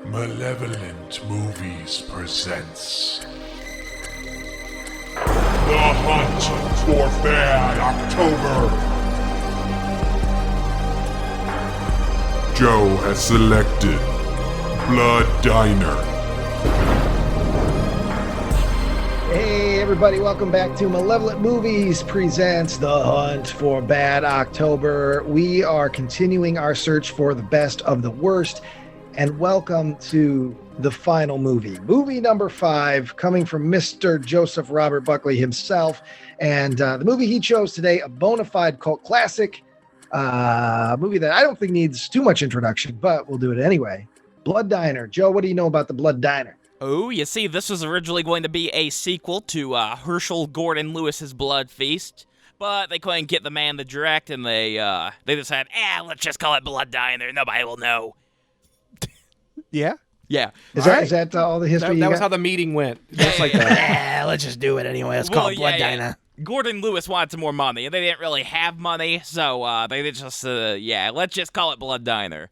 Malevolent Movies presents The Hunt for Bad October. Joe has selected Blood Diner. Hey everybody, welcome back to Malevolent Movies presents The Hunt for Bad October. We are continuing our search for the best of the worst, and welcome to the final movie. Movie number 5, coming from Mr. Joseph Robert Buckley himself, and the movie he chose today, a bona fide cult classic, movie that I don't think needs too much introduction, but we'll do it anyway. Blood Diner. Joe, what do you know about the Blood Diner? Oh, you see, this was originally going to be a sequel to Herschel Gordon Lewis's Blood Feast, but they couldn't get the man to direct, and they decided, let's just call it Blood Diner. Nobody will know. Yeah? Yeah. Is that all the history? That was how the meeting went. Just like that. Let's just do it anyway. Let's call it Blood Diner. Gordon Lewis wanted some more money, and they didn't really have money, so they just, let's just call it Blood Diner.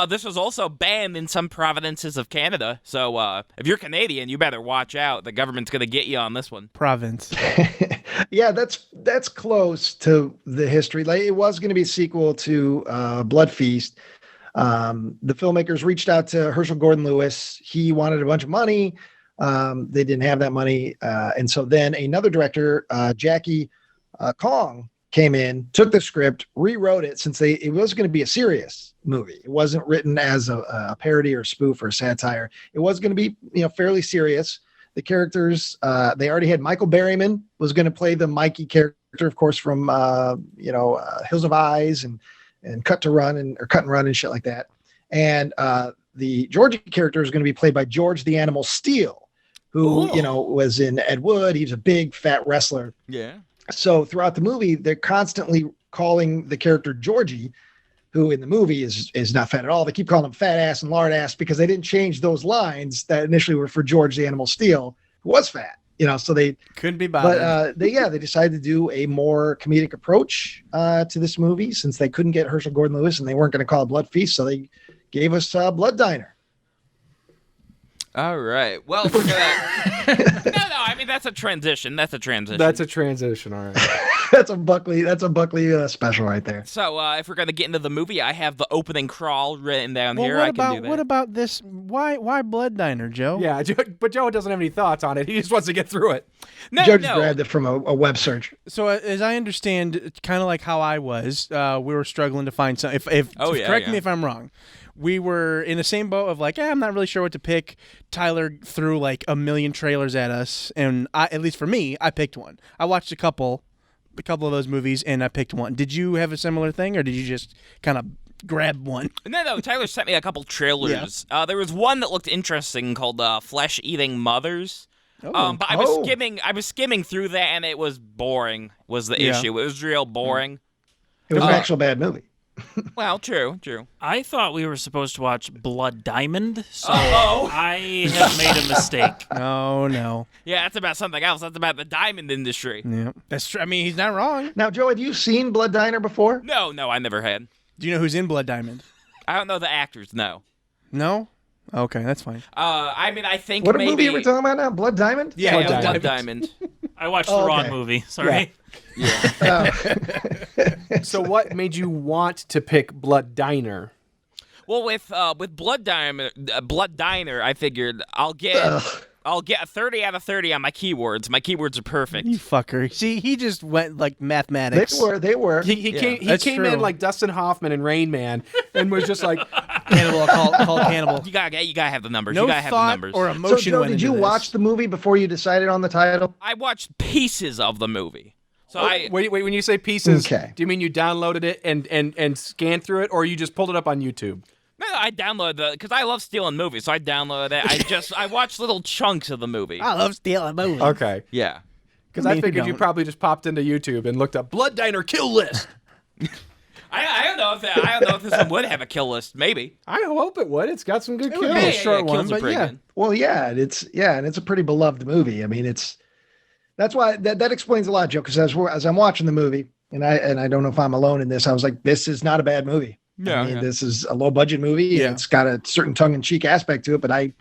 This was also banned in some provinces of Canada, so if you're Canadian, you better watch out. The government's going to get you on this one. Province. Yeah, that's close to the history. Like, it was going to be a sequel to Blood Feast. The filmmakers reached out to Herschel Gordon Lewis. He wanted a bunch of money. They didn't have that money. And so then another director, Jackie Kong, came in, took the script, rewrote it since it was going to be a serious movie. It wasn't written as a parody or spoof or satire. It was going to be, fairly serious. The characters, they already had Michael Berryman was going to play the Mikey character, of course, from, Hills of Eyes and Cut and Run and shit like that. And the Georgie character is going to be played by George the Animal Steele, who, was in Ed Wood. He was a big fat wrestler. Yeah. So throughout the movie, they're constantly calling the character Georgie, who in the movie is not fat at all. They keep calling him fat ass and lard ass because they didn't change those lines that initially were for George the Animal Steele, who was fat. So they couldn't be bothered. But they decided to do a more comedic approach to this movie since they couldn't get Herschel Gordon Lewis and they weren't going to call it Blood Feast, so they gave us Blood Diner. All right. Well, for that, I mean that's a transition. That's a transition. All right. That's a Buckley special right there. So if we're gonna get into the movie, I have the opening crawl written down here. I can do that. What about this? Why Blood Diner, Joe? Yeah, but Joe doesn't have any thoughts on it. He just wants to get through it. Joe just grabbed it from a web search. So as I understand, kind of like how I was, we were struggling to find some. Correct me if I'm wrong. We were in the same boat of like, I'm not really sure what to pick. Tyler threw like a million trailers at us, and at least for me, I picked one. I watched a couple of those movies, and I picked one. Did you have a similar thing, or did you just kind of grab one? No. Tyler sent me a couple trailers. Yeah. There was one that looked interesting called Flesh Eating Mothers. But I was skimming through that, and it was boring. Was the issue? It was real boring. It was an actual bad movie. Well, true. I thought we were supposed to watch Blood Diamond, so I have made a mistake. Oh, no. Yeah, that's about something else. That's about the diamond industry. Yeah, that's true. I mean, he's not wrong. Now, Joe, had you seen Blood Diner before? No, I never had. Do you know who's in Blood Diamond? I don't know the actors, no. No? Okay, that's fine. I mean, I think what maybe... movie are we talking about now? Blood Diamond? Yeah, Blood Diamond. I watched the wrong movie. Sorry. Yeah. So what made you want to pick Blood Diner? Well, with Blood Diner, I figured I'll get a 30 out of 30 on my keywords. My keywords are perfect. You fucker. See, he just went like mathematics. They were. He came in like Dustin Hoffman and Rain Man and was just like Cannibal. Call Cannibal. You gotta have the numbers. No you gotta have the numbers. or emotion. So, Joe, did you watch the movie before you decided on the title? I watched pieces of the movie. So wait, when you say pieces, okay. Do you mean you downloaded it and scanned through it, or you just pulled it up on YouTube? No, I downloaded because I love stealing movies, so I downloaded it. I watched little chunks of the movie. I love stealing movies. Okay. Yeah. Because I figured you probably just popped into YouTube and looked up Blood Diner kill list. I don't know if this one would have a kill list. Maybe. I hope it would. It's got some good kills. It would be a short one, but yeah. Good. Well, and it's a pretty beloved movie. I mean, that's why that explains a lot, Joe. Because as I'm watching the movie, and I don't know if I'm alone in this, I was like, this is not a bad movie. Yeah, I mean, this is a low budget movie. And it's got a certain tongue in cheek aspect to it, but I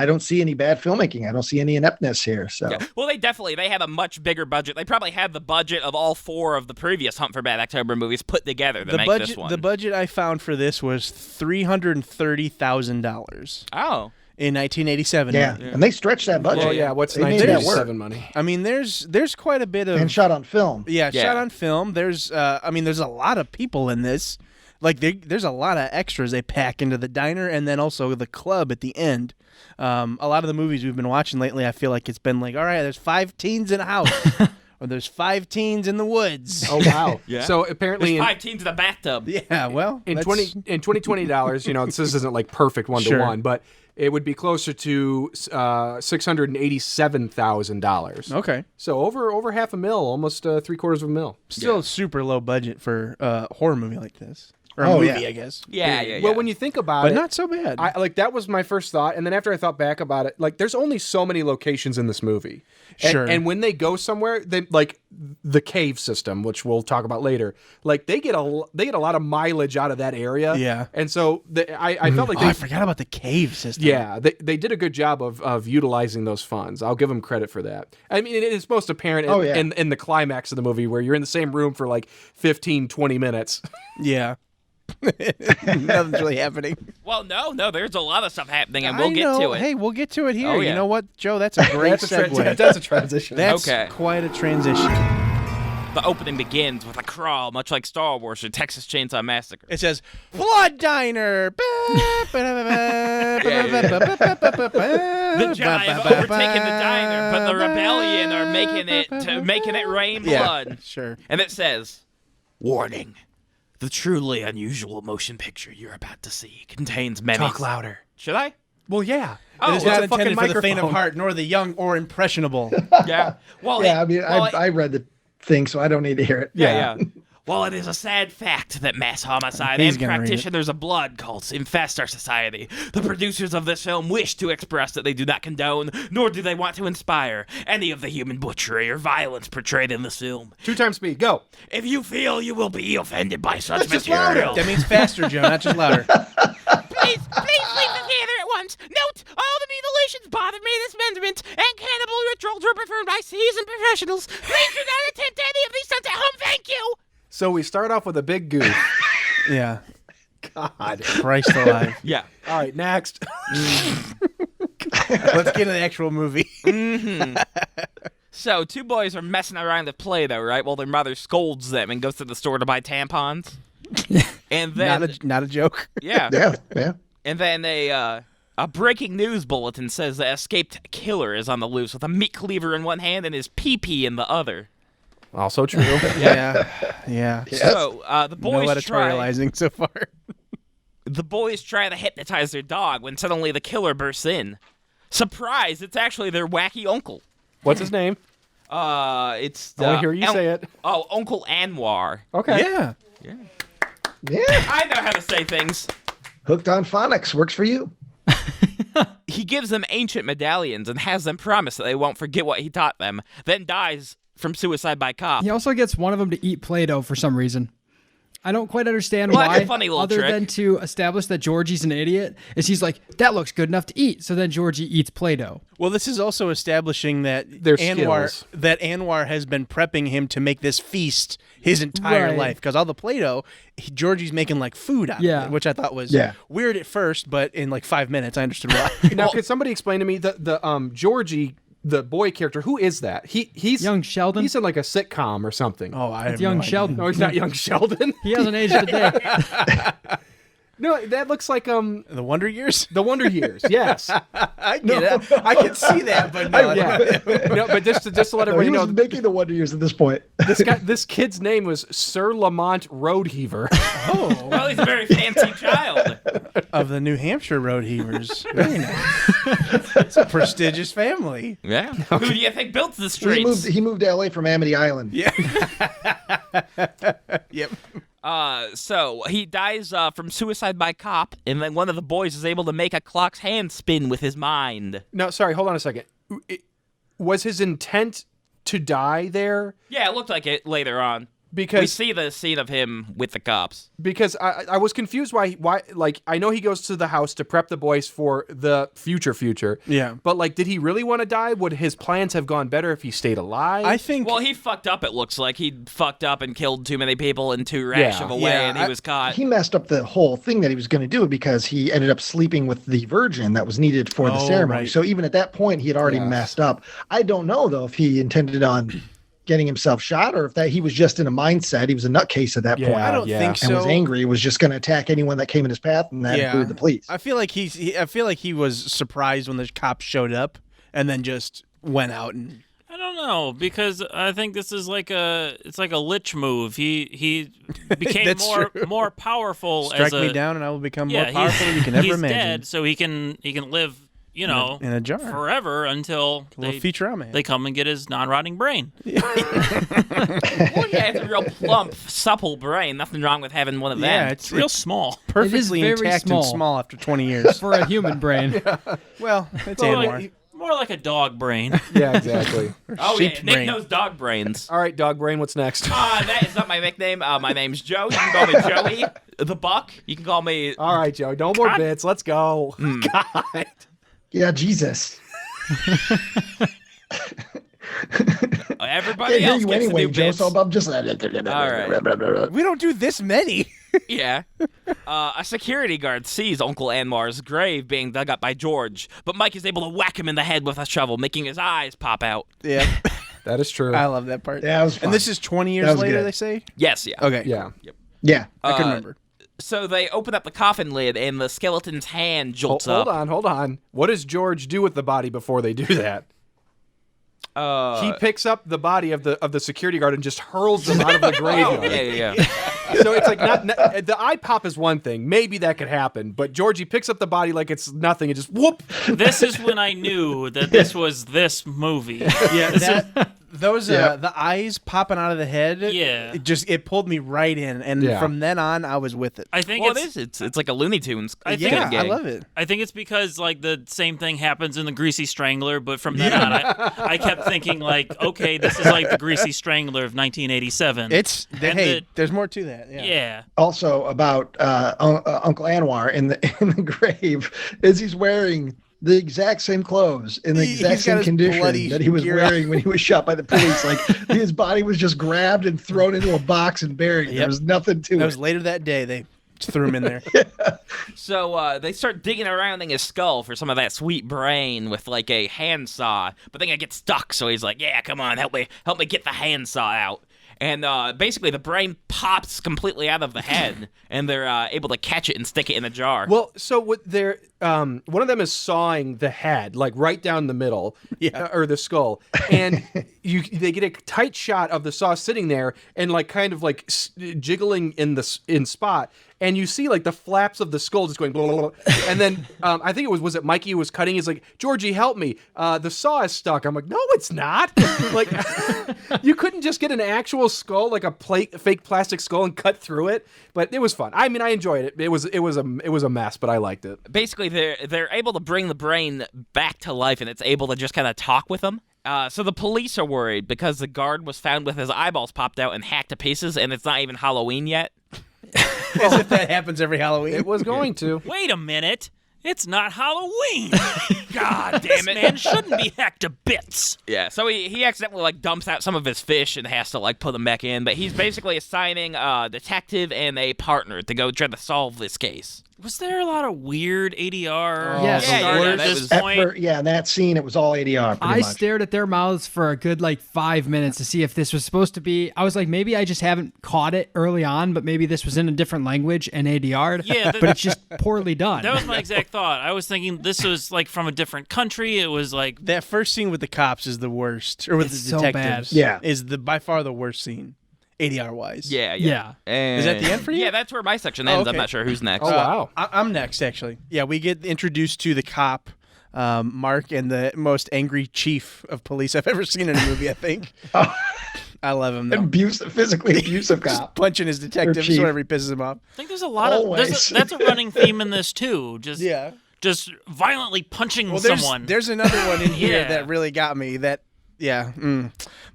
don't see any bad filmmaking. I don't see any ineptness here. So, well, they had a much bigger budget. They probably had the budget of all 4 of the previous Hunt for Bad October movies put together to make this one. The budget I found for this was $330,000. Oh. In 1987. Yeah, and they stretched that budget. Well, yeah, what's They made that 1987 money? I mean, there's quite a bit of and shot on film. Yeah, shot on film. There's there's a lot of people in this. Like there's a lot of extras they pack into the diner and then also the club at the end. A lot of the movies we've been watching lately, I feel like it's been like, all right, there's 5 teens in a house. Or there's 5 teens in the woods. Oh wow! Yeah. So apparently, there's 5 teens in the bathtub. Yeah, well, in $20, you know, this isn't like perfect 1-to-1, but it would be closer to $687,000. Okay. So over $500,000, almost $750,000. Still super low budget for a horror movie like this. Or a Oh, movie, yeah. I guess. Yeah. Well, when you think about But it, not so bad. that was my first thought, and then after I thought back about it, like there's only so many locations in this movie. Sure. And when they go somewhere, they like the cave system, which we'll talk about later. Like they get a lot of mileage out of that area. Yeah. And so I felt like I forgot about the cave system. yeah, they did a good job of utilizing those funds. I'll give them credit for that. I mean, it's most apparent in the climax of the movie where you're in the same room for like 15, 20 minutes. Yeah. Nothing's really happening. Well, no, there's a lot of stuff happening, and we'll get to it. Hey, we'll get to it here. Oh, yeah. You know what, Joe? That's a great segue. That's a transition. That's Okay. quite a transition. The opening begins with a crawl, much like Star Wars or Texas Chainsaw Massacre. It says, Blood Diner. The Jedi have overtaken the diner, but the rebellion are making it rain blood. Sure. And it says, "Warning: the truly unusual motion picture you're about to see contains many." Talk louder. Should I? Well, yeah. Oh, It is it's not a fucking intended for the faint of microphone. heart, nor the young or impressionable. Yeah. Well, Yeah, I mean, I read the thing, so I don't need to hear it. Yeah. Well, it is a sad fact that mass homicide He's and gonna read it. practitioners of blood cults infest our society. The producers of this film wish to express that they do not condone, nor do they want to inspire, any of the human butchery or violence portrayed in this film. 2 times speed. Go. If you feel you will be offended by such That's just louder. material, That means faster, Joe, not just louder. please leave the theater at once. Note, all the mutilations, bottom dismemberment, and cannibal rituals were performed by seasoned professionals. Please do not attempt any of these stunts at home. Thank you. So we start off with a big goof. Yeah. God. Christ alive. Yeah. All right, next. Let's get into the actual movie. So, 2 boys are messing around with Play-Doh, right? While their mother scolds them and goes to the store to buy tampons. And then, Not a joke. yeah. Yeah. And then a breaking news bulletin says the escaped killer is on the loose with a meat cleaver in one hand and his pee-pee in the other. Also true. Yeah. Yeah. So, the No boys editorializing so far. The boys try to hypnotize their dog when suddenly the killer bursts in. Surprise! It's actually their wacky uncle. What's his name? It's I want to hear you say it. Oh, Uncle Anwar. Okay. Yeah. Yeah. I know how to say things. Hooked on phonics works for you. He gives them ancient medallions and has them promise that they won't forget what he taught them, then dies from suicide by cop. He also gets one of them to eat Play-Doh for some reason. I don't quite understand Well, that's why, a funny little other trick. than to establish that Georgie's an idiot, is he's like, that looks good enough to eat. So then Georgie eats Play-Doh. Well, this is also establishing that Their Anwar has been prepping him to make this feast his entire Right. life, because all the Play-Doh, Georgie's making like food out of it, which I thought was weird at first, but in like 5 minutes I understood why. Now, could somebody explain to me the Georgie, the boy character? Who is that? He's Young Sheldon? He's in like a sitcom or something. Oh, I have It's young no idea. Sheldon. No, he's not young Sheldon. He hasn't aged a day. No, that looks like The Wonder Years? the Wonder Years. Yes. I get it. I can see that, but no. Yeah. No, but just to let No, everybody he know, was making the Wonder Years at this point. this kid's name was Sir Lamont Roadheaver. Oh, Well, he's a very fancy child. of the New Hampshire Road Heavers. Very nice. It's a prestigious family. Yeah. Who do you think built the He streets? moved to LA from Amity Island. Yeah. Yep. So he dies from suicide by cop, and then one of the boys is able to make a clock's hand spin with his mind. No, sorry, hold on a second. Was his intent to die there? Yeah, it looked like it later on. Because we see the scene of him with the cops. Because I was confused why like I know he goes to the house to prep the boys for the future. Yeah. But like, did he really want to die? Would his plans have gone better if he stayed alive? I think. Well, he fucked up. It looks like he fucked up and killed too many people in too rash of a way, and he was caught. He messed up the whole thing that he was going to do because he ended up sleeping with the virgin that was needed for the ceremony. Right. So even at that point, he had already messed up. I don't know though if he intended on getting himself shot or if that he was just in a mindset. He was a nutcase at that point. I don't think so. And was angry. He was just going to attack anyone that came in his path, and that included the police. I feel like I feel like he was surprised when the cops showed up, and then just went out and. I don't know, because I think this is like a lich move. He became more powerful. Strike me down, and I will become more powerful than you can ever he's imagine. Dead, so he can live. In a jar forever until they come and get his non-rotting brain. Well, he has a real plump, supple brain. Nothing wrong with having one of them. Yeah, it's real small. Perfectly intact and small after 20 years. For a human brain. Well, it's Anwar. More like a dog brain. Yeah, exactly. Nick knows dog brains. All right, dog brain, what's next? That is not my nickname. My name's Joe. You can call me Joey. The Buck. You can call me... All right, Joe, no more bits. Let's go. God. Yeah, Jesus. Everybody else gets anyway, to do Joe, bits. so I'm just... All right. We don't do this many. Yeah. A security guard sees Uncle Anwar's grave being dug up by George, but Mike is able to whack him in the head with a shovel, making his eyes pop out. Yeah. That is true. I love that part. Yeah, it was fun. And this is 20 years later, they say? Yes, yeah. Okay. Yeah. Yeah. I can remember. So they open up the coffin lid, and the skeleton's hand jolts up. Hold on. What does George do with the body before they do that? He picks up the body of the security guard and just hurls them out of the graveyard. Yeah. So it's like not the eye pop is one thing. Maybe that could happen, but Georgie picks up the body like it's nothing and just whoop. This is when I knew that this was this movie. Yeah, the eyes popping out of the head. Yeah, it pulled me right in, and from then on, I was with it. I think it's like a Looney Tunes. I love it. I think it's because like the same thing happens in the Greasy Strangler, but from then on, I kept thinking like, okay, this is like the Greasy Strangler of 1987. There's more to that. Yeah. Also about Uncle Anwar in the grave is he's wearing the exact same clothes in the exact same condition that he was wearing when he was shot by the police. Like his body was just grabbed and thrown into a box and buried. There was nothing to it. That was later that day. They threw him in there. So they start digging around in his skull for some of that sweet brain with like a handsaw, but then it gets stuck. So he's like, "Yeah, come on, help me get the handsaw out." And basically, the brain pops completely out of the head, and they're able to catch it and stick it in a jar. Well, so what they're one of them is sawing the head, like right down the middle, or the skull, and they get a tight shot of the saw sitting there and like kind of like jiggling in spot. And you see like the flaps of the skull just going blah, blah, blah. And then I think was it Mikey who was cutting? He's like, "Georgie, help me. The saw is stuck." I'm like, "No, it's not." Like you couldn't just get an actual skull, like a fake plastic skull, and cut through it. But it was fun. I mean, I enjoyed it. It was a mess, but I liked it. Basically, they're able to bring the brain back to life, and it's able to just kind of talk with them. So the police are worried because the guard was found with his eyeballs popped out and hacked to pieces, and it's not even Halloween yet. As if that happens every Halloween. It was going to. Wait a minute. It's not Halloween. God damn This it. man shouldn't be hacked to bits. Yeah, so he accidentally like dumps out some of his fish and has to like put them back in, but he's basically assigning a detective and a partner to go try to solve this case. Was there a lot of weird ADR? Yes. at this point? In that scene, it was all ADR. I much. stared at their mouths for a good 5 minutes to see if this was supposed to be. I was like, maybe I just haven't caught it early on, but maybe this was in a different language and ADR'd. Yeah, but it's just poorly done. That was my exact thought. I was thinking this was like from a different country. It was like that first scene with the cops is the worst, or with It's the so detectives. bad. Yeah. Is by far the worst scene, ADR wise. Yeah. Is that the end for you? Yeah, that's where my section ends. okay. I'm not sure who's next. Oh, wow. I'm next, actually. Yeah, we get introduced to the cop, Mark, and the most angry chief of police I've ever seen in a movie, I think. I love him, though. Physically abusive Just cop. punching his detectives chief. whenever he pisses him off. I think there's a lot Always. of that's a running theme in this too. Yeah. Just violently punching Well, someone. there's another one in here Yeah. that really got me. That Yeah.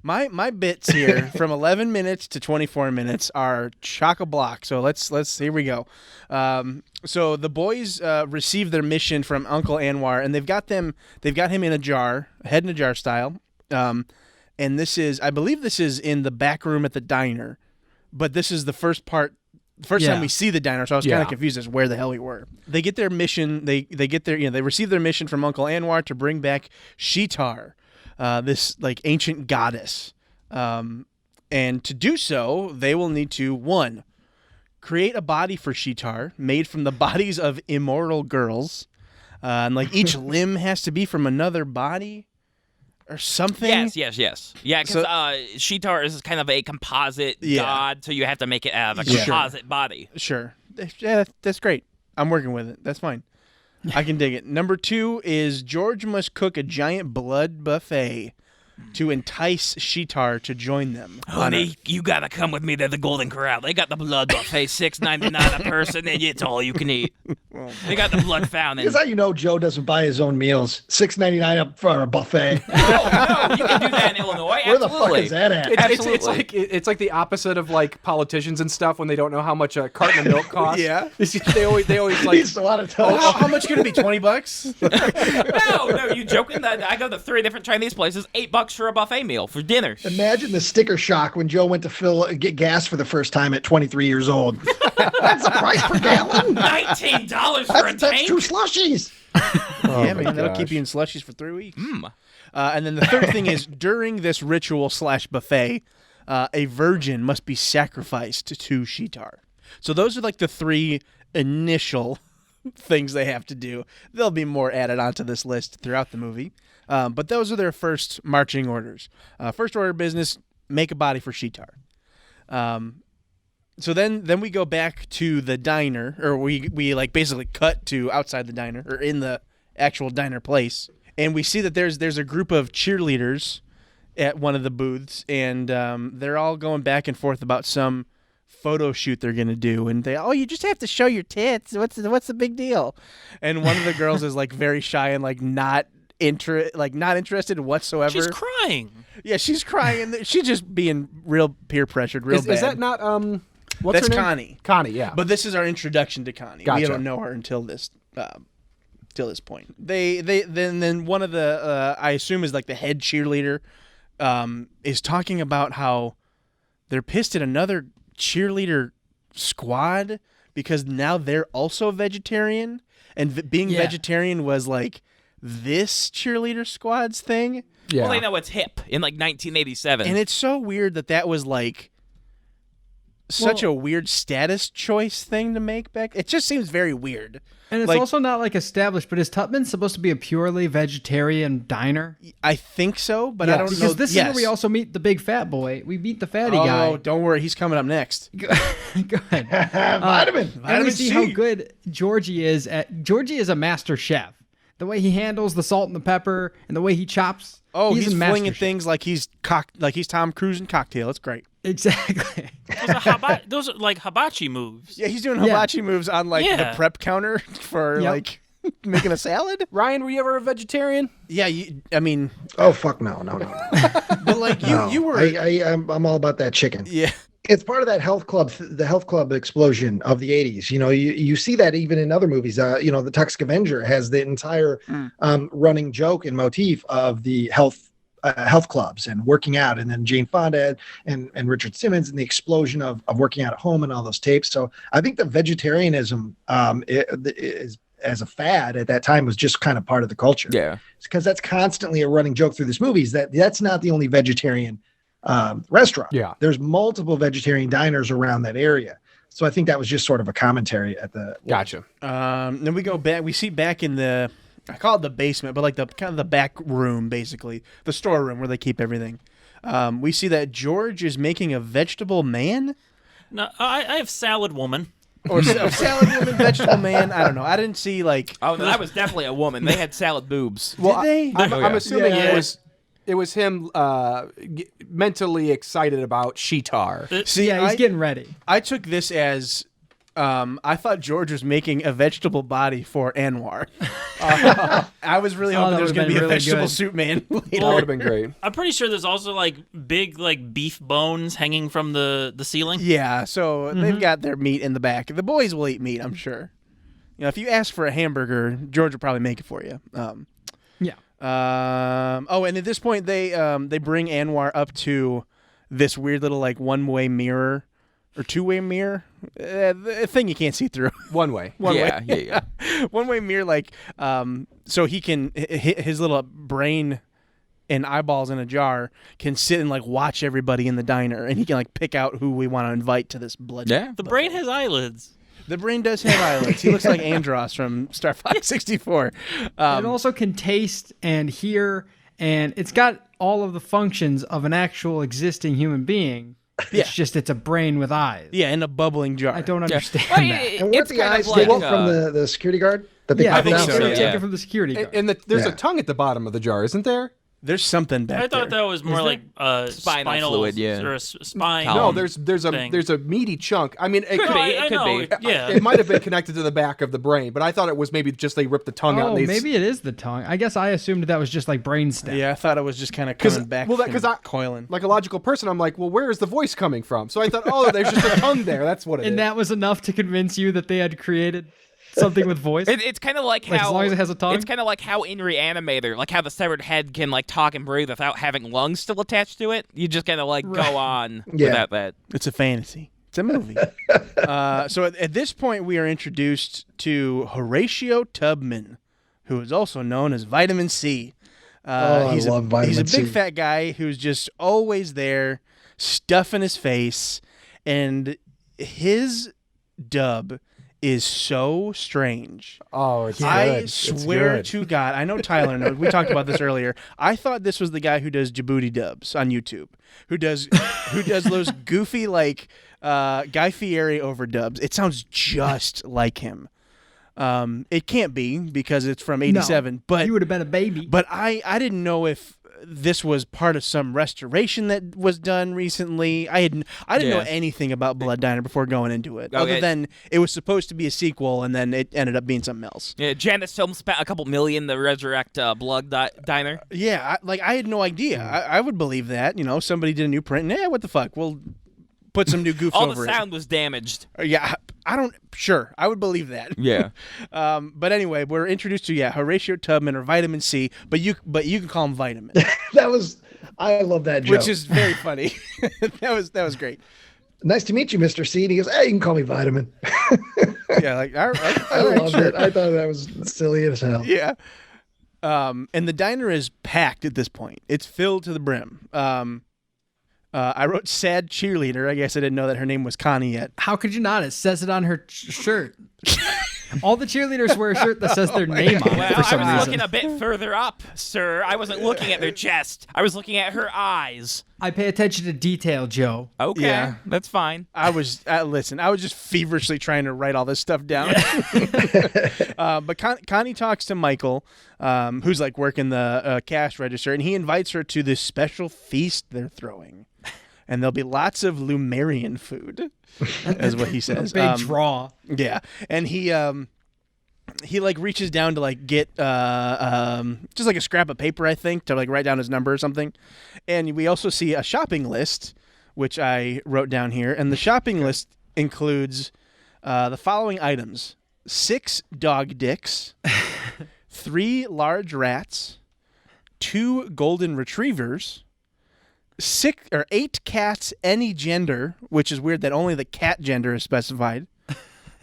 My bits here from 11 minutes to 24 minutes are chock-a-block. So let's here we go. So the boys receive their mission from Uncle Anwar, and they've got him in a jar, head in a jar style. And I believe this is in the back room at the diner, but this is the first time we see the diner, so I was kind of confused as where the hell we were. They get their mission. They receive their mission from Uncle Anwar to bring back Shitar, this like ancient goddess. And to do so, they will need to 1, create a body for Shitar made from the bodies of immortal girls, and like each limb has to be from another body. Or something? Yes. Yeah, because Shitar is kind of a composite god, so you have to make it out of a composite body. Sure. Yeah, that's great. I'm working with it. That's fine. I can dig it. Number 2 is George must cook a giant blood buffet to entice Shitar to join them. Honey, you gotta come with me to the Golden Corral. They got the blood buffet, $6.99 a person, and it's all you can eat. They got the blood fountain. Here's how you know Joe doesn't buy his own meals. $6.99 up for a buffet. No, you can do that in Illinois. Where the fuck is that at? It's like the opposite of like politicians and stuff when they don't know how much a carton of milk costs. Yeah, they always like. He's a lot of touch. How much could it be? $20? No, you joking? I go to 3 different Chinese places, $8 for a buffet meal for dinner. Imagine the sticker shock when Joe went to get gas for the first time at 23 years old. That's the price per gallon. $19 for a tank. That's 2 slushies. Yeah, man, that'll keep you in slushies for 3 weeks. And then the third thing is during this ritual / buffet, a virgin must be sacrificed to Shitar. So those are like the 3 initial things they have to do. There'll be more added onto this list throughout the movie. But those are their first marching orders. First order of business, make a body for Shitar. So then we go back to the diner, or we like basically cut to outside the diner, or in the actual diner place, and we see that there's a group of cheerleaders at one of the booths, and they're all going back and forth about some photo shoot they're gonna do, and you just have to show your tits. What's the big deal? And one of the girls is like very shy and like not interested whatsoever. She's crying. Yeah, she's crying, and she's just being real peer pressured, real bad. Is that not what's That's her name? Connie. Connie, yeah. But this is our introduction to Connie. Gotcha. We don't know her until this point. Then one of the I assume is like the head cheerleader is talking about how they're pissed at another cheerleader squad because now they're also vegetarian, and being vegetarian was like this cheerleader squad's thing. Yeah. Well, they know it's hip in like 1987. And it's so weird that was like such a weird status choice thing to make back. It just seems very weird. And it's also not like established, but is Tubman supposed to be a purely vegetarian diner? I think so, but I don't know. Because this is where we also meet the big fat boy. We meet the fatty guy. Oh, don't worry. He's coming up next. Good. Vitamin And we see C. how good Georgie is a master chef. The way he handles the salt and the pepper and the way he chops. Oh, he's a master flinging chef. things like he's Tom Cruise in Cocktail. It's great. Exactly. Those are like hibachi moves. Yeah, he's doing hibachi moves on like the prep counter for like making a salad. Ryan, were you ever a vegetarian? Yeah, I mean, oh fuck no. but like you were. I'm all about that chicken. Yeah. It's part of that the health club explosion of the 80s. You know, you see that even in other movies. The Toxic Avenger has the entire running joke and motif of the health clubs and working out, and then Jane Fonda and Richard Simmons and the explosion of working out at home and all those tapes. So I think the vegetarianism is as a fad at that time was just kind of part of the culture. Yeah, because that's constantly a running joke through this movie. Is that's not the only vegetarian restaurant. Yeah, there's multiple vegetarian diners around that area. So I think that was just sort of a commentary at the. Gotcha. Then we go back. We see back in the, I call it the basement, but like the kind of the back room, basically the storeroom where they keep everything. We see that George is making a vegetable man. No, I have salad woman. Or salad woman, vegetable man. I don't know. I didn't see like. Oh, no, that was definitely a woman. They had salad boobs. Well, did they? I'm assuming it was him mentally excited about Shitar. See, he's getting ready. I took this as I thought George was making a vegetable body for Anwar. I was really hoping that there was going to be a would've been vegetable really soup man That later. would have been great. I'm pretty sure there's also like big like beef bones hanging from the ceiling. Yeah, so they've got their meat in the back. The boys will eat meat, I'm sure. You know, if you ask for a hamburger, George will probably make it for you. Yeah. And at this point, they bring Anwar up to this weird little like one-way mirror or two-way mirror, a thing you can't see through. One way. Yeah. One-way mirror, like so he can his little brain and eyeballs in a jar can sit and like watch everybody in the diner, and he can like pick out who we want to invite to this blood. Yeah. The brain has eyelids. The brain does have eyelids. He looks like Andros from Star Fox 64. It also can taste and hear, and it's got all of the functions of an actual existing human being. It's a brain with eyes. Yeah, in a bubbling jar. I don't understand Well, that. And weren't it's the kind eyes of like, taken from the security guard that they Yeah, I popped think out? so, They yeah. take it from the security guard. And there's Yeah. a tongue at the bottom of the jar, isn't there? There's something back I thought there. that was more like spinal fluid, yeah. or a spine. No, Column. there's a meaty chunk. I mean, it Could could be. I It could know, be. Yeah. It might have been connected to the back of the brain, but I thought it was maybe just they ripped the tongue out. Oh, And they maybe it is the tongue. I guess I assumed that was just like brainstem. Yeah, I thought it was just kind of coming back and coiling. like a logical person, I'm like, well, where is the voice coming from? So I thought, oh, there's just a tongue there. That's what it is. And that was enough to convince you that they had created something with voice. It's kind of like Like, how as long as it has a tongue? It's kind of like how in Reanimator, like how the severed head can like talk and breathe without having lungs still attached to it. You just kind of like go on Yeah. without that. It's a fantasy. It's a movie. So at this point, we are introduced to Horatio Tubman, who is also known as Vitamin C. I love Vitamin He's a big C. fat guy who's just always there, stuff in his face, and his dub is so strange. oh, it's I good. It's swear good. to God, I know Tyler knows. We talked about this earlier. I thought this was the guy who does Djibouti dubs on YouTube, who does those goofy like Guy Fieri overdubs. It sounds just like him. It can't be because it's from '87, but you would have been a baby. but I didn't know if this was part of some restoration that was done recently. I didn't know anything about Blood Diner before going into it, other than it was supposed to be a sequel, and then it ended up being something else. Yeah, Janus Film spent a couple million to resurrect Blood Diner. Yeah, I had no idea. I would believe that. You know, somebody did a new print. Yeah, what the fuck? We'll put some new goofs All over the sound was damaged. it. Yeah, I don't. Sure, I would believe that. Yeah. But anyway, we're introduced to Horatio Tubman or Vitamin C, but you can call him Vitamin, I love that joke. which is very funny. that was great. Nice to meet you, Mr. C. And he goes, hey, you can call me Vitamin. Yeah, like all right, I all right, loved sure. it. I thought that was silly as hell. Yeah. And the diner is packed at this point. It's filled to the brim. I wrote sad cheerleader. I guess I didn't know that her name was Connie yet. How could you not? It says it on her shirt. All the cheerleaders wear a shirt that says their name on it Well, for some I was reason. looking a bit further up, sir. I wasn't looking at their chest. I was looking at her eyes. I pay attention to detail, Joe. Okay, Yeah. that's fine. I was listen. I was just feverishly trying to write all this stuff down. But Connie talks to Michael, who's like working the cash register, and he invites her to this special feast they're throwing, and there'll be lots of Lumerian food, is what he says. Big draw. Yeah, and he like reaches down to like get just like a scrap of paper, I think, to like write down his number or something. And we also see a shopping list, which I wrote down here, and the shopping list includes the following items: 6 dog dicks, 3 large rats, 2 golden retrievers, 8 cats any gender, which is weird that only the cat gender is specified,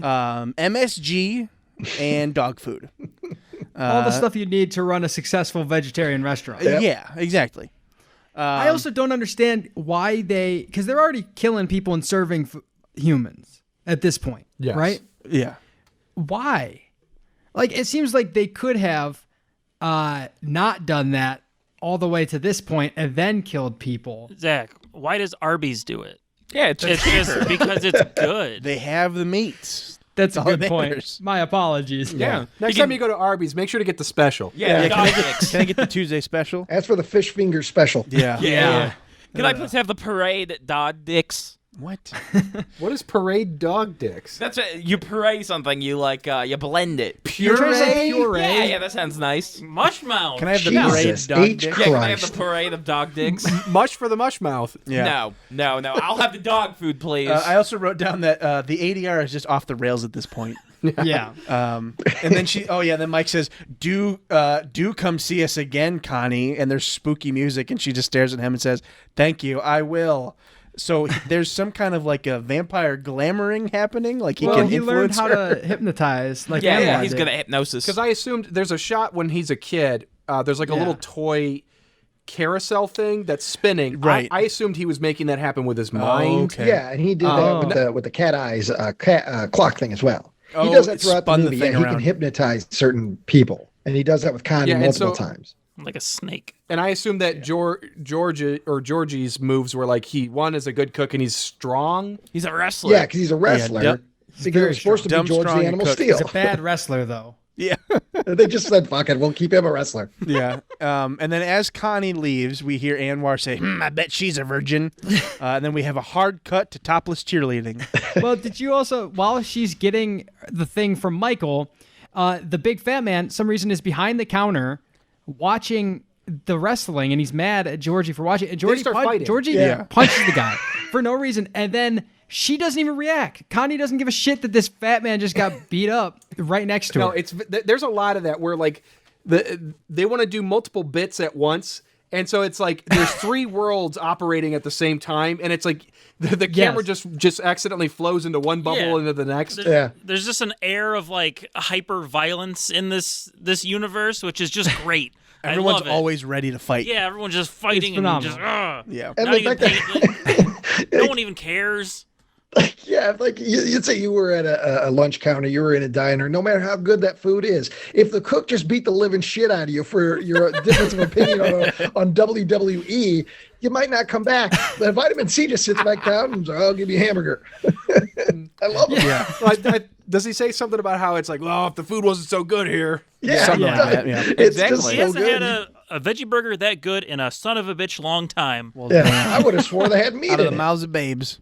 MSG, and dog food. All the stuff you need to run a successful vegetarian restaurant. Yeah, exactly. I also don't understand why because they're already killing people and serving humans at this point, Yes. right? Yeah. Why? Like, it seems like they could have not done that all the way to this point and then killed people. Zach, why does Arby's do it? Yeah, it's It's just because it's good. They have the meats. That's a all good that point. matters. My apologies. yeah. Next time you go to Arby's, make sure to get the special. Yeah, Can I, dog dicks. can I get the Tuesday special? As for the fish finger special. Yeah. Yeah. Can I please have the parade dog dicks? What? What is parade dog dicks? That's you puree something. You like you blend it. You're trying to say puree? Yeah, that sounds nice. Mushmouth. Can I have the Jesus parade dog H. dick? Yeah, can I have Christ. the parade of dog dicks? Mush for the mush mouth. Yeah. No. I'll have the dog food, please. I also wrote down that the ADR is just off the rails at this point. Yeah. And then then Mike says, do come see us again, Connie. And there's spooky music, and she just stares at him and says, thank you, I will. So there's some kind of like a vampire glamoring happening. Like he can he learned influence how her. to hypnotise. Like yeah, Anwar he's did. good at hypnosis. Because I assumed there's a shot when he's a kid. There's like a little toy carousel thing that's spinning. Right. I assumed he was making that happen with his mind. okay. Yeah, and he did that with the cat eyes clock thing as well. He does that throughout the spun the movie. thing Yeah, he around. can hypnotize certain people, and he does that with Connie Yeah, and multiple so- times. Like a snake. And I assumed that Georgie's moves were like one is a good cook and he's strong. He's a wrestler. Yeah, because he's a wrestler. dumb- because it was supposed to be Dumb, George strong, the and Animal cooked. Steel. He's a bad wrestler, though. Yeah. They just said, "Fuck it, we'll keep him a wrestler." Yeah. And then as Connie leaves, we hear Anwar say, I bet she's a virgin. And then we have a hard cut to topless cheerleading. Well, did you also, while she's getting the thing from Michael, the big fat man, some reason, is behind the counter watching the wrestling, and he's mad at Georgie for watching. And Georgie, start fighting. Georgie Yeah. punches the guy for no reason, and then she doesn't even react. Connie doesn't give a shit that this fat man just got beat up right next to her. There's a lot of that where like they want to do multiple bits at once. And so it's like there's three worlds operating at the same time, and it's like the camera just accidentally flows into one bubble into the next. There's just an air of like hyper violence in this universe, which is just great. Everyone's I love it. always ready to fight. Yeah, everyone's just fighting and just Yeah. And not the even fact no one even cares. Yeah, like you'd say you were at a lunch counter, you were in a diner, no matter how good that food is. If the cook just beat the living shit out of you for your difference of opinion on WWE, you might not come back. But vitamin C just sits back down and says, I'll give you a hamburger. I love it. Yeah. Does he say something about how it's like, well, if the food wasn't so good here? Yeah, Something he like does. that, yeah. It's Exactly. just He so hasn't good. had a veggie burger that good in a son of a bitch long time. Well, Yeah, I would have swore they had meat out of in the it. mouths of babes.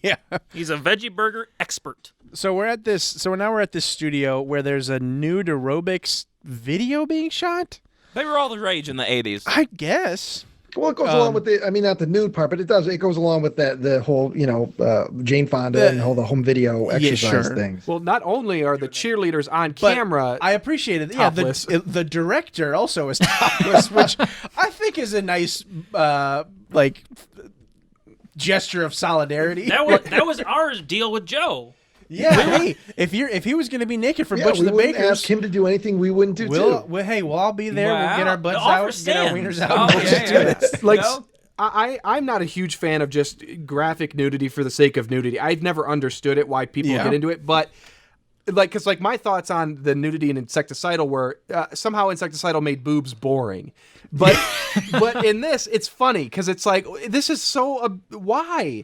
Yeah. He's a veggie burger expert. So we're at this. So now we're at this studio where there's a nude aerobics video being shot. They were all the rage in the 80s. I guess. Well, it goes along with the, I mean, not the nude part, but it goes along with the whole, Jane Fonda and all the home video exercise things. Well, not only are the cheerleaders on camera, I appreciate it. topless. Yeah, the director also is topless, which I think is a nice gesture of solidarity. That was our deal with Joe. Yeah, hey, if he was going to be naked for Yeah, Butch we the wouldn't Bakers, ask him to do anything we wouldn't do too. we'll all be there. We'll get our butts The offer out, get our stands. wieners out. Oh, and we'll just do yeah. this. like No? I'm not a huge fan of just graphic nudity for the sake of nudity. I've never understood it, why people Yeah. get into it, but because my thoughts on the nudity in Insecticidal were somehow Insecticidal made boobs boring, but but in this it's funny because it's like this is so why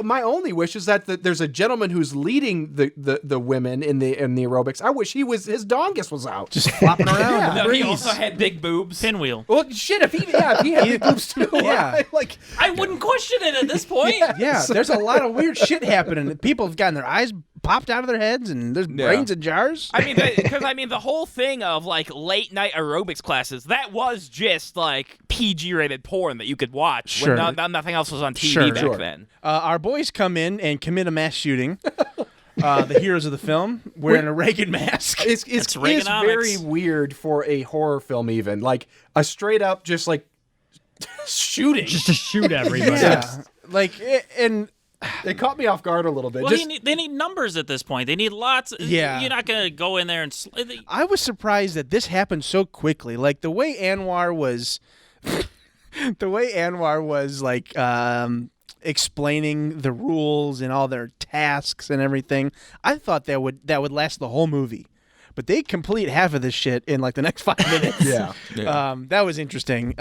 my only wish is that there's a gentleman who's leading the women in the aerobics. I wish his dongus was out Just flopping around. No, he also had big boobs. Pinwheel. Well, shit, if he had big boobs too, Yeah. like I wouldn't question it at this point. Yeah, there's a lot of weird shit happening. People have gotten their eyes popped out of their heads, and there's brains in jars. I mean, because the whole thing of like late night aerobics classes, that was just like PG rated porn that you could watch Sure. when nothing else was on TV back then. Our boys come in and commit a mass shooting. The heroes of the film wearing a Reagan mask. It's Reaganomics. very weird for a horror film, even like a straight up just like shooting. Just to shoot everybody. Yeah, and It caught me off guard a little bit. Well, they need numbers at this point. They need lots. Yeah. You're not gonna go in there and. I was surprised that this happened so quickly. Like the way Anwar was, explaining the rules and all their tasks and everything. I thought that would last the whole movie, but they complete half of this shit in like the next 5 minutes. Yeah. That was interesting.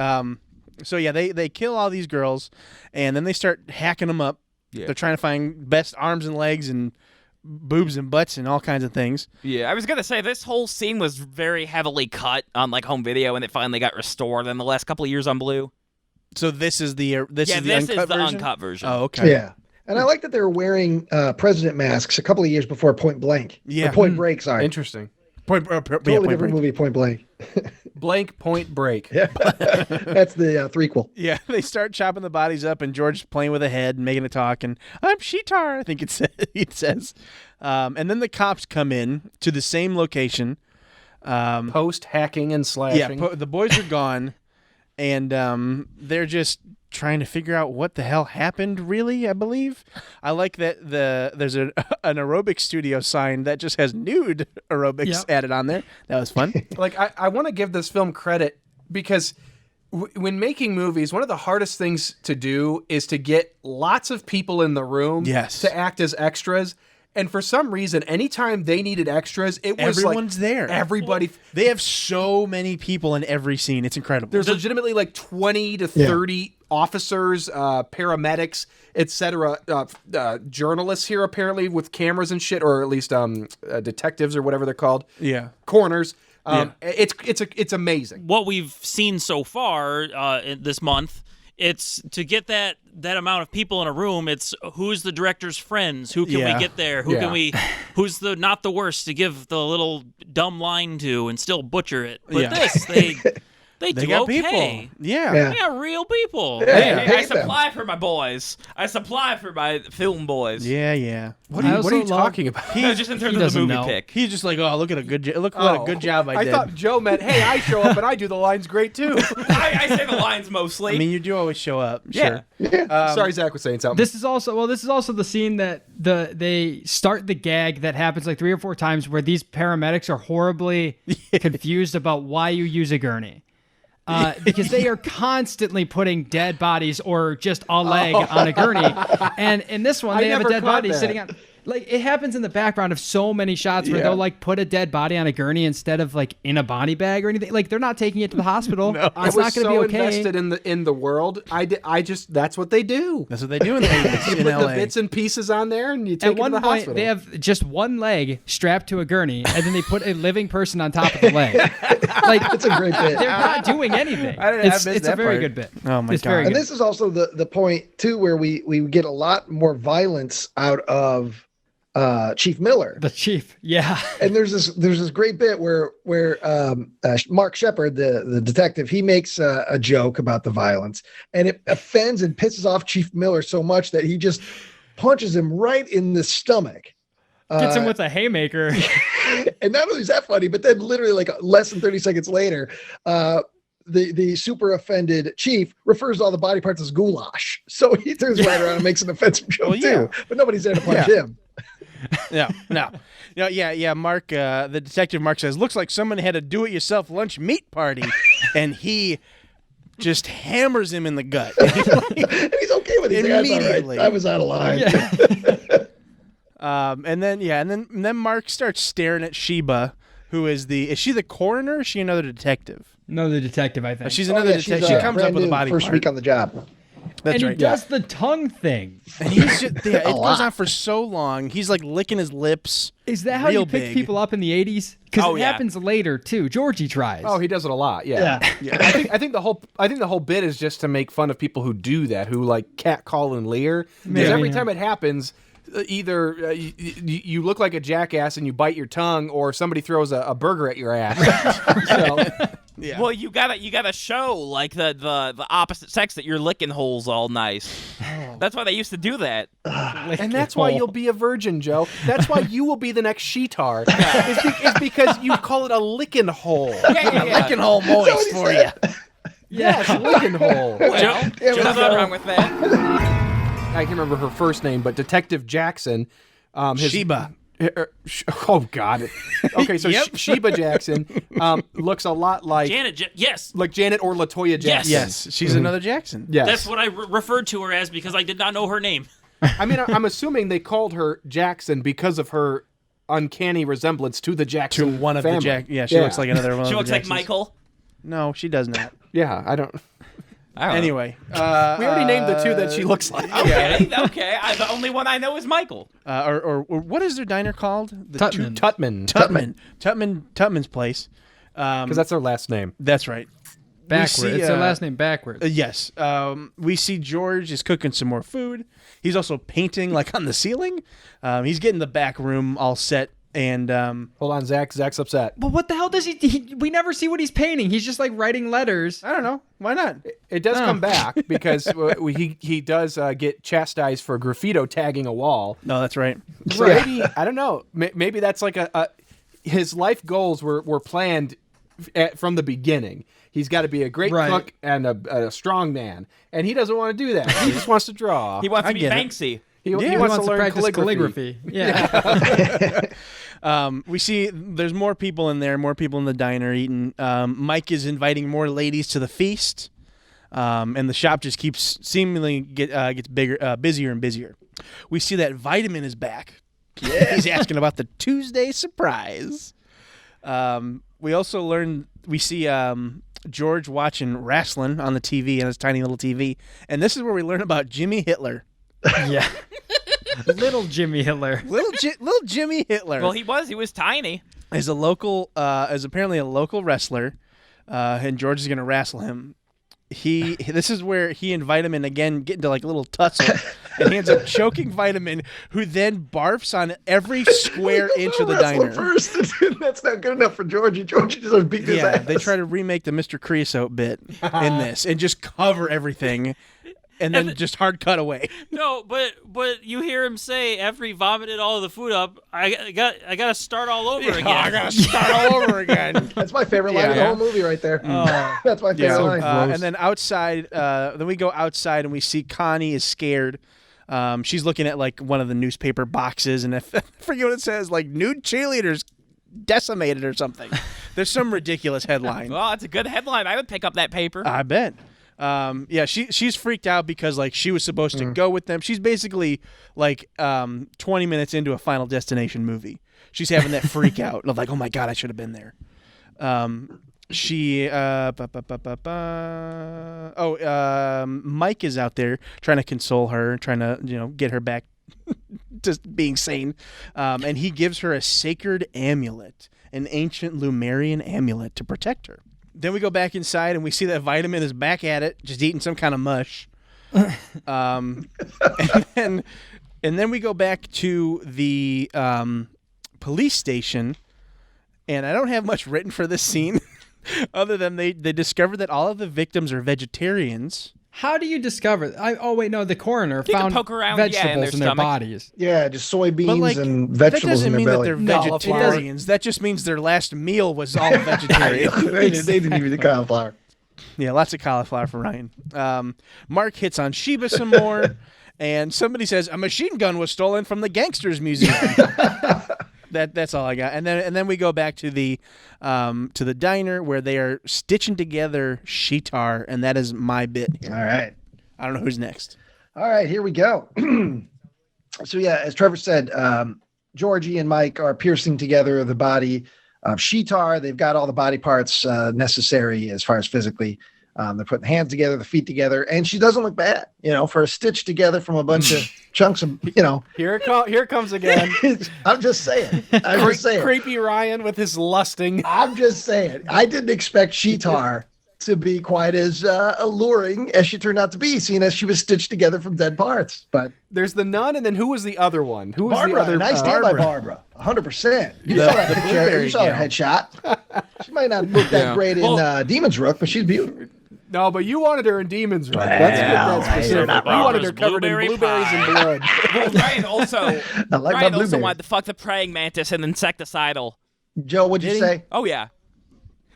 So yeah, they kill all these girls, and then they start hacking them up. Yeah. They're trying to find best arms and legs and boobs and butts and all kinds of things. Yeah, I was gonna say this whole scene was very heavily cut on like home video, and it finally got restored in the last couple of years on Blue. So this is the uncut version. uncut version. uncut version. Oh, okay. Yeah. And I like that they were wearing president masks a couple of years before Point Blank. Yeah. Or Point Break, sorry. Interesting. Totally different movie, Point Blank. Blank Point Break. Yeah. That's the threequel. Yeah, they start chopping the bodies up, and George's playing with a head and making it talk, and I'm Sheetar, I think it says. And then the cops come in to the same location. Post hacking and slashing. Yeah, the boys are gone, and they're just trying to figure out what the hell happened, really, I believe. I like that there's an aerobics studio sign that just has nude aerobics added on there. That was fun. Like, I want to give this film credit because when making movies, one of the hardest things to do is to get lots of people in the room to act as extras. And for some reason, anytime they needed extras, it was everyone's there. Everybody. They have so many people in every scene. It's incredible. There's legitimately like 20 to 30 officers, paramedics, etc. Journalists here apparently with cameras and shit, or at least detectives or whatever they're called. Yeah, coroners. It's amazing. What we've seen so far this month. It's to get that amount of people in a room. It's who's the director's friends? Who can we get there? Who can we? Who's the not the worst to give the little dumb line to and still butcher it? But this they do got okay. people. Yeah. They got real people. Hey, I supply for my boys. I supply for my film boys. Yeah. What are you talking about? No, just in terms of the movie pick. He's just like, oh, look at what a good job I did. I thought Joe meant, hey, I show up and I do the lines great too. I say the lines mostly. I mean, you do always show up. Yeah. Sure. Sorry, Zach was saying something. This is also the scene that they start the gag that happens like 3 or 4 times where these paramedics are horribly confused about why you use a gurney. Because they are constantly putting dead bodies or just a leg on a gurney. And in this one, they have a dead body sitting on... Like, it happens in the background of so many shots where they'll, like, put a dead body on a gurney instead of, like, in a body bag or anything. Like, they're not taking it to the hospital. It's not going to be okay. I was so invested in the world. I just that's what they do. That's what they do in LA. You put the bits and pieces on there and you take it to the hospital. At one point, they have just one leg strapped to a gurney, and then they put a living person on top of the leg. Like, it's a great bit. They're not doing anything. It's a very good bit. Oh, my God. And this is also the point, too, where we get a lot more violence out of Chief Miller, the chief, and there's this great bit where Mark Shepard, the detective, he makes a joke about the violence, and it offends and pisses off Chief Miller so much that he just punches him right in the stomach. Gets him with a haymaker. And not only is that funny, but then literally like less than 30 seconds later, the super offended chief refers to all the body parts as goulash. So he turns right around and makes an offensive joke too, but nobody's there to punch him. No. Mark, the detective Mark says, looks like someone had a do-it-yourself lunch meat party, and he just hammers him in the gut. And he's okay with it. Immediately. I was out of line. And then Mark starts staring at Sheba, who is she the coroner or is she another detective? Another detective, I think. She's another detective. She comes up with a body first part. week on the job. That's and right. he does the tongue thing. And he's just, it goes on for so long. He's like licking his lips. Is that how you pick people up in the 80s? Because it happens later too. Georgie tries. Oh, he does it a lot. Yeah. I think the whole bit is just to make fun of people who do that, who like catcall and leer. Because every time it happens, either you look like a jackass and you bite your tongue, or somebody throws a burger at your ass. So. Yeah. Well, you gotta show like the opposite sex that you're licking holes all nice. That's why they used to do that. And that's why you'll be a virgin, Joe. That's why you will be the next Sheetar. It's because you call it a licking hole. Licking hole moist for you. Yes, licking hole. Well, there's nothing wrong with that. I can't remember her first name, but Detective Jackson. Sheba. Oh God. Okay, so Sheba Jackson looks a lot like Janet. Like Janet or LaToya Jackson. Yes, she's another Jackson. Yes, that's what I referred to her as because I did not know her name. I mean, I'm assuming they called her Jackson because of her uncanny resemblance to the Jackson to one of family. the Jack. Yeah, she looks like another one. She of looks the like Michael. No, she does not. Yeah, I don't. Anyway, we already named the two that she looks like. Okay. The only one I know is Michael. Or what is their diner called? Tutman. Tutman's place. Because that's their last name. That's right. Backwards. It's their last name backwards. Yes. We see George is cooking some more food. He's also painting like on the ceiling. He's getting the back room all set. And hold on, Zach. Zach's upset. But what the hell does he? We never see what he's painting. He's just like writing letters. I don't know. Why not? It does come back because he does get chastised for graffito tagging a wall. No, that's right. So maybe, I don't know. Maybe that's like his life goals were planned from the beginning. He's got to be a great cook and a strong man, and he doesn't want to do that. He just wants to draw. He wants to be Banksy. He wants to learn practice calligraphy. Yeah. We see there's more people in there, more people in the diner eating. Mike is inviting more ladies to the feast, and the shop just keeps seemingly gets bigger, busier and busier. We see that Vitamin is back. Yeah. He's asking about the Tuesday surprise. We also we see George watching wrestling on the TV on his tiny little TV, and this is where we learn about Jimmy Hitler. Yeah. Little Jimmy Hitler. Little Jimmy Hitler. Well, he was tiny. Is apparently a local wrestler, and George is going to wrestle him. This is where he and Vitamin again get into like a little tussle, and he ends up choking Vitamin, who then barfs on every square inch of the diner. First, that's not good enough for Georgie. Georgie just beat his ass. They try to remake the Mr. Creosote bit in this and just cover everything. And then just hard cut away. No, but you hear him say after he vomited all of the food up, I got to start all over again. I got to start all over again. That's my favorite line of the whole movie right there. That's my favorite line. And then outside, then we go outside and we see Connie is scared. She's looking at like one of the newspaper boxes, and I forget what it says, like nude cheerleaders decimated or something. There's some ridiculous headline. Well, it's a good headline. I would pick up that paper. I bet. She's freaked out because like she was supposed to go with them. She's basically like 20 minutes into a Final Destination movie. She's having that freak out of like, oh my God, I should have been there. Mike is out there trying to console her, trying to get her back to being sane. And he gives her a sacred amulet, an ancient Lumerian amulet to protect her. Then we go back inside and we see that Vitamin is back at it, just eating some kind of mush. And then we go back to the police station, and I don't have much written for this scene other than they discovered that all of the victims are vegetarians. How do you discover? The coroner found poke around, vegetables in their stomach. bodies. Yeah, just soybeans and vegetables in their belly. That doesn't mean that they're vegetarians. That just means their last meal was all vegetarian. they didn't even eat cauliflower. Yeah, lots of cauliflower for Ryan. Mark hits on Sheba some more, and somebody says a machine gun was stolen from the Gangsters Museum. That's all I got. And then we go back to the diner where they are stitching together Sheetar, and that is my bit here. All right. I don't know who's next. All right, here we go. So yeah, as Trevor said, Georgie and Mike are piercing together the body of Sheetar. They've got all the body parts necessary as far as physically. They're putting the hands together, the feet together, and she doesn't look bad, for a stitch together from a bunch of chunks of, Here it comes again. I'm just saying. Creepy Ryan with his lusting. I'm just saying. I didn't expect Sheetar to be quite as alluring as she turned out to be, seeing as she was stitched together from dead parts. But there's the nun, and then who was the other one? Who was Barbara, the other? Nice stand by Barbara. 100%. You saw that picture. You saw her headshot. She might not look that great in Demon's Rook, but she's beautiful. No, but you wanted her in Demon's Rook. That's specific. You wanted her covered in blueberries and blood. Well, Ryan also, Ryan also wanted to fuck the praying mantis and insecticidal. Joe, what'd you say? Oh, yeah.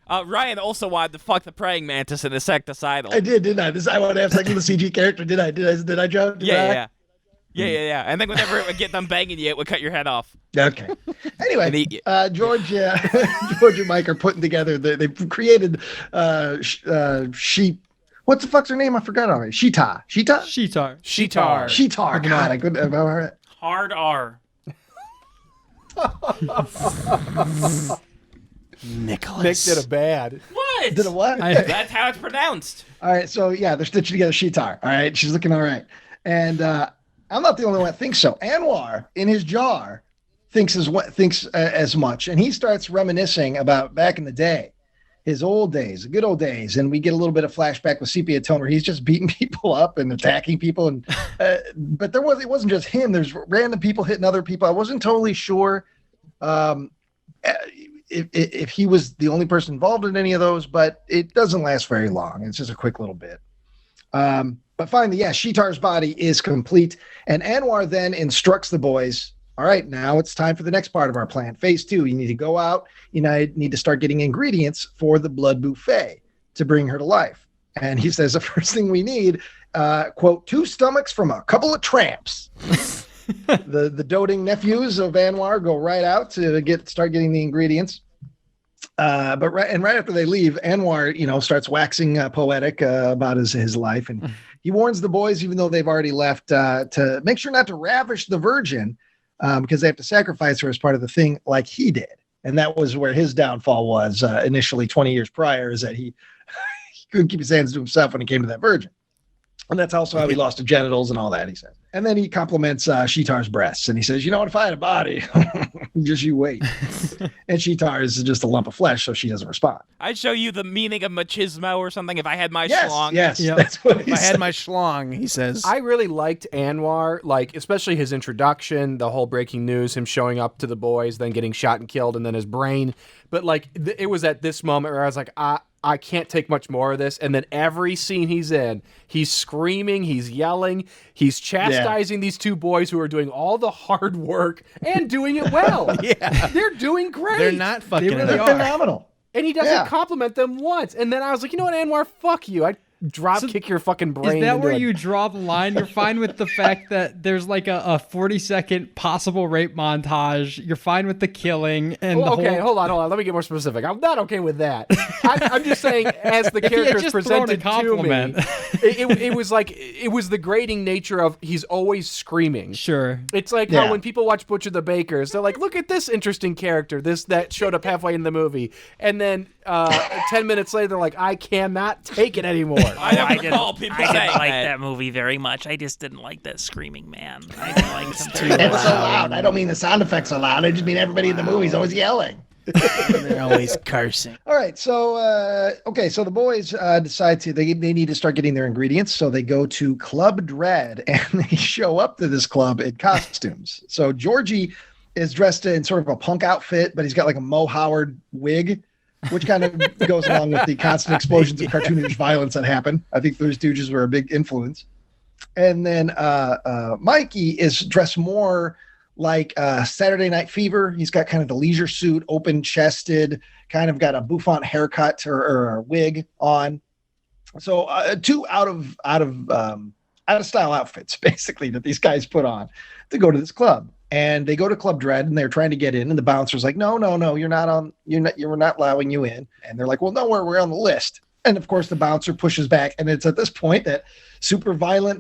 Ryan also wanted to fuck the praying mantis and insecticidal. I did, didn't I? I wanted to have sex with a CG character, did I? Did I, Joe? Yeah. And then whenever it would get done banging you, it would cut your head off. Okay. Anyway, George and Mike are putting together. They've created sheep. What the fuck's her name? I forgot already. Sheetar. God, I couldn't remember it. Hard R. Nicholas. Nick did a bad. What? Did a what? That's how it's pronounced. All right. So yeah, they're stitching together Sheetar. All right. She's looking all right. And I'm not the only one that thinks so. Anwar in his jar thinks as much, and he starts reminiscing about back in the day. his old days, good old days. And we get a little bit of flashback with Sepia Tone where he's just beating people up and attacking people. And but it wasn't just him. There's random people hitting other people. I wasn't totally sure if he was the only person involved in any of those, but it doesn't last very long. It's just a quick little bit. But finally, Shitar's body is complete. And Anwar then instructs the boys, all right, now it's time for the next part of our plan. Phase 2, you need to go out. You need to start getting ingredients for the blood buffet to bring her to life. And he says the first thing we need, quote, 2 stomachs from a couple of tramps. The doting nephews of Anwar go right out to start getting the ingredients. But right after they leave, Anwar, starts waxing poetic about his life. And he warns the boys, even though they've already left, to make sure not to ravish the virgin. Because they have to sacrifice her as part of the thing like he did. And that was where his downfall was initially 20 years prior, is that he couldn't keep his hands to himself when he came to that virgin. And that's also how he lost his genitals and all that, he said. And then he compliments Shitar's breasts. And he says, if I had a body, just you wait. And Shitar is just a lump of flesh, so she doesn't respond. I'd show you the meaning of machismo or something if I had my schlong. Yes, that's what he said. If I had my schlong, he says. I really liked Anwar, especially his introduction, the whole breaking news, him showing up to the boys, then getting shot and killed, and then his brain. But, it was at this moment where I was like, I can't take much more of this. And then every scene he's in, he's screaming, he's yelling, he's chastising these 2 boys who are doing all the hard work and doing it well. They're doing great. They're not fucking They're phenomenal. And he doesn't compliment them once. And then I was like, you know what, Anwar, fuck you. I'd kick your fucking brain. Is that where you draw the line? You're fine with the fact that there's a 40-second possible rape montage. You're fine with the killing and hold on. Let me get more specific. I'm not okay with that. I'm just saying, as the character's presented to me, it was the grating nature of he's always screaming. Sure. It's like how when people watch Butcher the Bakers, they're like, look at this interesting character, that showed up halfway in the movie, and then 10 minutes later, they're like, I cannot take it anymore. I didn't like that movie very much. I just didn't like that screaming man. I didn't like him too It's so loud. I don't mean the sound effects are loud. I just mean everybody in the movie is always yelling. They're always cursing. All right, so so the boys decide they need to start getting their ingredients. So they go to Club Dread, and they show up to this club in costumes. So Georgie is dressed in sort of a punk outfit, but he's got a Mo Howard wig, which kind of goes along with the constant explosions of cartoonish violence that happen. I think those Stooges were a big influence. And then Mikey is dressed more like Saturday Night Fever. He's got kind of the leisure suit, open-chested, kind of got a bouffant haircut or a wig on. So 2 out of style outfits, basically, that these guys put on to go to this club. And they go to Club Dread, and they're trying to get in, and the bouncer's like, no, we're not allowing you in. And they're like, well, no, we're on the list. And of course the bouncer pushes back. And it's at this point that super violent,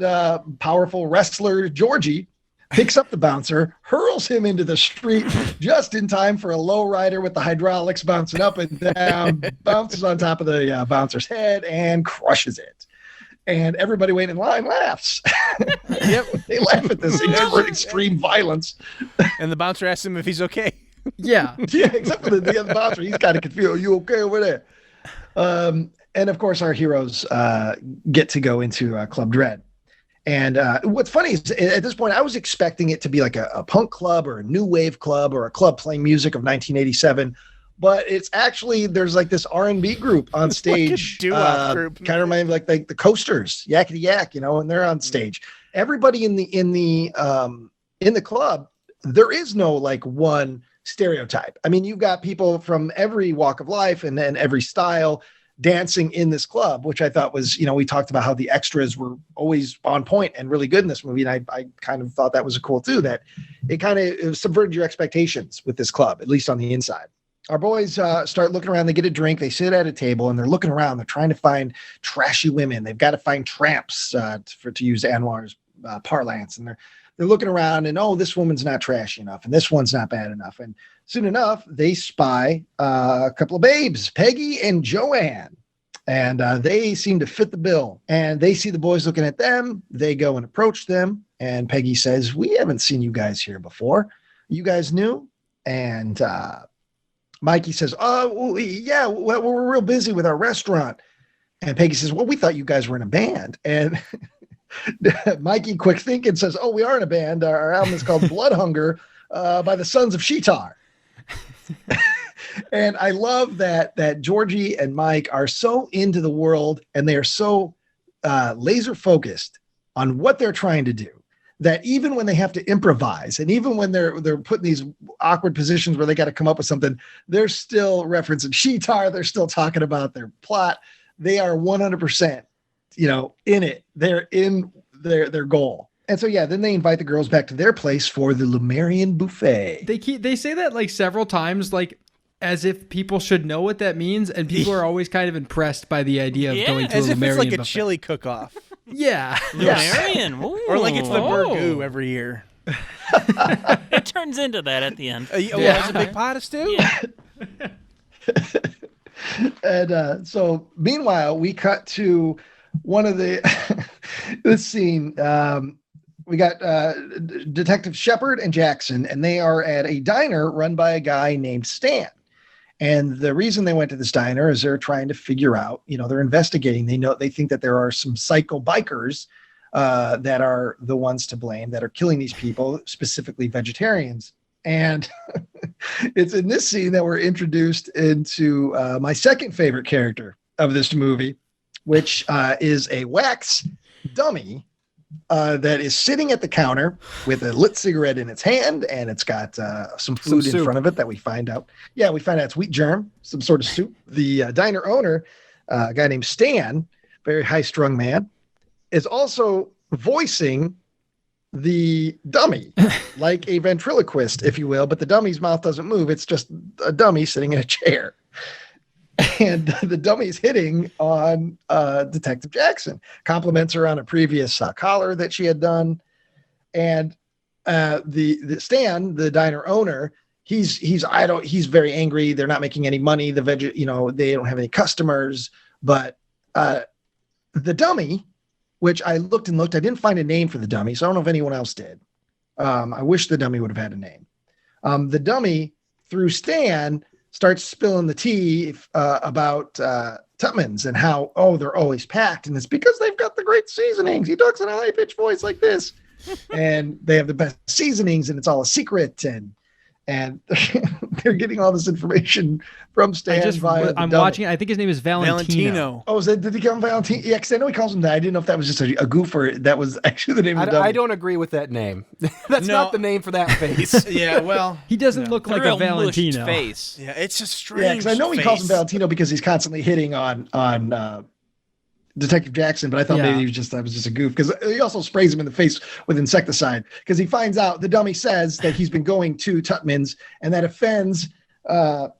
powerful wrestler Georgie picks up the bouncer, hurls him into the street just in time for a low rider with the hydraulics bouncing up and down, bounces on top of the bouncer's head and crushes it. And everybody waiting in line laughs. They laugh at this extreme violence. And the bouncer asks him if he's okay. Yeah, except for the other bouncer. He's kind of confused. Are you okay over there? And of course, our heroes get to go into Club Dread. And what's funny is at this point, I was expecting it to be like a punk club or a new wave club or a club playing music of 1987. But it's actually, there's this R&B group on stage. Group. Kind of reminds me of like the Coasters, Yakety Yak, and they're on stage. Everybody in the club, there is no one stereotype. I mean, you've got people from every walk of life and every style dancing in this club, which I thought was, we talked about how the extras were always on point and really good in this movie. And I kind of thought that was cool too, that it kind of subverted your expectations with this club, at least on the inside. Our boys start looking around. They get a drink. They sit at a table, and they're looking around. They're trying to find trashy women. They've got to find tramps, to use Anwar's parlance. And they're looking around, and this woman's not trashy enough, and this one's not bad enough. And soon enough, they spy a couple of babes, Peggy and Joanne, and they seem to fit the bill. And they see the boys looking at them. They go and approach them, and Peggy says, "We haven't seen you guys here before. You guys new?" And Mikey says, "Oh, well, yeah, we're real busy with our restaurant." And Peggy says, "Well, we thought you guys were in a band." And Mikey, quick thinking, says, "Oh, we are in a band. Our album is called Blood Hunger by the Sons of Sheetar." And I love that Georgie and Mike are so into the world, and they are so laser focused on what they're trying to do, that even when they have to improvise, and even when they're put in these awkward positions where they got to come up with something, they're still referencing Sheetar. They're still talking about their plot. They are 100%, in it. They're in their goal. And so, then they invite the girls back to their place for the Lumerian buffet. They say that like several times, like as if people should know what that means, and people are always kind of impressed by the idea of going to a Lumerian buffet. As if it's like a buffet. chili cook-off. Yeah. Lumerian. Or like it's the burgoo every year. It turns into that at the end. It's a big pot of stew? Yeah. And so meanwhile, we cut to one of the this scene. We got Detective Shepard and Jackson, and they are at a diner run by a guy named Stan. And the reason they went to this diner is they're trying to figure out, they're investigating. They think that there are some psycho bikers that are the ones to blame, that are killing these people, specifically vegetarians. And it's in this scene that we're introduced into my second favorite character of this movie, which is a wax dummy that is sitting at the counter with a lit cigarette in its hand, and it's got some food in front of it that we find out. Yeah, we find out it's wheat germ, some sort of soup. The diner owner, a guy named Stan, very high-strung man, is also voicing the dummy, like a ventriloquist, if you will, but the dummy's mouth doesn't move. It's just a dummy sitting in a chair. And the dummy's hitting on Detective Jackson, compliments her on a previous collar that she had done. And the Stan, the diner owner, he's very angry. They're not making any money. They don't have any customers. But the dummy, which I looked, I didn't find a name for the dummy, so I don't know if anyone else did. I wish the dummy would have had a name. The dummy, through Stan, starts spilling the tea about Tutman's and how, they're always packed. And it's because they've got the great seasonings. He talks in a high-pitched voice like this. And they have the best seasonings, and it's all a secret. And they're getting all this information from Stan via I'm watching it. I think his name is Valentino. Oh, did he call him Valentino? Yeah, because I know he calls him that. I didn't know if that was just a goof or that was actually the name of the dummy. I don't agree with that name. That's not the name for that face. Yeah, well. He doesn't look like a Valentino. Face. Yeah, it's a strange Yeah, because I know he calls him Valentino because he's constantly hitting on Detective Jackson, but I thought maybe that was just a goof, because he also sprays him in the face with insecticide, because he finds out, the dummy says that he's been going to Tutman's, and that offends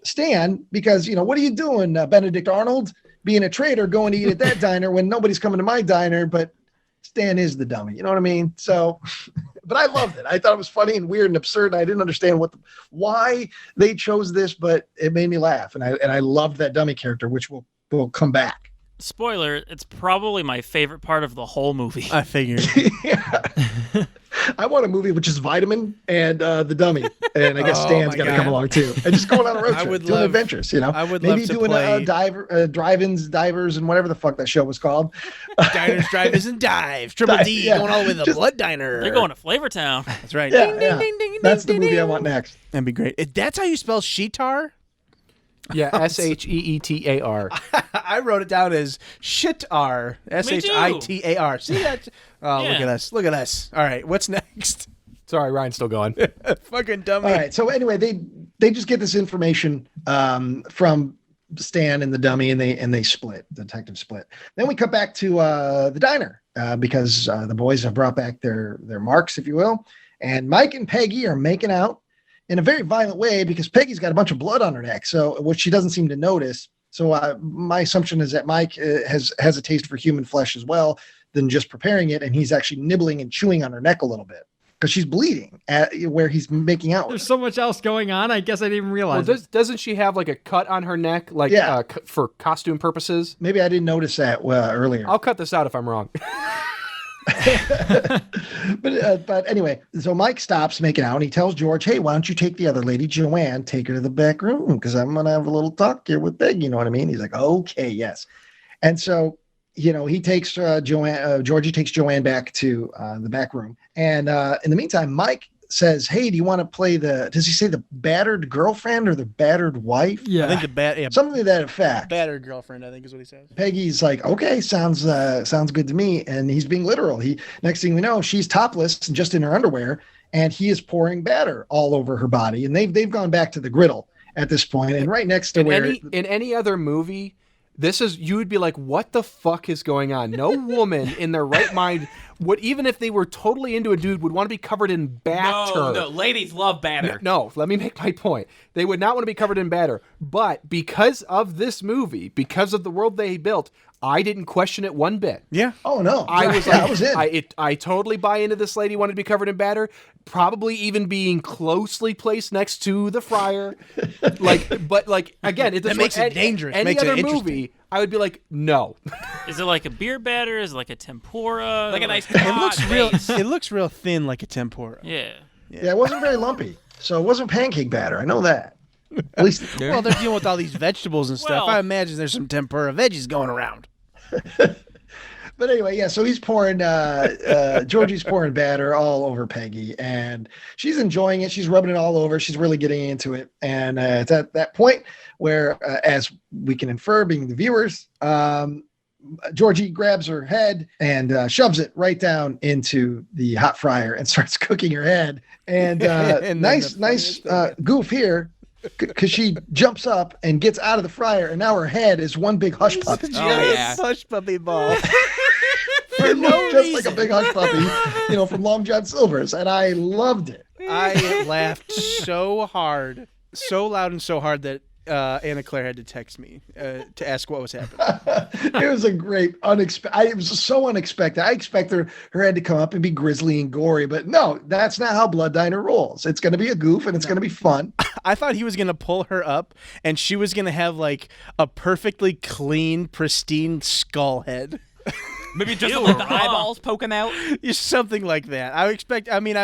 Stan, because, what are you doing, Benedict Arnold, being a traitor, going to eat at that diner when nobody's coming to my diner, but Stan is the dummy, you know what I mean? So, but I loved it. I thought it was funny and weird and absurd, and I didn't understand why they chose this, but it made me laugh, and I loved that dummy character, which will come back. Spoiler, it's probably my favorite part of the whole movie. I figured. Yeah. I want a movie which is Vitamin and the dummy, and I guess Stan's got to come along too, and just going on a road trip, doing adventures. I would maybe love to doing play drive-ins, divers, and whatever the fuck that show was called. Diners, drive-ins, and dives. Triple D going all the way to the Blood Diner. They're going to Flavortown. That's right. Yeah, ding, ding, that's the movie I want next. That'd be great. That's how you spell Sheetar? Yeah, Sheetar. I wrote it down as Shitar. Shitar. See that? Oh, yeah. Look at us. All right, what's next? Sorry, Ryan's still going. Fucking dummy. All right, so anyway, they just get this information from Stan and the dummy, and they split. The detectives split. Then we cut back to the diner because the boys have brought back their marks, if you will, and Mike and Peggy are making out in a very violent way, because Peggy's got a bunch of blood on her neck, so which she doesn't seem to notice. So my assumption is that Mike has a taste for human flesh as well, than just preparing it, and he's actually nibbling and chewing on her neck a little bit, because she's bleeding where he's making out. There's so much else going on. I guess I didn't even realize. Well, doesn't she have like a cut on her neck, like for costume purposes? Maybe I didn't notice that earlier. I'll cut this out if I'm wrong. But anyway, so Mike stops making out and he tells George, hey, why don't you take the other lady, Joanne, take her to the back room because I'm going to have a little talk here with Peg. You know what I mean? He's like, okay, yes. And so, he takes Georgie takes Joanne back to the back room. And in the meantime, Mike says, hey, do you want to play does he say the battered girlfriend or the battered wife? Yeah. I think something to that effect. Battered girlfriend, I think is what he says. Peggy's like, okay, sounds good to me. And he's being literal. Next thing we know, she's topless and just in her underwear, and he is pouring batter all over her body. And they've gone back to the griddle at this point. And right next to in any other movie, you would be like, what the fuck is going on? No woman in their right mind would, even if they were totally into a dude, would want to be covered in batter. No, ladies love batter. No, let me make my point. They would not want to be covered in batter. But because of this movie, because of the world they built, I didn't question it one bit. Yeah. Oh no. I was I was in. I totally buy into this lady wanted to be covered in batter, probably even being closely placed next to the fryer. But again, it makes it dangerous. Any makes other it movie, I would be like, no. Is it like a beer batter? Is it like a tempura? Like a nice It looks real thin, like a tempura. Yeah. Yeah, it wasn't very lumpy. So it wasn't pancake batter. I know that. At least, well, they're dealing with all these vegetables and stuff. I imagine there's some tempura veggies going around. But anyway, yeah. So he's pouring, Georgie's pouring batter all over Peggy, and she's enjoying it. She's rubbing it all over. She's really getting into it, and it's at that point where, as we can infer, being the viewers, Georgie grabs her head and shoves it right down into the hot fryer and starts cooking her head. And, nice goof here. Because she jumps up and gets out of the fryer, and now her head is one big hush puppy. Hush puppy ball. It looked just like a big hush puppy, from Long John Silver's, and I loved it. I laughed so hard, so loud and so hard that Anna Claire had to text me to ask what was happening. It was a great it was so unexpected. I expected her head to come up and be grisly and gory, but no, that's not how Blood Diner rolls. It's going to be a goof and it's going to be fun. I thought he was going to pull her up and she was going to have like a perfectly clean, pristine skull head. Maybe just a little eyeballs poking out. Something like that. I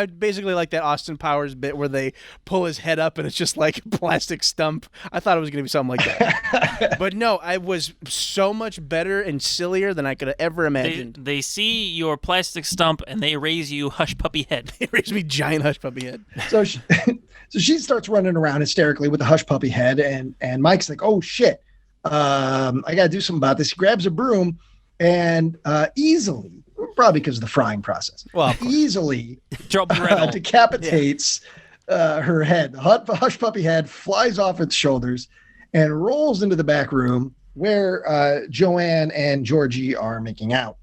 basically like that Austin Powers bit where they pull his head up and it's just like a plastic stump. I thought it was going to be something like that. But no, I was so much better and sillier than I could have ever imagined. They see your plastic stump and they raise you hush puppy head. They raise me giant hush puppy head. So she starts running around hysterically with the hush puppy head, and Mike's like, oh shit, I got to do something about this. He grabs a broom and easily, probably because of the frying process, easily decapitates her head. The hush puppy head flies off its shoulders and rolls into the back room where Joanne and Georgie are making out.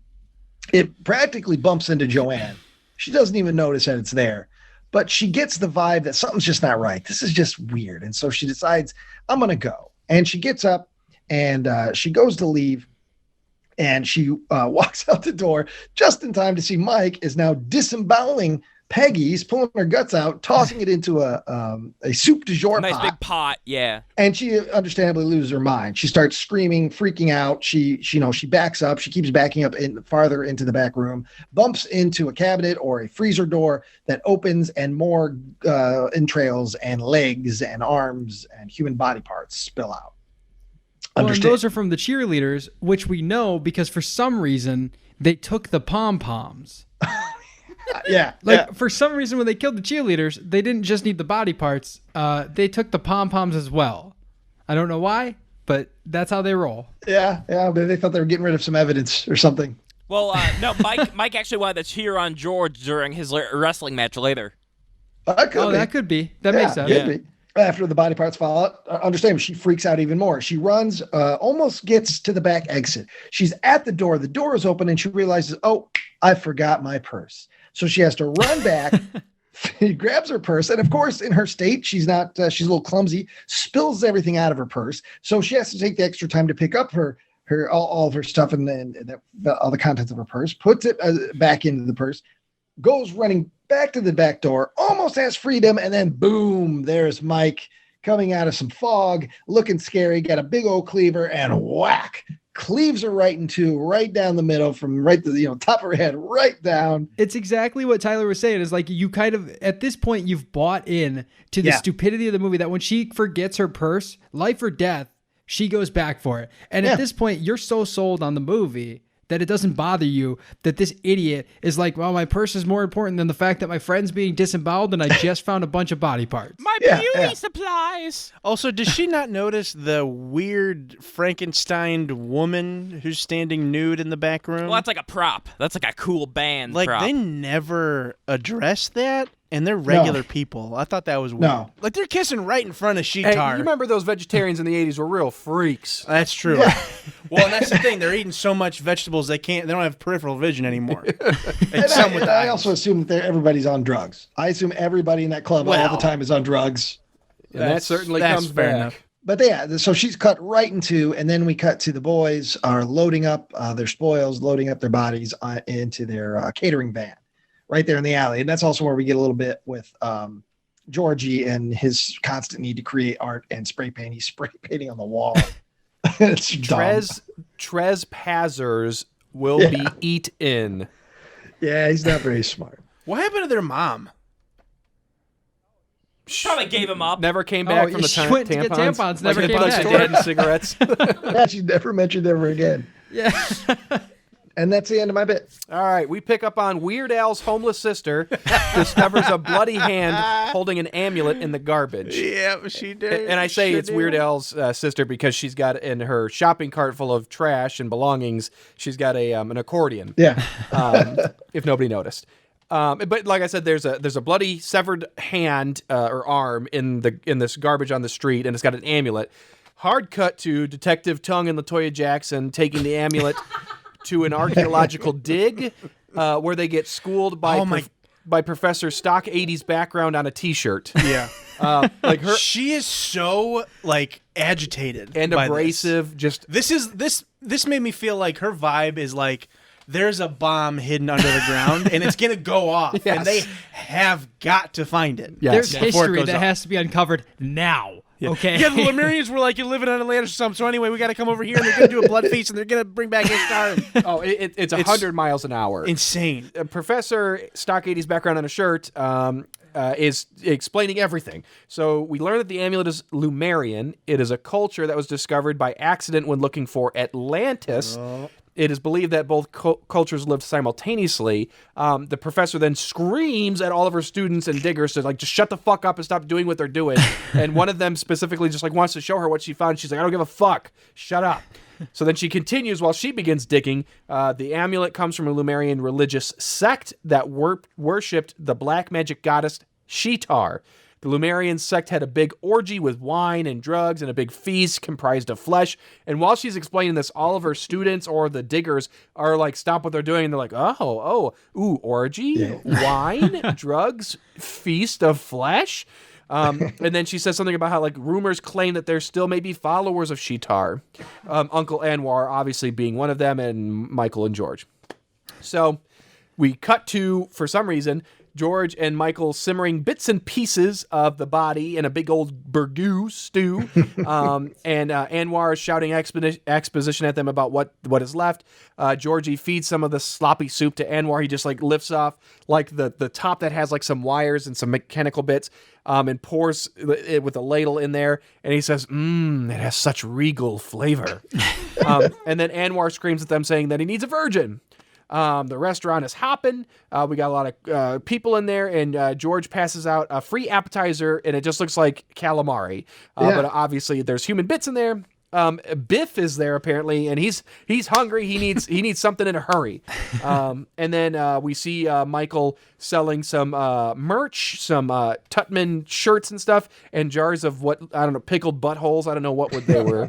It practically bumps into Joanne. She doesn't even notice that it's there, but she gets the vibe that something's just not right. This is just weird. And so she decides, I'm going to go. And she gets up and she goes to leave. And she walks out the door just in time to see Mike is now disemboweling Peggy. He's pulling her guts out, tossing it into a soup du jour nice pot. Big pot, yeah. And she understandably loses her mind. She starts screaming, freaking out. She backs up. She keeps backing up farther into the back room, bumps into a cabinet or a freezer door that opens, and more entrails and legs and arms and human body parts spill out. Well, and those are from the cheerleaders, which we know because for some reason they took the pom-poms. For some reason when they killed the cheerleaders, they didn't just need the body parts. They took the pom-poms as well. I don't know why, but that's how they roll. Yeah. They thought they were getting rid of some evidence or something. Well, no, Mike actually wanted to cheer on George during his wrestling match later. That could be. That makes sense. Could be. After the body parts fall out, understand, she freaks out even more. She runs, almost gets to the back exit. She's at the door. The door is open, and she realizes, oh, I forgot my purse. So she has to run back. She grabs her purse, and of course, in her state, she's a little clumsy, spills everything out of her purse. So she has to take the extra time to pick up all of her stuff and all the contents of her purse, puts it back into the purse, goes running back to the back door, almost has freedom, and then boom, there's Mike coming out of some fog, looking scary, got a big old cleaver, and whack, cleaves her right in two, right down the middle, from right to the top of her head, right down. It's exactly what Tyler was saying. Is like you kind of at this point you've bought in to the stupidity of the movie that when she forgets her purse, life or death, she goes back for it. And at this point, you're so sold on the movie that it doesn't bother you that this idiot is like, well, my purse is more important than the fact that my friend's being disemboweled and I just found a bunch of body parts. My beauty supplies. Also, does she not notice the weird Frankenstein woman who's standing nude in the back room? Well, that's like a prop. That's like a cool band like, prop. They never address that, and they're regular people. I thought that was weird. No. Like, they're kissing right in front of Hey, Sheetar. you remember those vegetarians in the 80s were real freaks. That's true. Well, and that's the thing. They're eating so much vegetables they don't have peripheral vision anymore. I also assume that everybody's on drugs. I assume everybody in that club all the time is on drugs. And that certainly comes fair back. enough. But so she's cut right in two, and then we cut to the boys are loading up their spoils, loading up their bodies into their catering van right there in the alley. And that's also where we get a little bit with Georgie and his constant need to create art and spray paint. He's spray painting on the wall. It's dumb. Trespassers will be eaten. Yeah, he's not very smart. What happened to their mom? Probably gave him up. Never came back from the she went to get tampons, never came back. And cigarettes. Yeah, she never mentioned ever again. Yeah. And that's the end of my bit. All right, we pick up on Weird Al's homeless sister discovers a bloody hand holding an amulet in the garbage. Yeah, she did. And I say it's Weird Al's sister because she's got in her shopping cart full of trash and belongings, she's got an accordion. Yeah. If nobody noticed. But like I said, there's a bloody severed hand or arm in this garbage on the street, and it's got an amulet. Hard cut to Detective Tongue and LaToya Jackson taking the amulet to an archaeological dig where they get schooled by Professor Stock 80s background on a T-shirt. Yeah. Like her, she is so agitated and by abrasive. This made me feel like her vibe is like there's a bomb hidden under the ground and it's gonna go off, and they have got to find it. Yes. There's history that off. has to be uncovered now. Yeah. Okay. Yeah, the Lemurians were like, you're living on Atlantis or something. So anyway, we got to come over here and they're going to do a blood feast and they're going to bring back Ishtar. Oh, it's 100 miles an hour. Insane. Professor Stock 80's background on a shirt is explaining everything. So we learn that the amulet is Lemurian. It is a culture that was discovered by accident when looking for Atlantis. It is believed that both cultures lived simultaneously. The professor then screams at all of her students and diggers to just shut the fuck up and stop doing what they're doing. And one of them specifically just wants to show her what she found. She's like, I don't give a fuck. Shut up. So then she continues while she begins digging. The amulet comes from a Lemurian religious sect that worshipped the black magic goddess Sheetar. The Lemurian sect had a big orgy with wine and drugs and a big feast comprised of flesh. And while she's explaining this, all of her students or the diggers are like, stop what they're doing. And they're like, ooh, orgy, wine, drugs, feast of flesh. And then she says something about how rumors claim that there still may be followers of Sheetar. Uncle Anwar obviously being one of them, and Michael and George. So we cut to, for some reason, George and Michael simmering bits and pieces of the body in a big old burgoo stew. And Anwar is shouting exposition at them about what is left. Georgie feeds some of the sloppy soup to Anwar. He just lifts off the top that has some wires and some mechanical bits and pours it with a ladle in there. And he says, it has such regal flavor. And then Anwar screams at them saying that he needs a virgin. The restaurant is hopping. We got a lot of people in there, and George passes out a free appetizer, and it just looks like calamari. But obviously, there's human bits in there. Biff is there apparently, and he's hungry. He needs something in a hurry. And then we see Michael selling some merch, some Tutman shirts and stuff, and jars of pickled buttholes. I don't know what they were.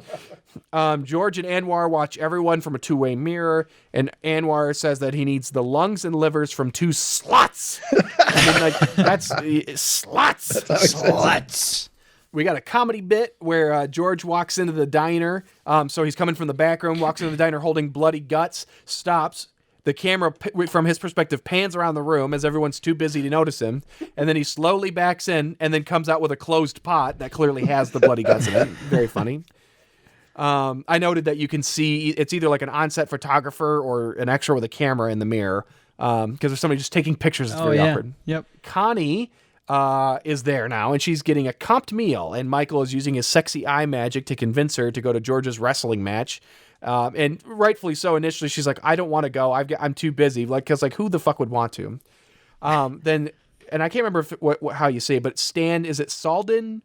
George and Anwar watch everyone from a two-way mirror, and Anwar says that he needs the lungs and livers from two sluts. That's sluts. Sluts. We got a comedy bit where George walks into the diner. So he's coming from the back room, walks into the diner holding bloody guts, stops. The camera, from his perspective, pans around the room as everyone's too busy to notice him. And then he slowly backs in and then comes out with a closed pot that clearly has the bloody guts in it. Very funny. I noted that you can see it's either like an on-set photographer or an extra with a camera in the mirror because there's somebody just taking pictures. It's very awkward. Yep. Connie is there now, and she's getting a comped meal, and Michael is using his sexy eye magic to convince her to go to George's wrestling match. And rightfully so. Initially, she's like, "I don't want to go. I'm too busy." Because who the fuck would want to? Then, and I can't remember how you say it, but Stan, is it Salden?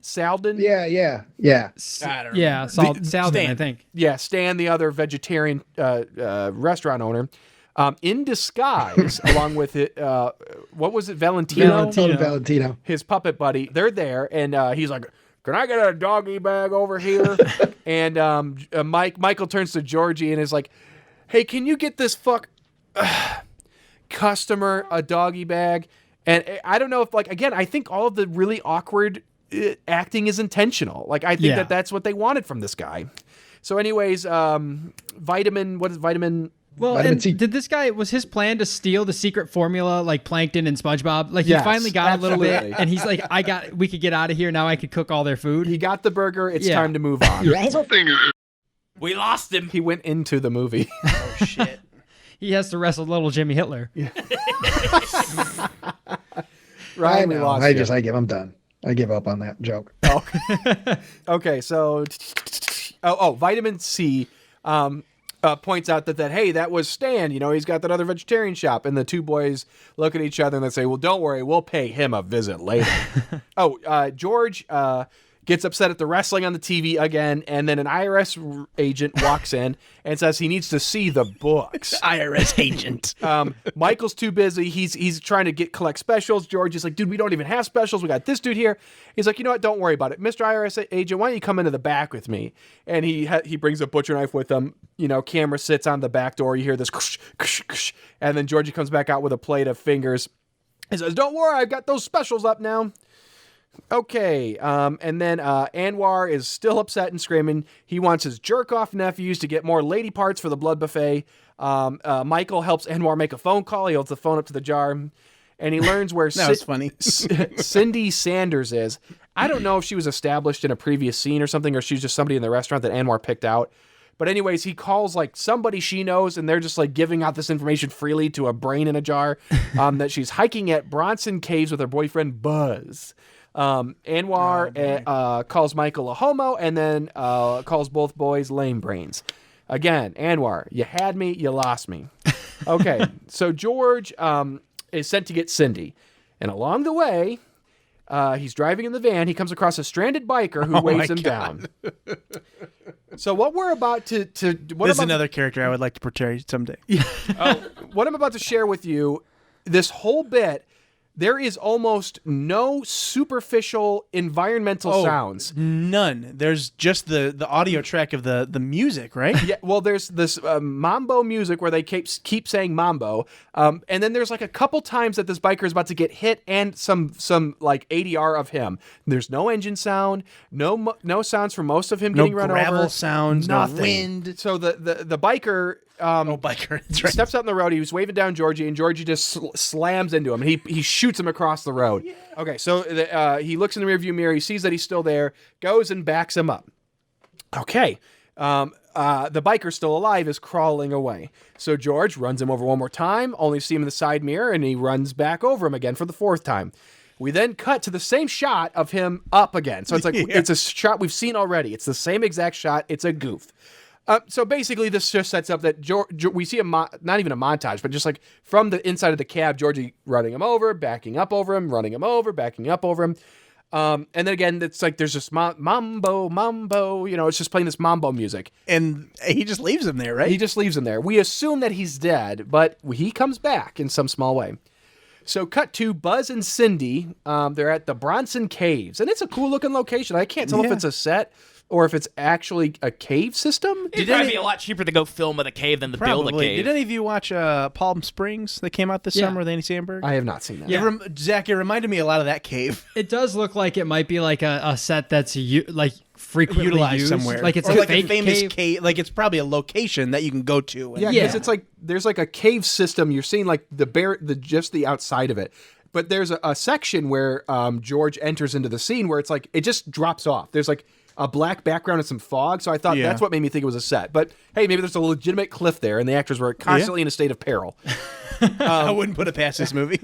Yeah. I don't know. Yeah, Salden, I think. Yeah, Stan, the other vegetarian restaurant owner, in disguise, along with it. What was it, Valentino? Valentino, his puppet buddy. They're there, and he's like, "Can I get a doggy bag over here?" And Michael turns to Georgie and is like, "Hey, can you get this customer a doggy bag?" And I don't know if, again, I think all of the really awkward acting is intentional. I think that's what they wanted from this guy. So anyways, vitamin. Well, Vitamin and C. did this guy, was his plan to steal the secret formula like Plankton and SpongeBob? He finally got a little bit, and he's like, we could get out of here now. I could cook all their food. He got the burger. It's time to move on. We lost him. He went into the movie. Oh, shit. He has to wrestle little Jimmy Hitler. Yeah. Ryan, we lost I'm done. I give up on that joke. Oh. Okay, so vitamin C points out that hey, that was Stan. He's got that other vegetarian shop, and the two boys look at each other and they say, "Well, don't worry, we'll pay him a visit later." George gets upset at the wrestling on the TV again, and then an IRS agent walks in and says he needs to see the books. IRS agent. Michael's too busy. He's trying to collect specials. George is like, "Dude, we don't even have specials. We got this dude here." He's like, "You know what? Don't worry about it. Mr. IRS agent, why don't you come into the back with me?" And he brings a butcher knife with him. Camera sits on the back door. You hear this, and then Georgie comes back out with a plate of fingers. He says, "Don't worry, I've got those specials up now." Okay, and then Anwar is still upset and screaming. He wants his jerk-off nephews to get more lady parts for the blood buffet. Michael helps Anwar make a phone call. He holds the phone up to the jar, and he learns where that was funny. Cindy Sanders is. I don't know if she was established in a previous scene or something, or she's just somebody in the restaurant that Anwar picked out. But anyways, he calls somebody she knows, and they're just giving out this information freely to a brain in a jar that she's hiking at Bronson Caves with her boyfriend Buzz. Anwar calls Michael a homo, and then calls both boys lame brains. Again, Anwar, you had me, you lost me. Okay, so George is sent to get Cindy, and along the way, he's driving in the van. He comes across a stranded biker who weighs him down. So what we're about to this is another character I would like to portray someday. What I'm about to share with you, this whole bit, there is almost no superficial environmental sounds. None. There's just the audio track of the music, right? Yeah. Well, there's this mambo music where they keep saying mambo, and then there's a couple times that this biker is about to get hit, and some ADR of him. There's no engine sound, no sounds from most of him getting run over. No gravel sounds, nothing. No wind. So the biker. Biker. That's right. Steps out in the road. He was waving down Georgie, and Georgie just slams into him. And he shoots him across the road. Yeah. Okay, so he looks in the rearview mirror. He sees that he's still there. Goes and backs him up. Okay, the biker still alive is crawling away. So George runs him over one more time. Only see him in the side mirror, and he runs back over him again for the fourth time. We then cut to the same shot of him up again. So it's it's a shot we've seen already. It's the same exact shot. It's a goof. So basically, this just sets up that we see not even a montage, but just from the inside of the cab, Georgie running him over, backing up over him, running him over, backing up over him. And then again, it's there's just mambo, it's just playing this mambo music. And he just leaves him there, right? He just leaves him there. We assume that he's dead, but he comes back in some small way. So cut to Buzz and Cindy. They're at the Bronson Caves, and it's a cool looking location. I can't tell if it's a set or if it's actually a cave system. It'd probably be a lot cheaper to go film at a cave than to build a cave. Did any of you watch Palm Springs that came out this summer with Andy Samberg? I have not seen that. Yeah. Zach, it reminded me a lot of that cave. It does look like it might be a set that's frequently utilized used somewhere. It's or a fake famous cave. It's probably a location that you can go to. Yeah, because it's there's a cave system. You're seeing just the outside of it. But there's a section where George enters into the scene where it's it just drops off. There's a black background and some fog. So I thought that's what made me think it was a set. But hey, maybe there's a legitimate cliff there, and the actors were constantly in a state of peril. I wouldn't put it past this movie.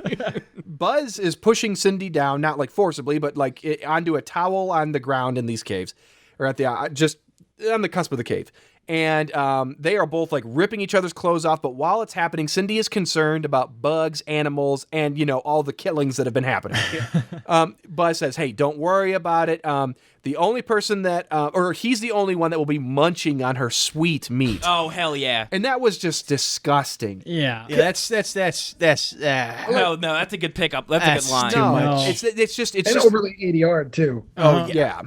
Buzz is pushing Cindy down, not like forcibly, but like onto a towel on the ground in these caves, or at the just on the cusp of the cave. And they are both like ripping each other's clothes off. But while it's happening, Cindy is concerned about bugs, animals, and, you know, all the killings that have been happening. Buzz says, hey, don't worry about it. The only person that, or he's the only one that will be munching on her sweet meat. Oh, hell yeah. And that was just disgusting. Yeah. That's Oh, no, that's a good pickup. That's a good line. too much. No. It's just And overly ADR too. Oh, yeah.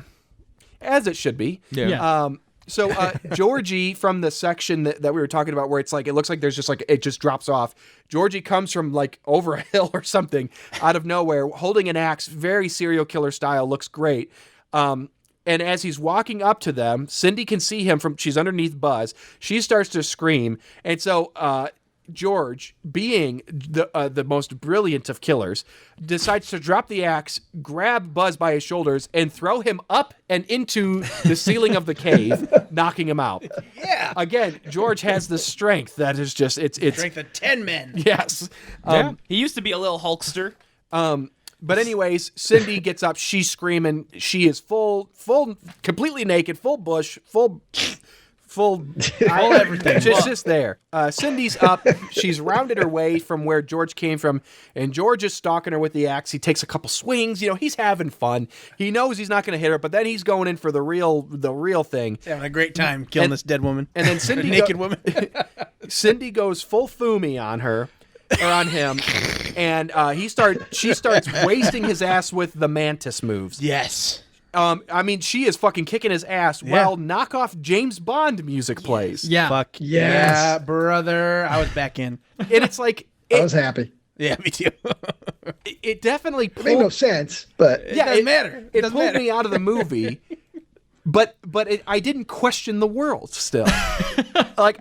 As it should be. Yeah. So Georgie, from the section that we were talking about, where it's like it looks like there's just like it just drops off. Georgie comes from like over a hill or something out of nowhere, holding an axe, very serial killer style. Looks great. And as he's walking up to them, Cindy can see him she's underneath Buzz. She starts to scream, and so George, being the most brilliant of killers, decides to drop the axe, grab Buzz by his shoulders, and throw him up and into the ceiling of the cave, knocking him out. Yeah. Again, George has the strength that is just it's Strength of 10 men. yes. He used to be a little Hulkster. But anyways, Cindy gets up. She's screaming. She is full, completely naked, full bush, full everything. Just there. Cindy's up. She's rounded her way from where George came from, and George is stalking her with the axe. He takes a couple swings. You know, he's having fun. He knows he's not going to hit her, but then he's going in for the real thing. He's having a great time killing this dead woman. And then Cindy, naked woman. Cindy goes full Fumi on her. Or on him, and she starts wasting his ass with the mantis moves. Yes. I mean, she is fucking kicking his ass while knockoff James Bond music plays. Yeah. Fuck Yes. yeah, brother. I was back in. And it's like I was happy. Yeah, me too. it definitely It made no sense, but It doesn't matter. It doesn't pulled matter. me out of the movie, but I didn't question the world still. Like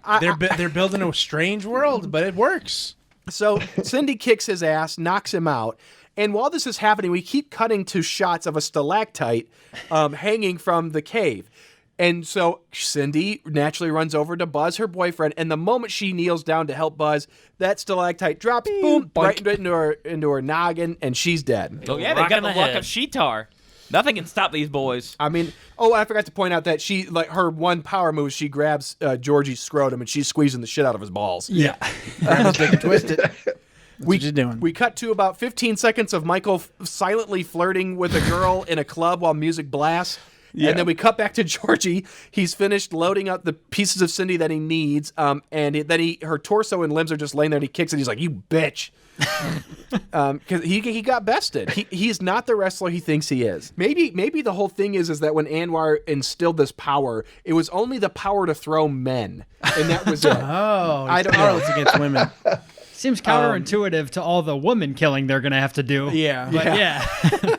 They're building a strange world, but it works. So Cindy kicks his ass, knocks him out. And while this is happening, we keep cutting to shots of a stalactite hanging from the cave. And so Cindy naturally runs over to Buzz, her boyfriend. And the moment she kneels down to help Buzz, that stalactite drops, boom, right into her noggin, and she's dead. Oh, yeah, they got the luck of Sheetar. Nothing can stop these boys. I mean, I forgot to point out that she, like, her one power move, she grabs Georgie's scrotum and she's squeezing the shit out of his balls. Yeah. Twist it. What you doing? We cut to about 15 seconds of Michael silently flirting with a girl in a club while music blasts. Yeah. And then we cut back to Georgie. He's finished loading up the pieces of Cindy that he needs. And then her torso and limbs are just laying there, and he kicks it. He's like, "You bitch." Because he got bested. He's not the wrestler he thinks he is. Maybe the whole thing is that when Anwar instilled this power, it was only the power to throw men, and that was it. I don't know. It's against women. Seems counterintuitive to all the woman killing they're gonna have to do. Yeah. But yeah.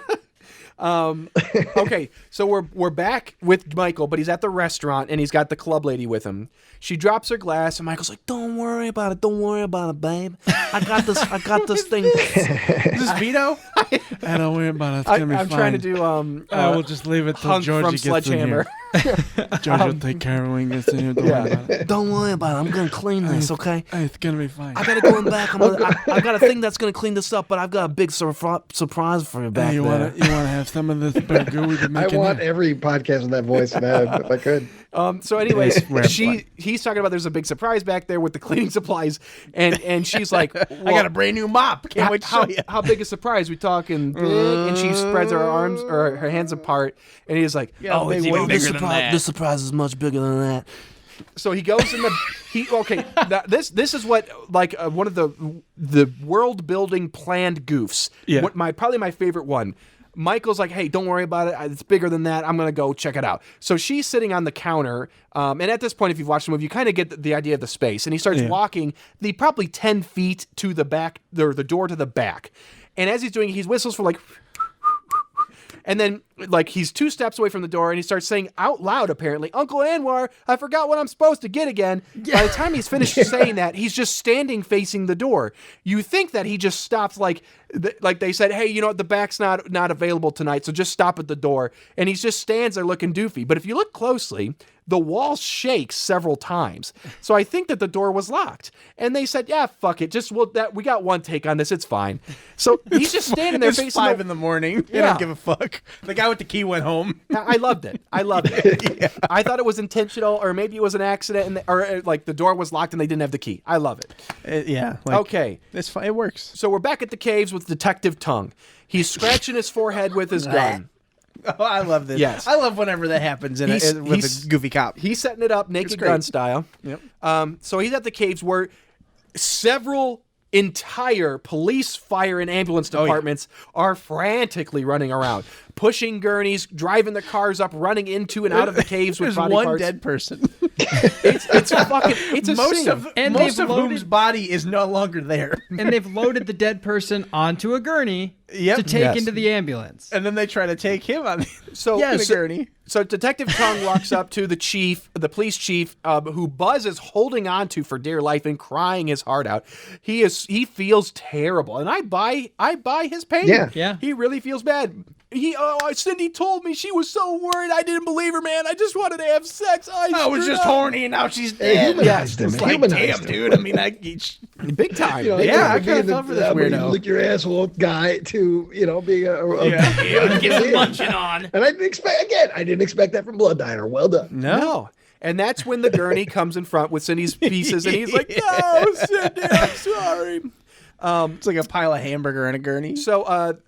Okay, so we're back with Michael, but he's at the restaurant and he's got the club lady with him. She drops her glass and Michael's like, "Don't worry about it, babe. I got this thing." Is this Vito? I don't worry about it. It's gonna be I'm fine. trying to do I will just leave it till Hunk Georgie from gets Sledgehammer. in here. George will take care of it when he gets in here. Don't worry about it. Don't worry about it. I'm gonna clean this, okay? It's gonna be fine. I gotta go in back. I got a thing that's gonna clean this up, but I've got a big surprise for you back you there. wanna have some of this burger we've been I making? want every podcast with that voice now, if I could. So anyways, It's he's talking about there's a big surprise back there with the cleaning supplies, and she's like, I got a brand new mop. Can't wait to show you. How big a surprise? We talking big? And she spreads her arms or her hands apart, and he's like, Oh, it's even bigger than that. This surprise is much bigger than that. So he goes in this is what like one of the world building planned goofs. Yeah. Probably my favorite one. Michael's like, "Hey, don't worry about it. It's bigger than that. I'm gonna go check it out." So she's sitting on the counter, and at this point, if you've watched the movie, you kind of get the idea of the space. And he starts walking the probably 10 feet to the back, or the door to the back. And as he's doing it, he whistles for like. And then, like, he's 2 steps away from the door, and he starts saying out loud, apparently, "Uncle Anwar, I forgot what I'm supposed to get again." By the time he's finished saying that, he's just standing facing the door. You think that he just stopped, like they said, "Hey, you know what, the back's not available tonight, so just stop at the door." And he just stands there looking doofy. But if you look closely, the wall shakes several times. So I think that the door was locked. And they said, "Yeah, fuck it. We got one take on this. It's fine." So he's just standing there facing 5 in the morning. They don't give a fuck. The guy with the key went home. I loved it. Yeah. I thought it was intentional, or maybe it was an accident, or like the door was locked and they didn't have the key. I love it. Okay. It's fine. It works. So we're back at the caves with Detective Tongue. He's scratching his forehead with his gun. Oh, I love this. Yes. I love whenever that happens with a goofy cop. He's setting it up Naked Gun style. Yep. So he's at the caves where several entire police, fire, and ambulance departments are frantically running around, pushing gurneys, driving the cars up, running into and out of the caves with body one parts. dead person. It's a most of whose body is no longer there. And they've loaded the dead person onto a gurney to take into the ambulance. And then they try to take him on the gurney. So Detective Tongue walks up to the police chief, who Buzz is holding on to for dear life and crying his heart out. He feels terrible, and I buy his pain. Yeah. He really feels bad. Cindy told me she was so worried. I didn't believe her, man. I just wanted to have sex. I was just horny, and now she's dead. Humanized him. It's like, damn, dude. I mean, big time. I kind of felt for this weirdo. Lick your asshole guy to being a Get some munching on. And I didn't expect that from Blood Diner. Well done. No. And that's when the gurney comes in front with Cindy's pieces, and he's like, "No, Cindy, I'm sorry." It's like a pile of hamburger and a gurney. So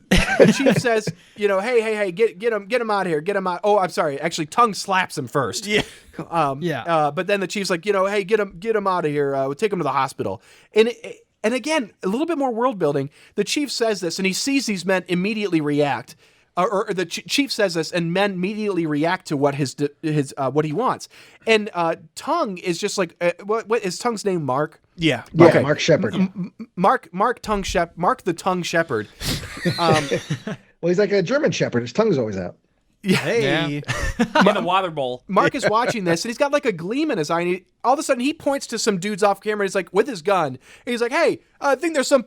the chief says, hey, get him out of here. Get him out. Oh, I'm sorry. Actually, Tongue slaps him first. Yeah. But then the chief's like, hey, get him out of here. We'll take him to the hospital. And again, a little bit more world building. The chief says this, and he sees these men immediately react. Or the chief says this, and men immediately react to what what he wants. And Tongue is just like, what is Tongue's name? Mark. Yeah. Okay. Mark Shepard. Mark the Tongue Shepherd. Well, he's like a German Shepherd. His tongue's always out. In the water bowl. Mark is watching this, and he's got like a gleam in his eye. And all of a sudden, he points to some dudes off camera. He's like, with his gun. And he's like, "Hey, I think there's some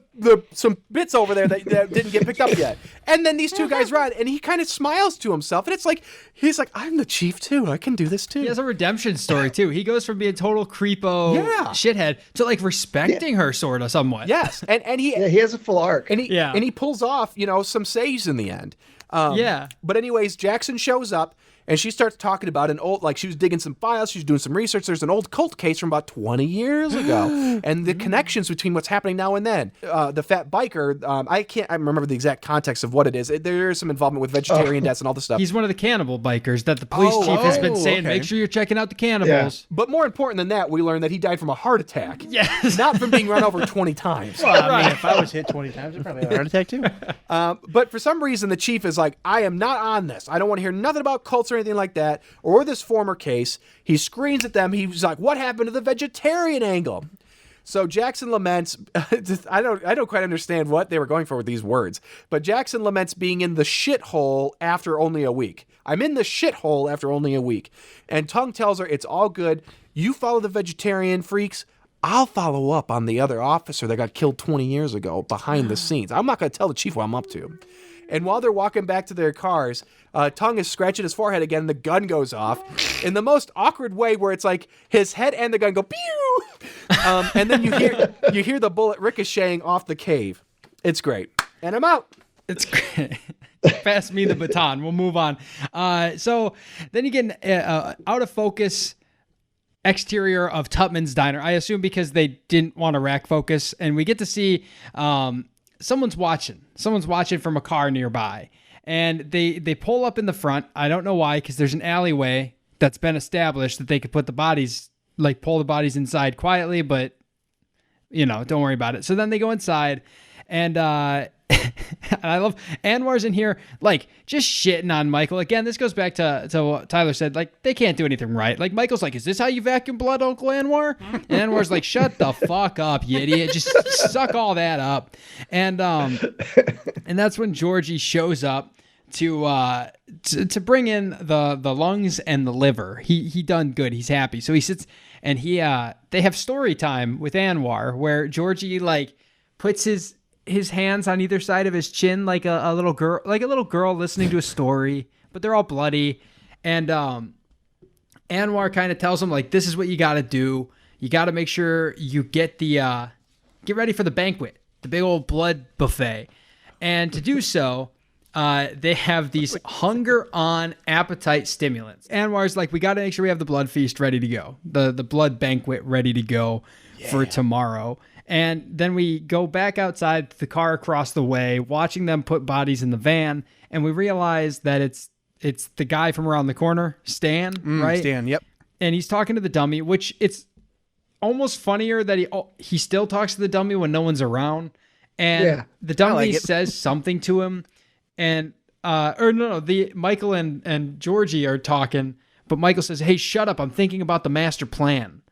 bits over there that didn't get picked up yet." And then these two guys run, and he kind of smiles to himself. And it's like, he's like, "I'm the chief too. I can do this too." He has a redemption story too. He goes from being a total creepo shithead to like respecting her sort of somewhat. Yes, and he has a full arc. And he pulls off some saves in the end. But anyways, Jackson shows up, and she starts talking about an old, like she was digging some files, she was doing some research. There's an old cult case from about 20 years ago, and the connections between what's happening now and then. The fat biker, I remember the exact context of what it is. There is some involvement with vegetarian deaths and all this stuff. He's one of the cannibal bikers that the police chief has been saying, make sure you're checking out the cannibals. Yeah. But more important than that, we learned that he died from a heart attack. Yes. Not from being run over 20 times. Well, I mean, if I was hit 20 times, I'd probably have a heart attack too. But for some reason, the chief is like, "I am not on this. I don't want to hear nothing about cults or anything like that, or this former case." He screams at them. He's like, "What happened to the vegetarian angle?" So Jackson laments, I don't quite understand what they were going for with these words, but Jackson laments being in the shithole after only a week. "I'm in the shithole after only a week." And Tongue tells her, "It's all good. You follow the vegetarian freaks. I'll follow up on the other officer that got killed 20 years ago behind the scenes. I'm not going to tell the chief what I'm up to." And while they're walking back to their cars, Tongue is scratching his forehead again, and the gun goes off in the most awkward way, where it's like his head and the gun go pew, and then you hear the bullet ricocheting off the cave. It's great, and I'm out. It's great. Pass me the baton. We'll move on. So then you get an out of focus exterior of Tutman's Diner. I assume because they didn't want to rack focus, and we get to see someone's watching. Someone's watching from a car nearby. And they pull up in the front. I don't know why, because there's an alleyway that's been established that they could put the bodies, like pull the bodies inside quietly, but, don't worry about it. So then they go inside, and I love Anwar's in here, like, just shitting on Michael. Again, this goes back to what Tyler said. Like, they can't do anything right. Like, Michael's like, "Is this how you vacuum blood, Uncle Anwar?" And Anwar's like, "Shut the fuck up, you idiot. Just suck all that up." And that's when Georgie shows up to bring in the lungs and the liver. He done good. He's happy. So he sits and they have story time with Anwar where Georgie like puts his hands on either side of his chin like a little girl listening to a story, but they're all bloody. And Anwar kind of tells him like, this is what you got to do. You got to make sure you get ready for the banquet, the big old blood buffet. And to do so, they have these hunger on appetite stimulants. Anwar's like, we got to make sure we have the blood feast ready to go, the blood banquet ready to go for tomorrow. And then we go back outside the car across the way, watching them put bodies in the van, and we realize that it's the guy from around the corner, Stan, right? Stan, yep. And he's talking to the dummy, which it's almost funnier that he still talks to the dummy when no one's around. And the dummy says something to him. And Michael and Georgie are talking, but Michael says, "Hey, shut up! I'm thinking about the master plan."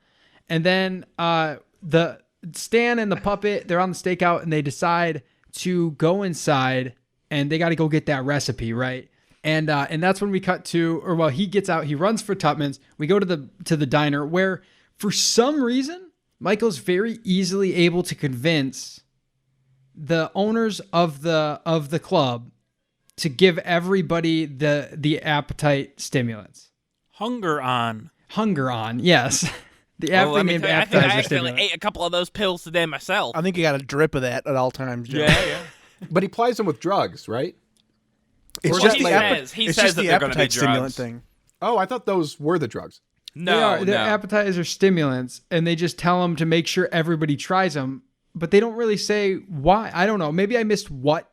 And then the Stan and the puppet, they're on the stakeout, and they decide to go inside, and they got to go get that recipe, right? And that's when we cut to, he gets out, he runs for Tupman's. We go to the diner where, for some reason, Michael's very easily able to convince the owners of the club to give everybody the appetite stimulants. Hunger on, yes. The aptly named appetizer I think I stimulant. actually ate a couple of those pills today myself. I think you got a drip of that at all times, Joe. Yeah. But he plies them with drugs, right? It's Well, just he says that the they're going to be appetite stimulant drugs. thing. Oh, I thought those were the drugs. No, They're appetizer stimulants, and they just tell them to make sure everybody tries them, but they don't really say why. I don't know. Maybe I missed what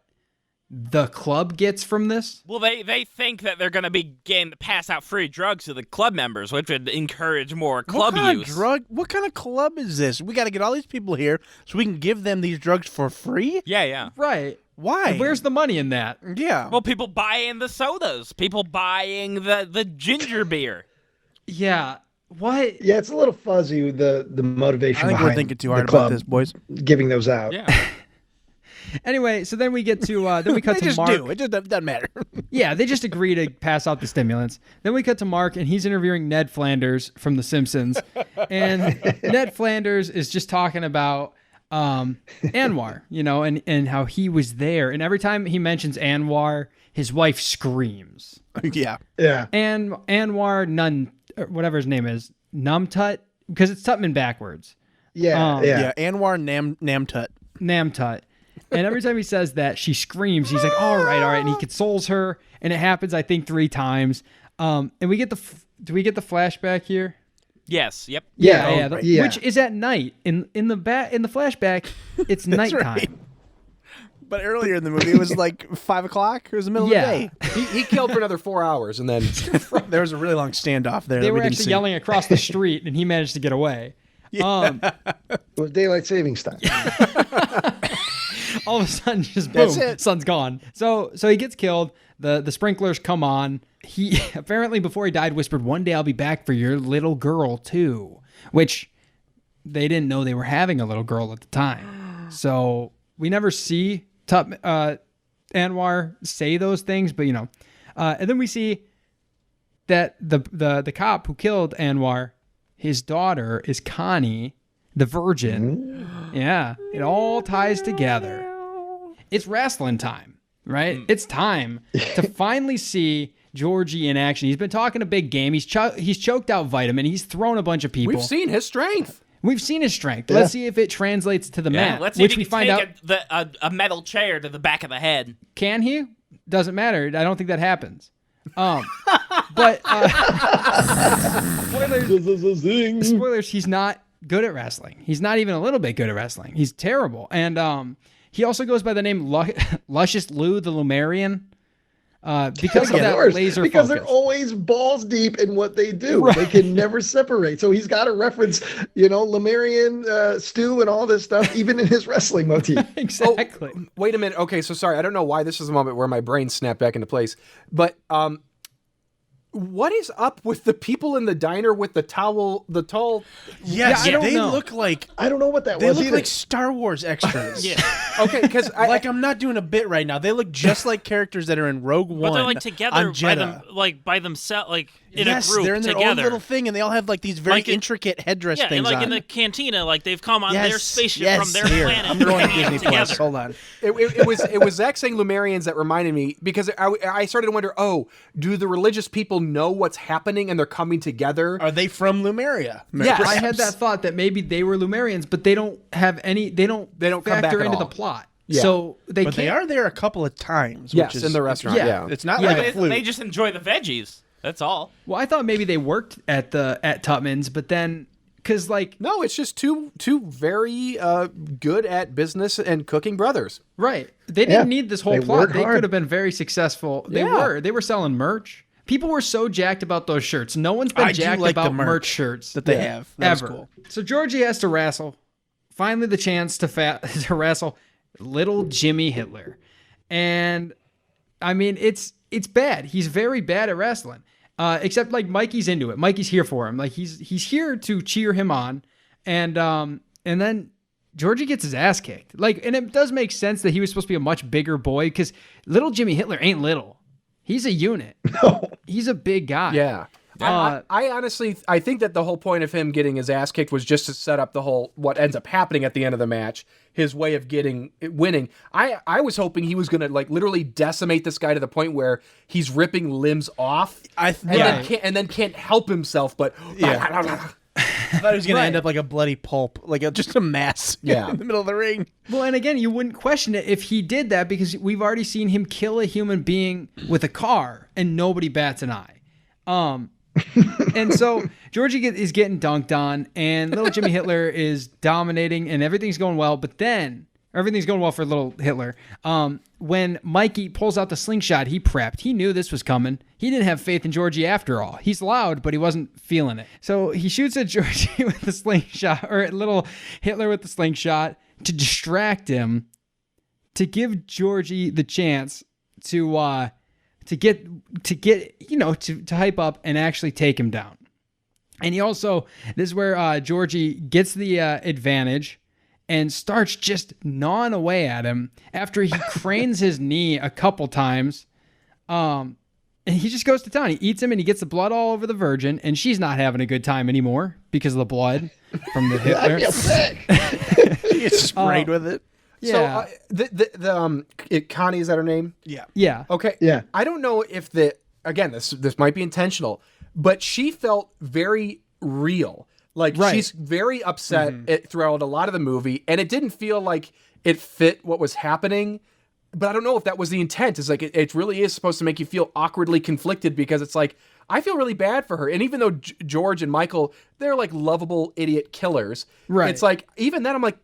the club gets from this. Well, they think that they're going to be getting to pass out free drugs to the club members, which would encourage more club use. What kind of club is this? We got to get all these people here so we can give them these drugs for free? Yeah. Right. Why? And where's the money in that? Yeah. Well, people buying the sodas, people buying the ginger beer. Yeah. What? Yeah, it's a little fuzzy, the motivation I think behind we're thinking too the hard club about this, boys. giving those out. Yeah. Anyway, so then we get to we cut They to just Mark. do. It just doesn't matter. Yeah, they just agree to pass out the stimulants. Then we cut to Mark, and he's interviewing Ned Flanders from The Simpsons. And Ned Flanders is just talking about Anwar, and how he was there. And every time he mentions Anwar, his wife screams. Yeah. Yeah. And Anwar whatever his name is, Numtut, because it's Tutman backwards. Yeah. Yeah. Anwar Namtut. Namtut. And every time he says that, she screams. He's like, all right. And he consoles her. And it happens, I think, 3 times. And we get do we get the flashback here? Yes. Yep. Yeah. Yeah. Which is at night. In the flashback, it's nighttime. Right. But earlier in the movie, it was like 5 o'clock. It was the middle of the day. He killed for another 4 hours, and then There was a really long standoff there. They that we were didn't actually see. yelling across the street, and he managed to get away. It was daylight savings time. All of a sudden, just That's boom, it. sun's gone. So he gets killed. The sprinklers come on. He apparently, before he died, whispered, "One day I'll be back for your little girl too," which they didn't know they were having a little girl at the time. So we never see Anwar say those things, but and then we see that the cop who killed Anwar, his daughter is Connie, the virgin. Yeah, it all ties together. It's wrestling time, right? It's time to finally see Georgie in action. He's been talking a big game. He's choked out Vitamin. He's thrown a bunch of people. we've seen his strength. We've seen his strength. Let's see if it translates to the mat. Let's see which if we he find can out. take a metal chair to the back of the head. Can he? Doesn't matter. I don't think that happens. But spoilers, he's not good at wrestling. He's not even a little bit good at wrestling. He's terrible. And he also goes by the name Luscious Lou the Lumerian. Because of that laser because focus. they're always balls deep in what they do. Right. They can never separate. So he's got to reference, Lemurian stew and all this stuff, even in his wrestling motif. Exactly. Oh, wait a minute. Okay, so sorry. I don't know why this is the moment where my brain snapped back into place. But what is up with the people in the diner with the towel, the tall? Yes, I don't they know. look like I don't know what that they was look either. like Star Wars extras. Yeah. Okay, because I'm not doing a bit right now. They look just like characters that are in Rogue One. But they're like together on Jeddah. by themselves, like in Yes, a group they're in their together. own little thing, and they all have like these very Like intricate headdress Yeah, things and like on. in the cantina, like they've come on yes, their spaceship yes, from their here. planet. I'm going to hanging out Disney Plus. together. Hold on. it was Zach saying Lumerians that reminded me, because I started to wonder, do the religious people know what's happening and they're coming together? Are they from Lumeria? Yes. I had that thought that maybe they were Lumerians, but they don't have any. They don't come back factor at into all. the plot. Yeah. So they But can't. they are there a couple of times. Yes, which is, in the restaurant. yeah. Yeah, It's not Yeah, like They, a flute. they just enjoy the veggies. That's all. Well, I thought maybe they worked at Tubman's, but then because like No, it's just two very good at business and cooking brothers. right, they didn't Yeah. need this whole They plot. work They hard. could have been very successful. Yeah. They were selling merch. People were so jacked about those shirts. No one's been I do jacked like the about merch merch shirts that they have. That was ever. cool. So Georgie has to wrestle. Finally, the chance to wrestle little Jimmy Hitler, and I mean it's bad. He's very bad at wrestling. Except like Mikey's into it. Mikey's here for him. Like he's here to cheer him on, and then Georgie gets his ass kicked. Like, and it does make sense that he was supposed to be a much bigger boy because little Jimmy Hitler ain't little. He's a unit. No. He's a big guy. Yeah. I honestly, I think that the whole point of him getting his ass kicked was just to set up the whole, what ends up happening at the end of the match, his way of winning. I was hoping he was going to like literally decimate this guy to the point where he's ripping limbs off and then can't help himself, but I thought he was going to end up like a bloody pulp, like just a mess in the middle of the ring. Well, and again, you wouldn't question it if he did that because we've already seen him kill a human being with a car and nobody bats an eye. And so Georgie is getting dunked on and little Jimmy Hitler is dominating and everything's going well. But then everything's going well for little Hitler. When Mikey pulls out the slingshot, he prepped. He knew this was coming. He didn't have faith in Georgie after all. He's loud, but he wasn't feeling it. So he shoots at Georgie with the slingshot, or at little Hitler with the slingshot to distract him, to give Georgie the chance to hype up and actually take him down. And he also, this is where Georgie gets the advantage and starts just gnawing away at him after he cranes his knee a couple times. And he just goes to town. He eats him and he gets the blood all over the Virgin, and she's not having a good time anymore because of the blood from the Hitler. I feel sick. She gets sprayed with it. Yeah. So Connie, is that her name? Yeah. Yeah. Okay. Yeah. I don't know if again, this might be intentional, but she felt very real. Like she's very upset throughout a lot of the movie, and it didn't feel like it fit what was happening. But I don't know if that was the intent. It's like it really is supposed to make you feel awkwardly conflicted because it's like I feel really bad for her. And even though George and Michael, they're like lovable idiot killers. Right. It's like even then I'm like,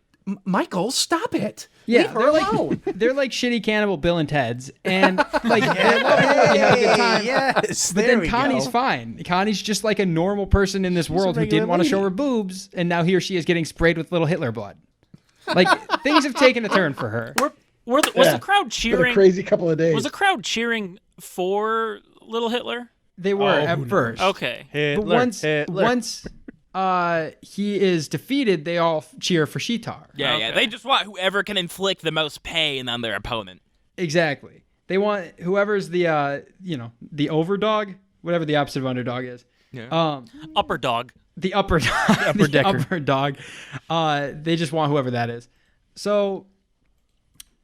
Michael, stop it. Yeah, Leave her alone. They're like shitty cannibal Bill and Ted's, and like they love her, you have a good time. Yes, But there then we Connie's go. fine. Connie's just like a normal person in this world who regular didn't want to show lady. her boobs, and now he or she is getting sprayed with little Hitler blood. Like things have taken a turn for her. Was the crowd Been a cheering? crazy couple of days. Was the crowd cheering for little Hitler? They were at first. Okay. But once he is defeated, they all cheer for Shitar. Yeah, Okay. yeah. They just want whoever can inflict the most pain on their opponent. Exactly. They want whoever's the the overdog, whatever the opposite of underdog is. Yeah. Upper dog. The upper dog. upper decker. Upper dog. They just want whoever that is. So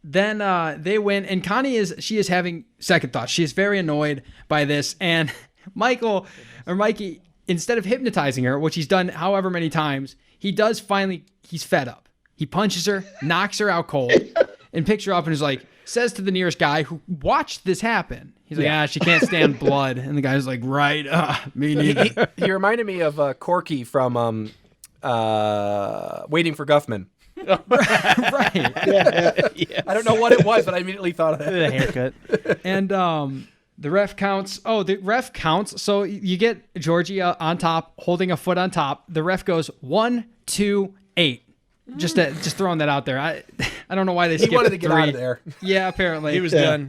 then they win, and Connie is having second thoughts. She is very annoyed by this, and Mikey, instead of hypnotizing her, which he's done however many times, he's fed up. He punches her, knocks her out cold, and picks her up and is like, says to the nearest guy who watched this happen, he's like, she can't stand blood. And the guy's like, right, me neither. He reminded me of Corky from Waiting for Guffman. Right. Yes. I don't know what it was, but I immediately thought of that. The haircut. And the ref counts. Oh, the ref counts. So you get Georgie on top, holding a foot on top. The ref goes 1, 2, 8. Just throwing that out there. I don't know why they skipped He wanted to get 3. out of there. Yeah, apparently He was done.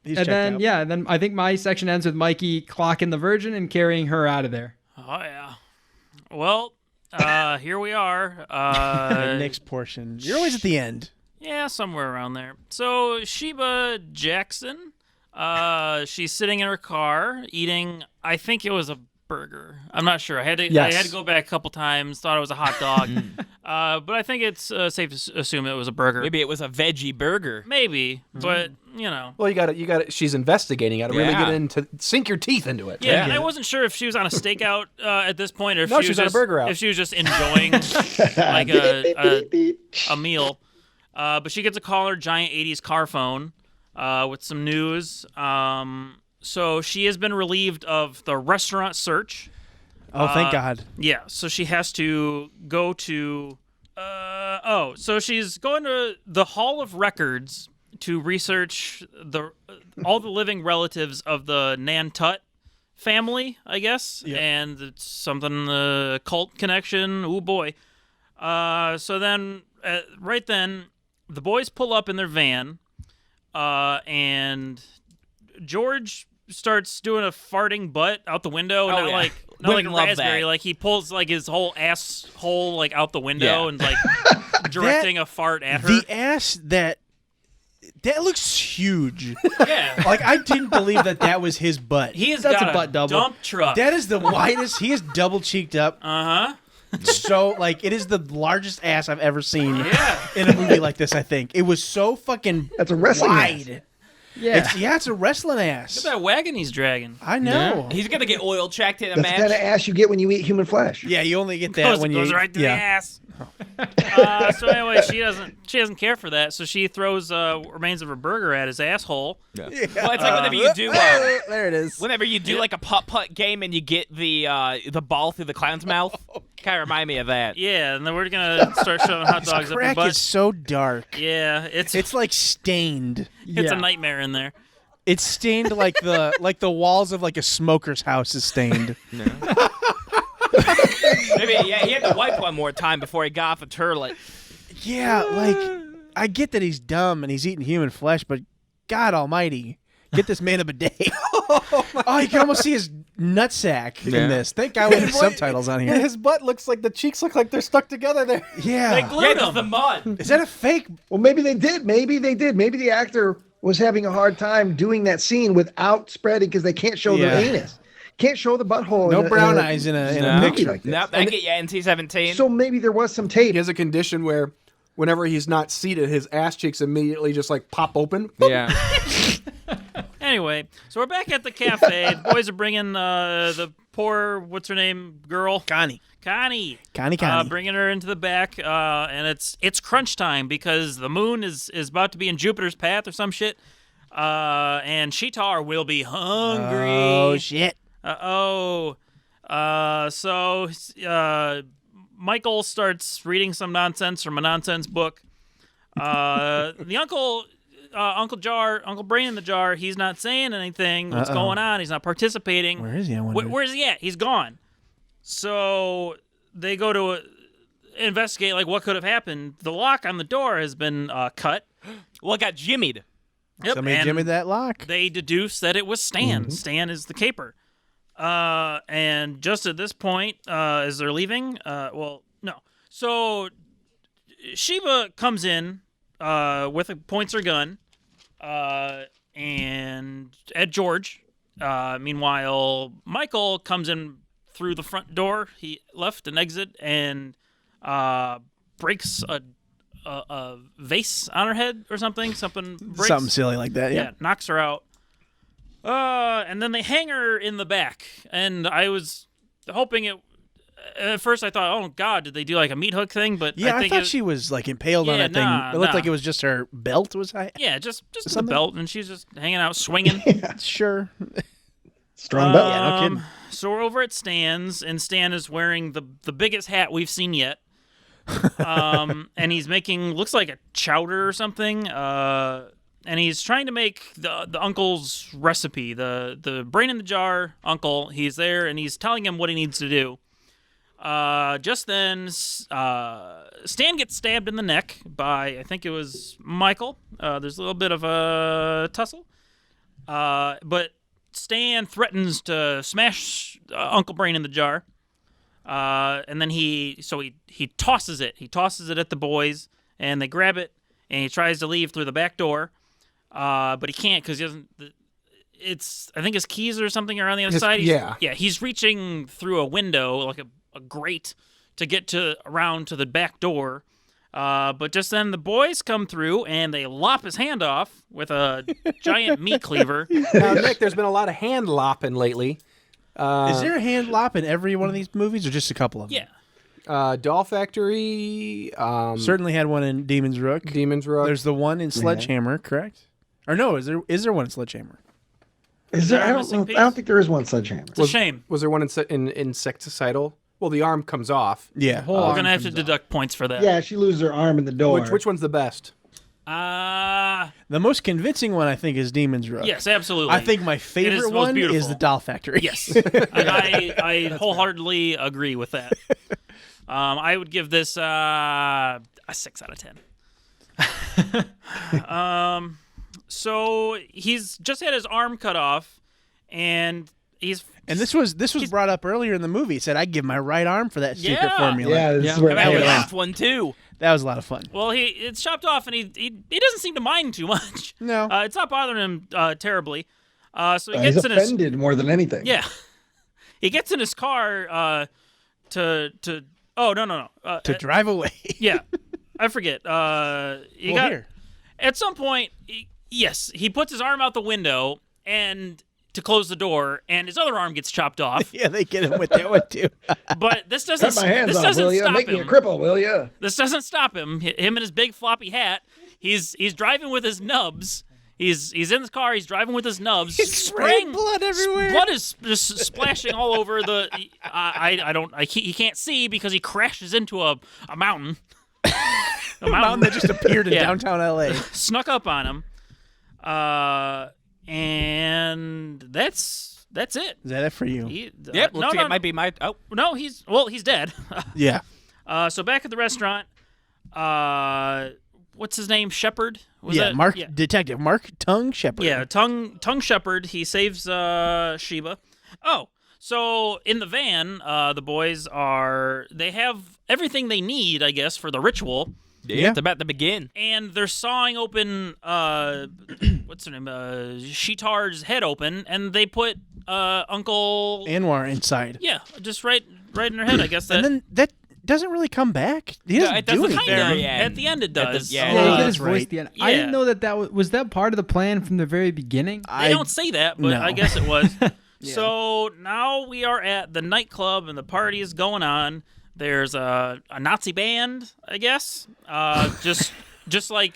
He's and checked then out. and then I think my section ends with Mikey clocking the Virgin and carrying her out of there. Oh yeah. Well, here we are. The next portion. You're always at the end. Yeah, somewhere around there. So Sheba Jackson, she's sitting in her car eating. I think it was a burger. I'm not sure. I had to go back a couple times. Thought it was a hot dog, but I think it's safe to assume it was a burger. Maybe it was a veggie burger. Maybe, but you know. Well, you got it. She's investigating. You got to really get into, sink your teeth into it. Yeah, and I wasn't sure if she was on a stakeout at this point, or if No, she was on a just, burger out. if she was just enjoying like a meal. But she gets a call on her giant 80s car phone with some news. So she has been relieved of the restaurant search. Oh, thank God. Yeah, so she has to go to... so she's going to the Hall of Records to research all the living relatives of the Nantut family, I guess. Yep. And it's something, cult connection. Oh, boy. So then, right then, the boys pull up in their van, and George starts doing a farting butt out the window, not like a raspberry. That. Like he pulls like his whole asshole like out the window and like directing a fart at her. The ass that looks huge. Yeah, Like I didn't believe that was his butt. That's got a a butt double. dump truck. That is the widest. He is double cheeked up. Uh-huh. So like it is the largest ass I've ever seen Yeah. in a movie like this. I think it was so fucking That's a wrestling wide. ass. Yeah. It's a wrestling Look ass. at that wagon he's dragging. I know. He's gonna get oil checked in a That's the kind of match. ass you get when you eat human flesh. Yeah, you only get that when you goes right to the ass. So anyway, she doesn't care for that, so she throws remains of her burger at his asshole. Well, it's like whenever you do. there it is. Whenever you do like a putt-putt game and you get the ball through the clown's mouth, kind of remind me of that. Yeah, and then we're gonna start shoving hot dogs up her Crack butt. is so dark. Yeah, it's Like stained. a nightmare in there. It's stained like the walls of like a smoker's house is stained. Maybe he had to wipe one more time before he got off the turlet. Yeah, like I get that he's dumb and he's eating human flesh, but God Almighty, get this man a bidet. You can almost see his nutsack in this. Thank God we have subtitles on And here. his butt looks like the cheeks look like they're stuck together there. Yeah, Glued Yeah, him. the mud. is that a fake? Well, maybe they did. Maybe the actor was having a hard time doing that scene without spreading because they can't show Yeah. the anus. Can't show the butthole. No in a- brown in a- eyes in a No. picture. like this. Nope, I get you, NC-17. So maybe there was some tape. He has a condition where whenever he's not seated, his ass cheeks immediately just like pop open. yeah. Anyway, so we're back at the cafe. The boys are bringing the poor, what's her name, girl? Connie. Connie. Connie. Bringing her into the back, and it's crunch time because the moon is about to be in Jupiter's path or some shit. And Sheetar will be hungry. Oh shit. So Michael starts reading some nonsense from a nonsense book. The Uncle Brain in the Jar, he's not saying anything. What's going on? He's not participating. Where is he? I wonder. Where's he at? He's gone. So they go to investigate, like, what could have happened. The lock on the door has been cut. Well, it got jimmied. Yep, Somebody and jimmied that lock. they deduce that it was Stan. Stan is the caper. And just at this point, as they're leaving, no. So Sheba comes in points her gun, and at George. Meanwhile, Michael comes in through the front door. He left an exit and breaks a vase on her head or something. Something breaks. Something silly like that. Yeah, Yeah. knocks her out. And then they hang her in the back. And I was hoping it. At first, I thought, oh God, did they do like a meat hook thing? But Yeah, I think thought she was like impaled on Yeah, that thing. nah, It looked nah. like it was just her belt was high. Yeah, just the Something? belt, and she's just hanging out, swinging. Sure. Strong belt. Yeah, no kidding. So we're over at Stan's, and Stan is wearing the biggest hat we've seen yet. And he's making, looks like a chowder or something. And he's trying to make the uncle's recipe, the brain in the jar uncle. He's there, and he's telling him what he needs to do. Just then, Stan gets stabbed in the neck by, I think it was Michael. There's a little bit of a tussle. But Stan threatens to smash Uncle Brain in the jar. And then he tosses it. He tosses it at the boys, and they grab it, and he tries to leave through the back door. But he can't because he doesn't. I think his keys or something are on the other side. He's reaching through a window, like a grate, to get around to the back door. But just then the boys come through and they lop his hand off with a giant meat cleaver. Now, Nick, there's been a lot of hand lopping lately. Is there a hand lop in every one of these movies, or just a couple of them? Yeah. Doll Factory. Certainly had one in Demon's Rook. There's the one in Sledgehammer, correct? Or no, is there one in Sledgehammer? Is there? I don't think there is one Sledgehammer. It's a shame. Was there one in Insecticidal? Well, the arm comes off. Yeah. We're going to have to deduct points for that. Yeah, she loses her arm in the door. Which one's the best? The most convincing one, I think, is Demon's Rook. Yes, absolutely. I think my favorite one is the Doll Factory. Yes. I wholeheartedly agree with that. I would give this a 6 out of 10. So he's just had his arm cut off, and this was brought up earlier in the movie. He said, "I'd give my right arm for that secret formula." Yeah, this is where that was last one too. That was a lot of fun. Well, it's chopped off, and he doesn't seem to mind too much. No, it's not bothering him terribly. So he's offended more than anything. Yeah, he gets in his car to drive away. Yeah, I forget. Here. At some point. He puts his arm out the window and to close the door, and his other arm gets chopped off. Yeah, they get him with that one too. But this doesn't. Cut my hands off, will you? Make me a cripple, will you? This doesn't stop him. Him and his big floppy hat. He's driving with his nubs. He's in his car. He's driving with his nubs. He's spraying blood everywhere. Blood is just splashing all over the. He can't see because he crashes into a mountain. A mountain that just appeared in downtown LA. Snuck up on him. And that's it. Is that it for you? Looks like it might be my. Oh no, he's dead. Yeah. So back at the restaurant, what's his name? Shepherd. Detective Mark Tongue Shepherd. Yeah, Tongue Shepherd. He saves Sheba. Oh, so in the van, the boys they have everything they need, I guess, for the ritual. Yeah, it's about to begin. And they're sawing open, what's her name? Sheetar's head open, and they put Uncle Anwar inside. Yeah, just right in her head, I guess. And then that doesn't really come back. He doesn't do anything. At the end it does. You get his voice at the end. Yeah. I didn't know that was that part of the plan from the very beginning? They don't say that, but I guess it was. Yeah. So now we are at the nightclub, and the party is going on. There's a Nazi band, I guess. Just like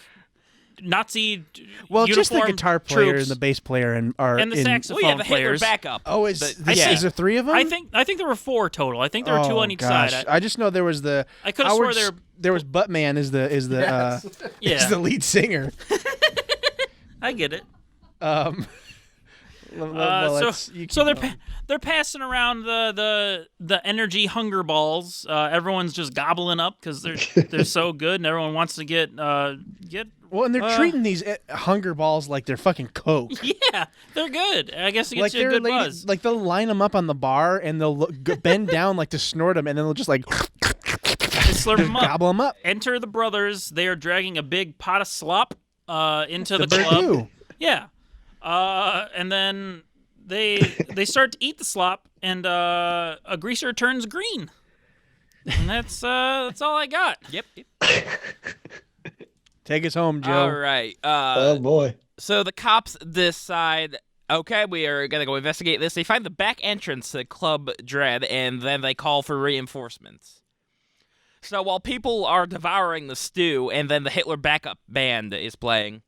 Nazi. Well, just the guitar player troops. and the bass player and the saxophone the players. Hitler backup. Oh, is there 3 of them? I think there were 4 total. I think there were 2 on each side. I just know there was the. I could have swore there was Buttman is the lead singer. I get it. So they're passing around the energy hunger balls. Everyone's just gobbling up because they're so good, and everyone wants to get. Well, and they're treating these hunger balls like they're fucking Coke. Yeah, they're good. I guess it gets you a good buzz. Like they'll line them up on the bar and they'll bend down like to snort them, and then they'll just like slurp them up, gobble them up. Enter the brothers. They are dragging a big pot of slop into the club. Yeah. And then they start to eat the slop, and a greaser turns green. And that's all I got. Yep. Take us home, Joe. All right. Oh boy. So the cops decide, okay, we are gonna go investigate this. They find the back entrance to Club Dread, and then they call for reinforcements. So while people are devouring the stew, and then the Hitler backup band is playing.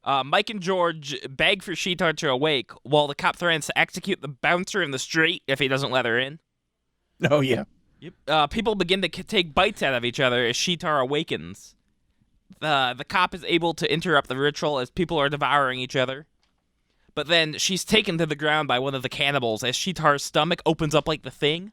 Mike and George beg for Sheetar to awake, while the cop threatens to execute the bouncer in the street if he doesn't let her in. Oh, yeah. Yep. People begin to take bites out of each other as Sheetar awakens. The cop is able to interrupt the ritual as people are devouring each other. But then she's taken to the ground by one of the cannibals as Sheetar's stomach opens up like the Thing.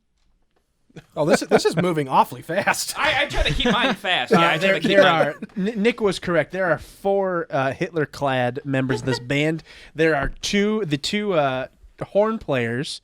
Oh, this is moving awfly fast. I try to keep mine fast. Yeah, I try to keep mine. Nick was correct. There are 4 Hitler-clad members of this band. There are the two horn players.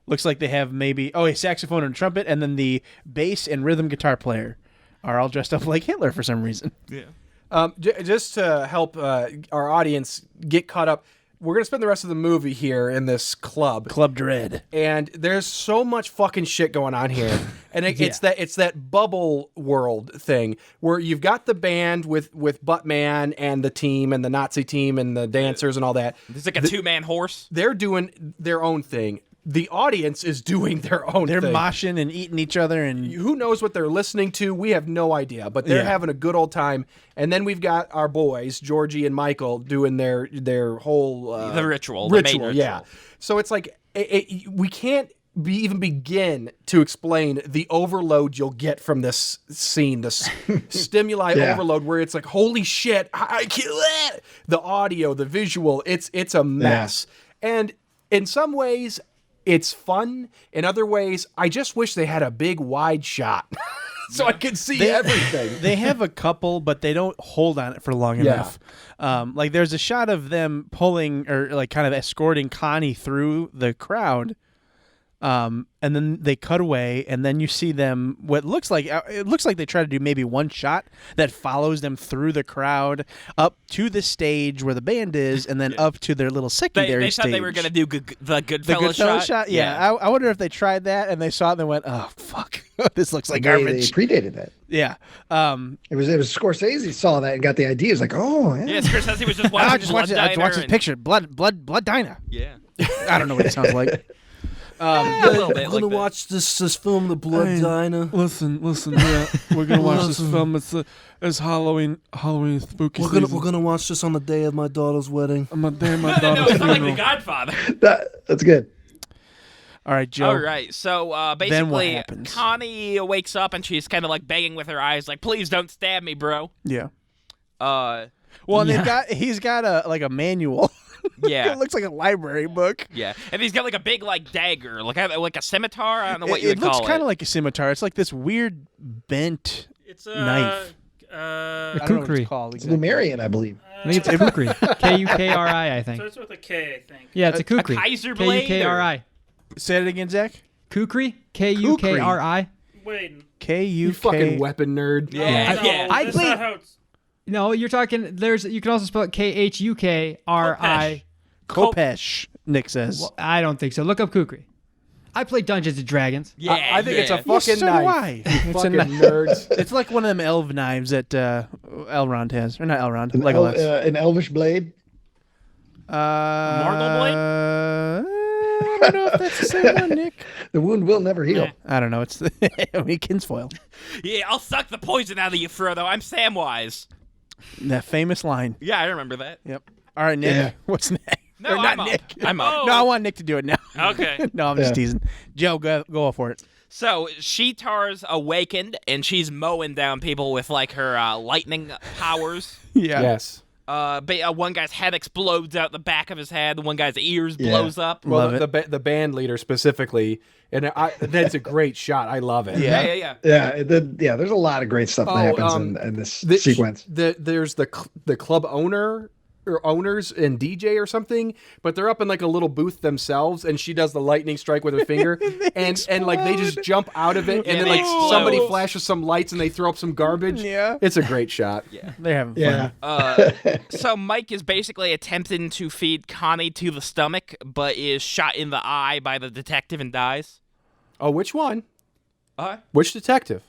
Looks like they have maybe a saxophone and trumpet, and then the bass and rhythm guitar player are all dressed up like Hitler for some reason. Yeah. Just to help our audience get caught up, we're going to spend the rest of the movie here in this club. Club Dread. And there's so much fucking shit going on here. And it's that bubble world thing where you've got the band with Buttman and the team and the Nazi team and the dancers and all that. It's like a 2-man horse. They're doing their own thing. The audience is doing their own thing. They're moshing and eating each other. And who knows what they're listening to? We have no idea, but they're having a good old time. And then we've got our boys, Georgie and Michael, doing their whole the ritual. The main ritual. Yeah. So it's like we can't even begin to explain the overload you'll get from this scene, this stimuli overload, where it's like, holy shit, I kill it. The audio, the visual, it's a mess. And in some ways, it's fun. In other ways, I just wish they had a big wide shot so I could see everything. They have a couple, but they don't hold on it for long enough. Like there's a shot of them pulling or like kind of escorting Connie through the crowd. And then they cut away, and then you see them. It looks like they try to do maybe one shot that follows them through the crowd up to the stage where the band is, and then up to their little secondary they stage. thought they were going to do the Goodfellas shot. Yeah. I wonder if they tried that and they saw it and they went, "Oh fuck, this looks like garbage." They predated that. Yeah. It was Scorsese saw that and got the idea. He was like, "Oh, yeah." Yeah, Scorsese was just watching I watched his picture, Blood Diner. Yeah. I don't know what it sounds like. A little bit. We're gonna watch this film, The Blood Diner. Listen. Yeah, we're gonna watch this film. It's Halloween spooky season. We're gonna watch this on the day of my daughter's wedding. On the day of my No, daughter's it's not like funeral. The Godfather. That's good. All right, Joe. All right, so basically, Connie wakes up and she's kind of like begging with her eyes, like, "Please don't stab me, bro." Yeah. Well, and he's got a manual. Yeah. It looks like a library book. Yeah, and he's got like a big like dagger, like a scimitar. I don't know what you would call it. It looks kind of like a scimitar. It's like this weird bent knife. A I don't know what kukri. it's called. It's Lumerian, I believe. I think it's a kukri. Kukri, I think. Starts with a K, I think. Yeah, it's a kukri. Kaiser blade. Kukri. Say it again, Zach. Kukri. Kukri. Wait. You fucking weapon nerd. Yeah, No, yeah. I that's played- not how it's... No, you're talking. You can also spell it Khukri. Kopesh, Nick says. Well, I don't think so. Look up Kukri. I play Dungeons and Dragons. Yeah, I think it's a Well, fucking so knife. do I. You fucking nerds. It's like one of them elf knives that Elrond has. Or not Elrond, Legolas. An elvish blade. Margle blade? I don't know if that's the same one, Nick. The wound will never heal. I don't know. It's Kinsfoil. Yeah, I'll suck the poison out of you, Frodo. I'm Samwise. That famous line. Yeah, I remember that. Yep. All right, Nick. Yeah. What's next? No, Or not I'm Nick. up. I'm up. No, I want Nick to do it now. Okay. No, I'm just teasing. Joe, go for it. So Sheetar's awakened, and she's mowing down people with like her lightning powers. Yeah. Yes. One guy's head explodes out the back of his head. One guy's ears blows up. Well, Love the band leader specifically, and that's a great shot. I love it. Yeah. Yeah, there's a lot of great stuff that happens in this sequence. There's the club owner or owners and DJ or something, but they're up in like a little booth themselves, and she does the lightning strike with her finger, and like they just jump out of it, and then like somebody flashes some lights and they throw up some garbage. Yeah. It's a great shot. Yeah. They're having fun. So Mike is basically attempting to feed Connie to the stomach, but is shot in the eye by the detective and dies. Oh, which one? Uh, Which detective?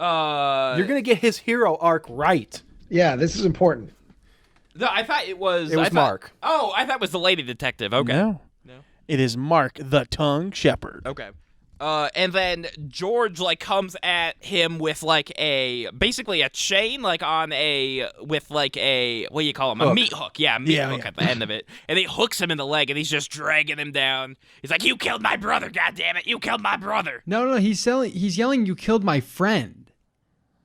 You're You're gonna get his hero arc right. Yeah, this is important. No, I thought it was. Mark. Oh, I thought it was the lady detective. Okay. No. It is Mark the Tongue Shepherd. Okay. And then George like comes at him with like basically a chain like with like a what do you call him? A meat hook. Yeah, meat hook at the end of it. And he hooks him in the leg and he's just dragging him down. He's like, "You killed my brother, goddammit. You killed my brother." No, he's yelling, "You killed my friend."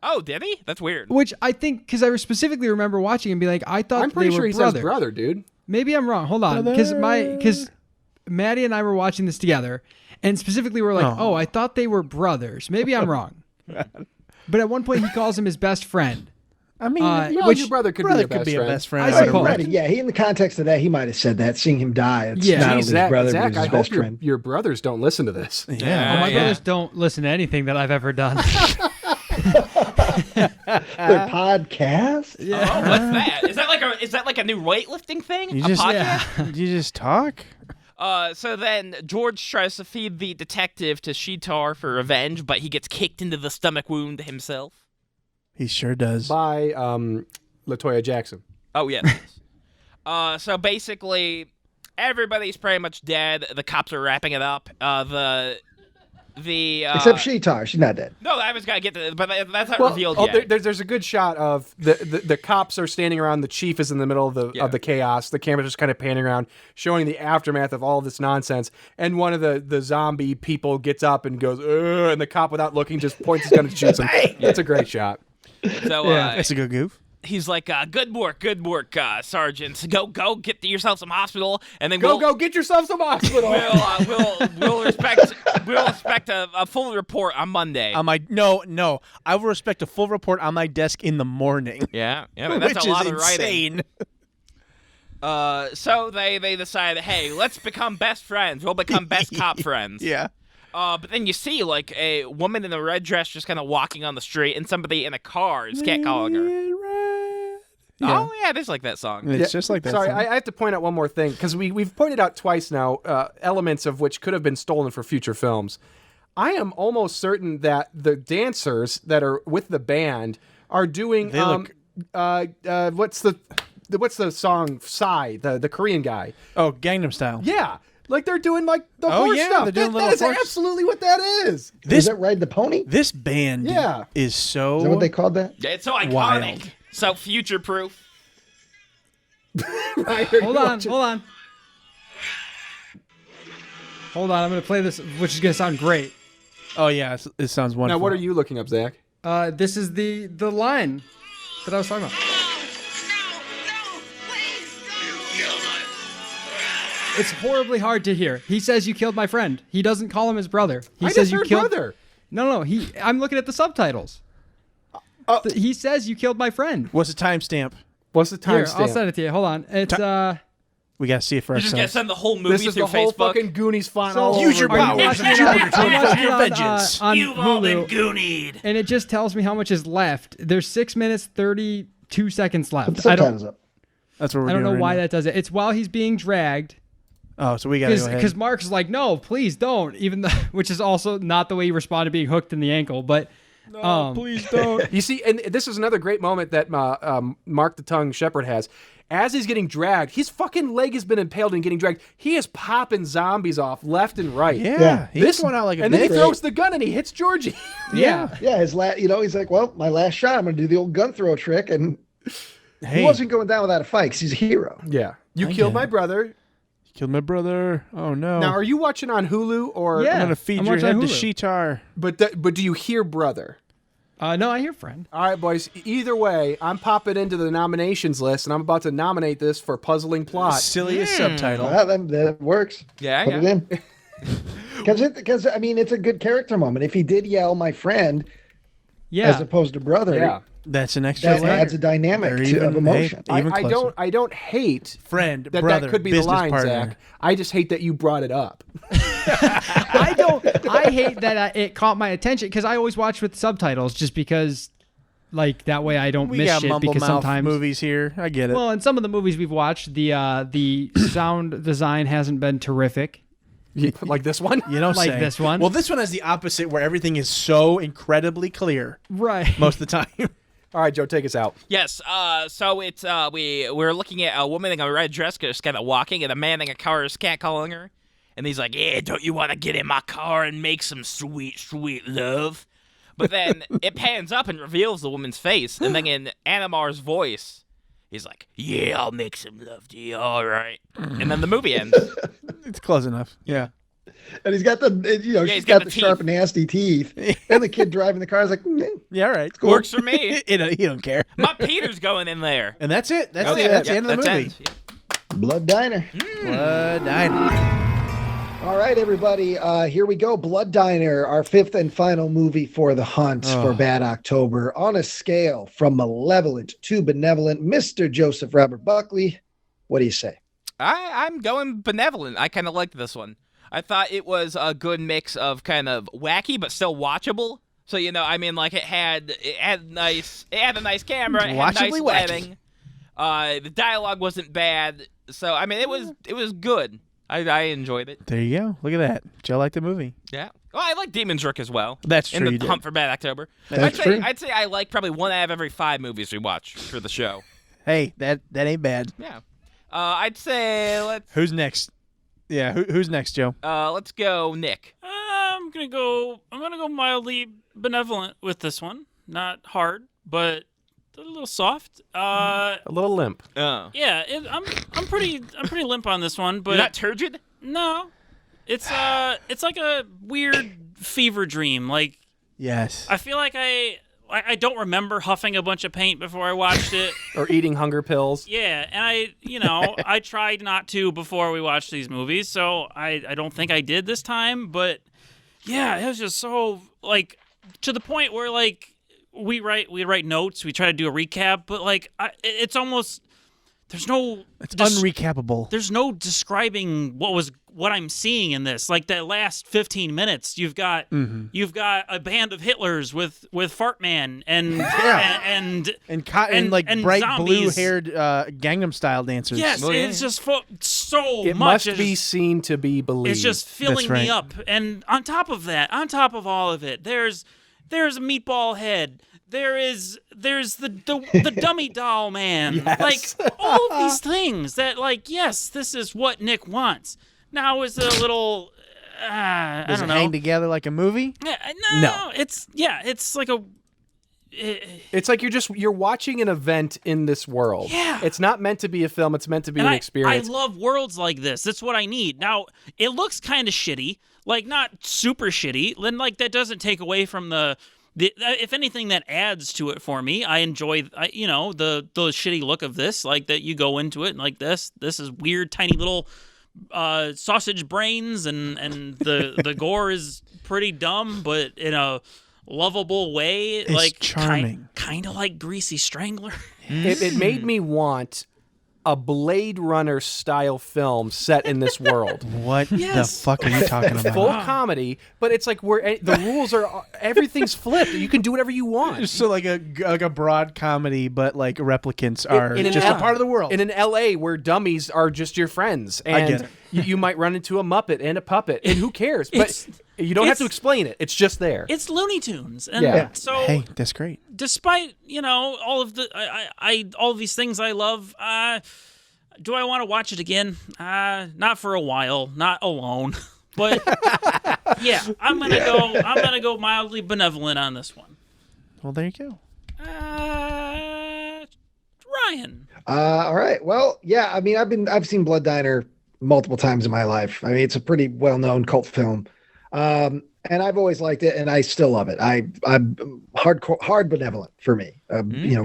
Oh, did he? That's weird. Which I think, because I specifically remember watching and be like, I thought I'm pretty they sure were he brothers. says brother, dude. Maybe I'm wrong. Hold on, because Maddie and I were watching this together, and specifically we're like, oh, I thought they were brothers. Maybe I'm wrong. But at one point he calls him his best friend. I mean, your brother could be a best friend. I suppose. Right, yeah, he in the context of that, he might have said that, seeing him die. It's not only his brother, but his best friend. Your brothers don't listen to this. Yeah. My brothers don't listen to anything that I've ever done. Their podcast? Yeah. Oh, what's that? Is that like a new weightlifting thing? You a just, podcast? You just talk? So then George tries to feed the detective to Sheetar for revenge, but he gets kicked into the stomach wound himself. He sure does. By LaToya Jackson. Oh, yes. So basically, everybody's pretty much dead. The cops are wrapping it up. Except Sheetar, she's not dead. No, I was gonna get to, but that's not revealed yet. There's a good shot of the cops are standing around. The chief is in the middle of the chaos. The camera's just kind of panning around, showing the aftermath of all of this nonsense. And one of the zombie people gets up and goes, ugh, and the cop, without looking, just points his gun and shoots him. It's a great shot. So that's a good goof. He's like, good work, Sergeant. Go get yourself some hospital, and then go get yourself some hospital. We'll respect a full report on Monday. No, I will respect a full report on my desk in the morning. Yeah, that's which a lot is of writing. Insane. So they decide, hey, let's become best friends. We'll become best cop friends. Yeah. But then you see like a woman in a red dress just kind of walking on the street, and somebody in a car is catcalling her. Yeah. Oh yeah, it is like that song. It's just like that. Sorry, song. I have to point out one more thing, because we've pointed out twice now elements of which could have been stolen for future films. I am almost certain that the dancers that are with the band are doing what's the song Psy, the Korean guy. Oh, Gangnam Style. Yeah. Like they're doing like the horse stuff. They're doing that is horse. absolutely what that is. Is that Ride the Pony? This band is so Is that what they called that? Yeah, it's so iconic. Wild. So future proof. Hold on. Hold on, I'm going to play this, which is going to sound great. Oh, yeah, it sounds wonderful. Now, what are you looking up, Zach? This is the line that I was talking about. It's horribly hard to hear. He says, "You killed my friend." He doesn't call him his brother. He says, "You killed." Brother. No. I'm looking at the subtitles. He says, "You killed my friend." What's the timestamp? What's the Here, timestamp? I'll send it to you. Hold on. It's We gotta see it for You just gotta ourselves. send the whole movie This is through the whole Facebook. fucking Goonies font So- all over. Use your again. powers. I'm watching it on vengeance. on You've all been Hulu, goonied. and it just tells me how much is left. There's 6 minutes 32 seconds left. Put the subtitles up. That's what we're I don't doing know why right that does it. It's while he's being dragged. now. Oh, so we gotta go ahead. Because Mark's like, no, please don't. Even though, which is also not the way you respond to being hooked in the ankle. But please don't. You see, and this is another great moment that Mark the Tongue Shepherd has. As he's getting dragged, his fucking leg has been impaled and getting dragged. He is popping zombies off left and right. Yeah, he's going out like a and then he bitch. throws the gun and he hits Georgie. yeah. Yeah, his he's like, well, my last shot, I'm going to do the old gun throw trick. And Hey, he wasn't going down without a fight because he's a hero. Yeah. You I killed get my it. brother. killed my brother. Oh no. Now, are you watching on Hulu or? Yeah. I'm gonna feed I'm your watching head to Hulu. Sheetar. But do you hear brother? No, I hear friend. All right, boys. Either way, I'm popping into the nominations list, and I'm about to nominate this for puzzling plot. Silliest subtitle. Well, that works. Yeah, Put it in. Because I mean, it's a good character moment. If he did yell "my friend" Yeah. as opposed to brother, Yeah. That's an extra that layer. adds a dynamic Or of even- emotion. hey, even closer. I don't hate Friend, that brother, could be the business line, partner. Zach. I just hate that you brought it up. I hate that it caught my attention because I always watch with subtitles just because, like, that way I don't We miss got shit mumble because mouth sometimes movies here. I get it. Well, in some of the movies we've watched, the sound design hasn't been terrific. Like this one? you don't like say. this one. Well, this one has the opposite, where everything is so incredibly clear Right. most of the time. All right, Joe, take us out. Yes. So it's we're looking at a woman in a red dress just kind of walking, and a man in a car is catcalling her, and he's like, "Yeah, don't you want to get in my car and make some sweet, sweet love?" But then it pans up and reveals the woman's face, and then in Animar's voice, he's like, "Yeah, I'll make some love to you, all right." And then the movie ends. It's close enough. Yeah. And he's got he's she's got got the the sharp, nasty teeth. And the kid driving the car is like, Yeah, all right. cool. Works for me. You don't care. My Peter's going in there. And that's it. That's Oh, it. yeah, That's yeah, the end of the that's movie. it. Blood Diner. Blood Diner. All right, everybody. Here we go. Blood Diner, our fifth and final movie for the hunt for Bad October. On a scale from malevolent to benevolent, Mr. Joseph Robert Buckley, what do you say? I'm going benevolent. I kind of liked this one. I thought it was a good mix of kind of wacky but still watchable. So it had a nice camera, it had nice lighting. The dialogue wasn't bad. So it was good. I enjoyed it. There you go. Look at that. Joe liked the movie. Yeah. Well, I like Demon's Rook as well. That's true. In the hunt for Bad October. I'd say I like probably 1 out of every 5 movies we watch for the show. Hey, that ain't bad. Yeah. I'd say Who's next? Yeah, who's next, Joe? Let's go, Nick. I'm gonna go mildly benevolent with this one. Not hard, but a little soft. A little limp. Yeah, I'm pretty limp on this one, but you're not turgid? No, it's like a weird fever dream. Like, yes, I feel like I don't remember huffing a bunch of paint before I watched it. Or eating hunger pills. Yeah, and I tried not to before we watched these movies, so I don't think I did this time, but yeah, it was just so, like, to the point where, like, we write notes, we try to do a recap, but, like, it's almost, it's unrecapable. There's no describing what I'm seeing in this. Like, that last 15 minutes, you've got a band of Hitlers with Fart Man and bright zombies. blue-haired Gangnam Style dancers. Yes, it's just so it much. It must be seen to be believed. It's just filling me up. And on top of all of it, there's a meatball head. There's the dummy doll man. Yes. Like, all of these things that, like, yes, this is what Nick wants. Now is a little I Does don't it know. hang together like a movie? No. It's like a it's like you're watching an event in this world. Yeah. It's not meant to be a film, it's meant to be an experience. I love worlds like this. That's what I need. Now, it looks kind of shitty, like not super shitty, and like that doesn't take away from the if anything, that adds to it for me. I enjoy, the shitty look of this, like that you go into it and like this is weird, tiny little sausage brains, and the gore is pretty dumb, but in a lovable way. It's like charming, kind of like Greasy Strangler. It made me want a Blade Runner style film set in this world. What the fuck are you talking about? Full comedy, but it's like where the rules are, everything's flipped. You can do whatever you want. So like a broad comedy, but like replicants are just a part of the world. In an LA where dummies are just your friends, and I get it. You might run into a Muppet and a puppet, and who cares? But you don't have to explain it. It's just there. It's Looney Tunes, and so hey, that's great. Despite all of the all of these things I love, do I want to watch it again? Not for a while, not alone, but yeah, I'm gonna go mildly benevolent on this one. Well, there you go. Ryan. All right. Well, yeah. I mean, I've seen Blood Diner multiple times in my life. I mean, it's a pretty well-known cult film. And I've always liked it, and I still love it. I'm hard benevolent for me.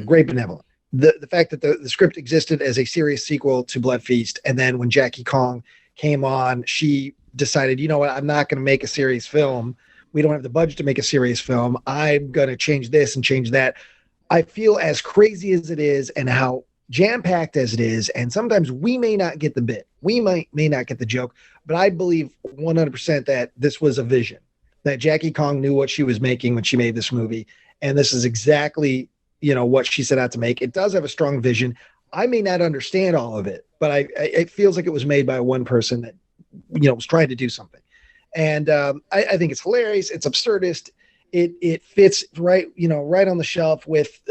Great benevolent. The fact that the script existed as a serious sequel to Blood Feast, and then when Jackie Kong came on, she decided, you know what, I'm not going to make a serious film. We don't have the budget to make a serious film. I'm going to change this and change that. I feel as crazy as it is, and how jam-packed as it is, and sometimes we may not get the bit. We may not get the joke, but I believe 100% that this was a vision, that Jackie Kong knew what she was making when she made this movie, and this is exactly, what she set out to make. It does have a strong vision. I may not understand all of it, but it feels like it was made by one person that, was trying to do something. And I think it's hilarious. It's absurdist. It fits right on the shelf with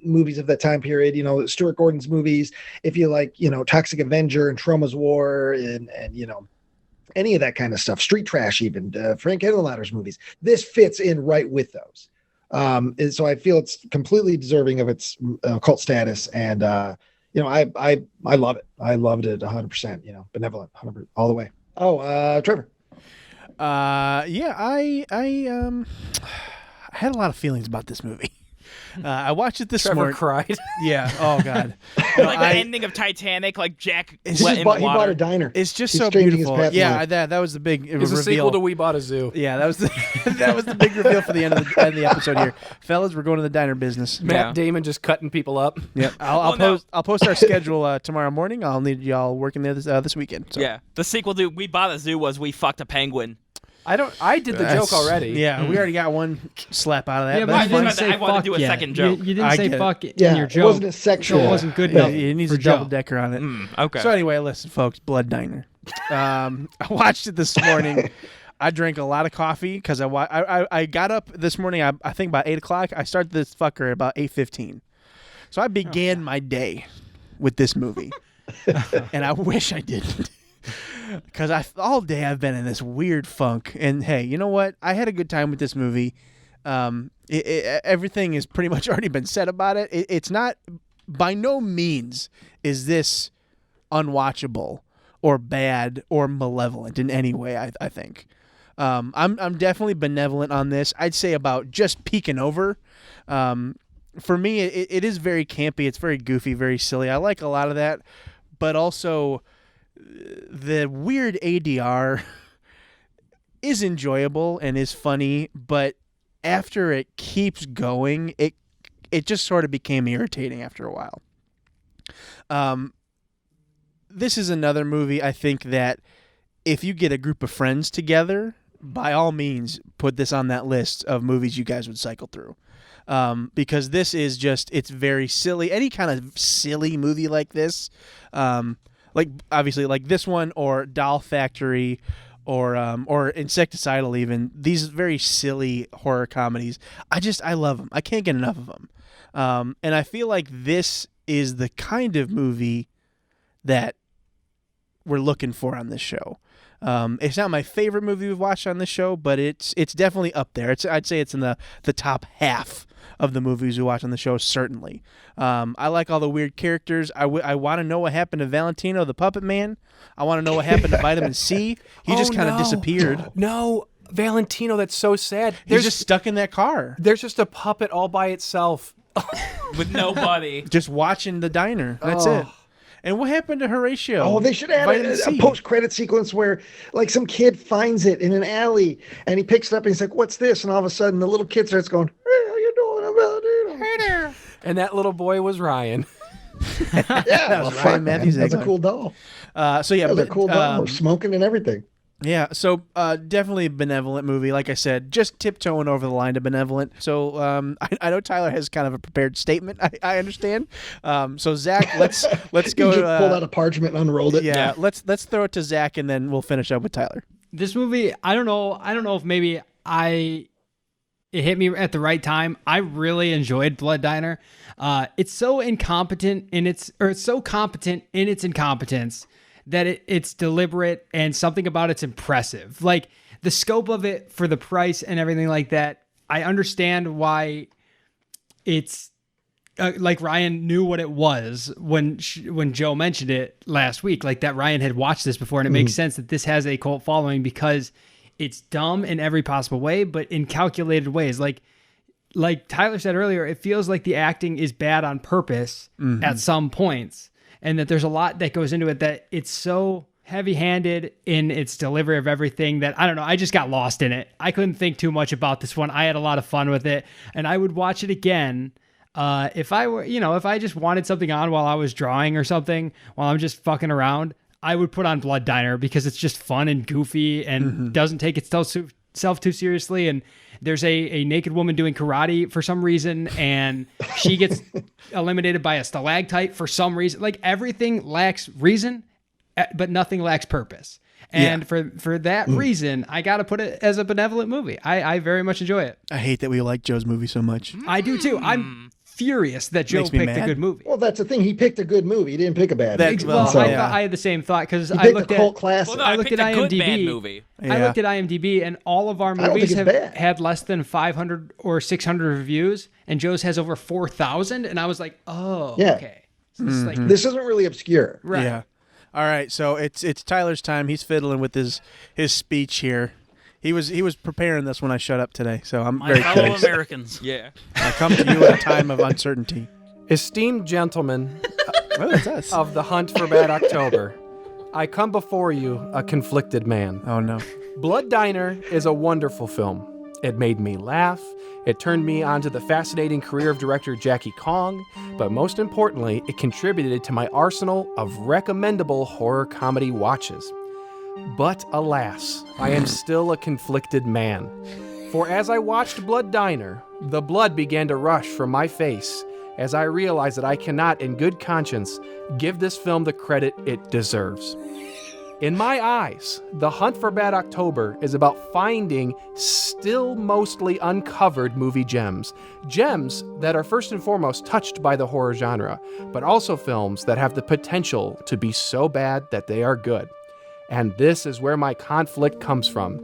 movies of that time period, Stuart Gordon's movies. If you like, Toxic Avenger and Trauma's War and any of that kind of stuff, Street Trash, even Frank Henenlotter's movies, this fits in right with those. And so I feel it's completely deserving of its cult status. And, I love it. I loved it 100%, benevolent, 100%, all the way. Oh, Trevor. I had a lot of feelings about this movie. I watched it this Trevor morning. cried. Yeah. Oh God. Like the ending of Titanic, like Jack He wet in bought water. a diner. It's just He's so changing his beautiful. path in Yeah, life. that was the big It's a reveal. sequel to We Bought a Zoo. Yeah, that was the big reveal for the end of the episode here, fellas. We're going to the diner business. Matt Damon just cutting people up. Yep. I'll post our schedule tomorrow morning. I'll need y'all working there this weekend. So. Yeah, the sequel to We Bought a Zoo was We Fucked a Penguin. I did the joke already. Yeah, we already got one slap out of that. Yeah, but but I you didn't was say about to- I wanted fuck to do a yet. second joke. You didn't I say get it. fuck in Yeah, your it joke. wasn't sexual. So it wasn't good yeah, enough. it needs for a double Joe. decker on it. Okay. So anyway, listen, folks, Blood Diner. I watched it this morning. I drank a lot of coffee because I got up this morning. I think about 8:00. I started this fucker at about 8:15. So I began my day with this movie, and I wish I didn't. Because all day I've been in this weird funk, and hey, you know what? I had a good time with this movie. Everything has pretty much already been said about it. It's not, by no means, is this unwatchable or bad or malevolent in any way. I think I'm definitely benevolent on this. I'd say about just peeking over. For me, it is very campy. It's very goofy, very silly. I like a lot of that, but also the weird ADR is enjoyable and is funny, but after it keeps going, it just sort of became irritating after a while. This is another movie I think that if you get a group of friends together, by all means, put this on that list of movies you guys would cycle through. Because this is just, it's very silly. Any kind of silly movie like this, like obviously like this one or Doll Factory or Insecticidal even, these very silly horror comedies, I love them. I can't get enough of them. And I feel like this is the kind of movie that we're looking for on this show. It's not my favorite movie we've watched on this show, but it's definitely up there. I'd say it's in the top half of the movies we watch on the show, certainly. I like all the weird characters. I want to know what happened to Valentino, the puppet man. I want to know what happened to Vitamin C. He just kind of disappeared. No, Valentino, that's so sad. He's just stuck in that car. There's just a puppet all by itself. With nobody. Just watching the diner. That's it. And what happened to Horatio? Oh, they should add a post-credit sequence where, like, some kid finds it in an alley, and he picks it up, and he's like, "What's this?" And all of a sudden, the little kid starts going, "Hey, how you doing? I'm Valentino." Hey there. And that little boy was Ryan. Yeah, well, Ryan Matthews. That's a cool doll. So yeah, That was a cool doll, smoking and everything. Yeah, so definitely a benevolent movie. Like I said, just tiptoeing over the line to benevolent. So I know Tyler has kind of a prepared statement. I understand. So Zach, let's go. He just pulled out a parchment and unrolled it. Yeah, let's throw it to Zach, and then we'll finish up with Tyler. This movie, I don't know if maybe it hit me at the right time. I really enjoyed Blood Diner. It's so incompetent it's so competent in its incompetence that it's deliberate, and something about it's impressive. Like the scope of it for the price and everything like that. I understand why it's like Ryan knew what it was when Joe mentioned it last week. Like that Ryan had watched this before, and it makes sense that this has a cult following because it's dumb in every possible way, but in calculated ways. Like Tyler said earlier, it feels like the acting is bad on purpose at some points. And that there's a lot that goes into it, that it's so heavy-handed in its delivery of everything that, I don't know, I just got lost in it. I couldn't think too much about this one. I had a lot of fun with it, and I would watch it again if I just wanted something on while I was drawing or something, while I'm just fucking around. I would put on Blood Diner because it's just fun and goofy and doesn't take itself too seriously. And there's a naked woman doing karate for some reason, and she gets eliminated by a stalactite for some reason. Like everything lacks reason, but nothing lacks purpose. And for that reason, I got to put it as a benevolent movie. I very much enjoy it. I hate that we like Joe's movie so much. I do too. I'm furious that Joe Makes me picked a mad. good movie. Well, that's the thing. He picked a good movie. He didn't pick a bad movie. Well, So, I thought I had the same thought because he I picked looked a at cult classic. Well, no, I I looked picked at a good IMDb. bad movie. I looked at IMDb, and all of our don't movies think have it's bad. had less than 500 or 600 reviews, and Joe's has over 4,000. And I was like, oh, Yeah. okay. So this is like, This isn't really obscure. right. Yeah. All right, so it's Tyler's time. He's fiddling with his speech here. He was preparing this when I shut up today, so I'm My very fellow curious. Americans. Yeah. I come to you at a time of uncertainty. Esteemed gentlemen Oh, that's us. of the Hunt for Bad October, I come before you a conflicted man. Oh no. Blood Diner is a wonderful film. It made me laugh. It turned me onto the fascinating career of director Jackie Kong, but most importantly, it contributed to my arsenal of recommendable horror comedy watches. But alas, I am still a conflicted man. For as I watched Blood Diner, the blood began to rush from my face as I realized that I cannot, in good conscience, give this film the credit it deserves. In my eyes, The Hunt for Bad October is about finding still mostly uncovered movie gems. Gems that are first and foremost touched by the horror genre, but also films that have the potential to be so bad that they are good. And this is where my conflict comes from.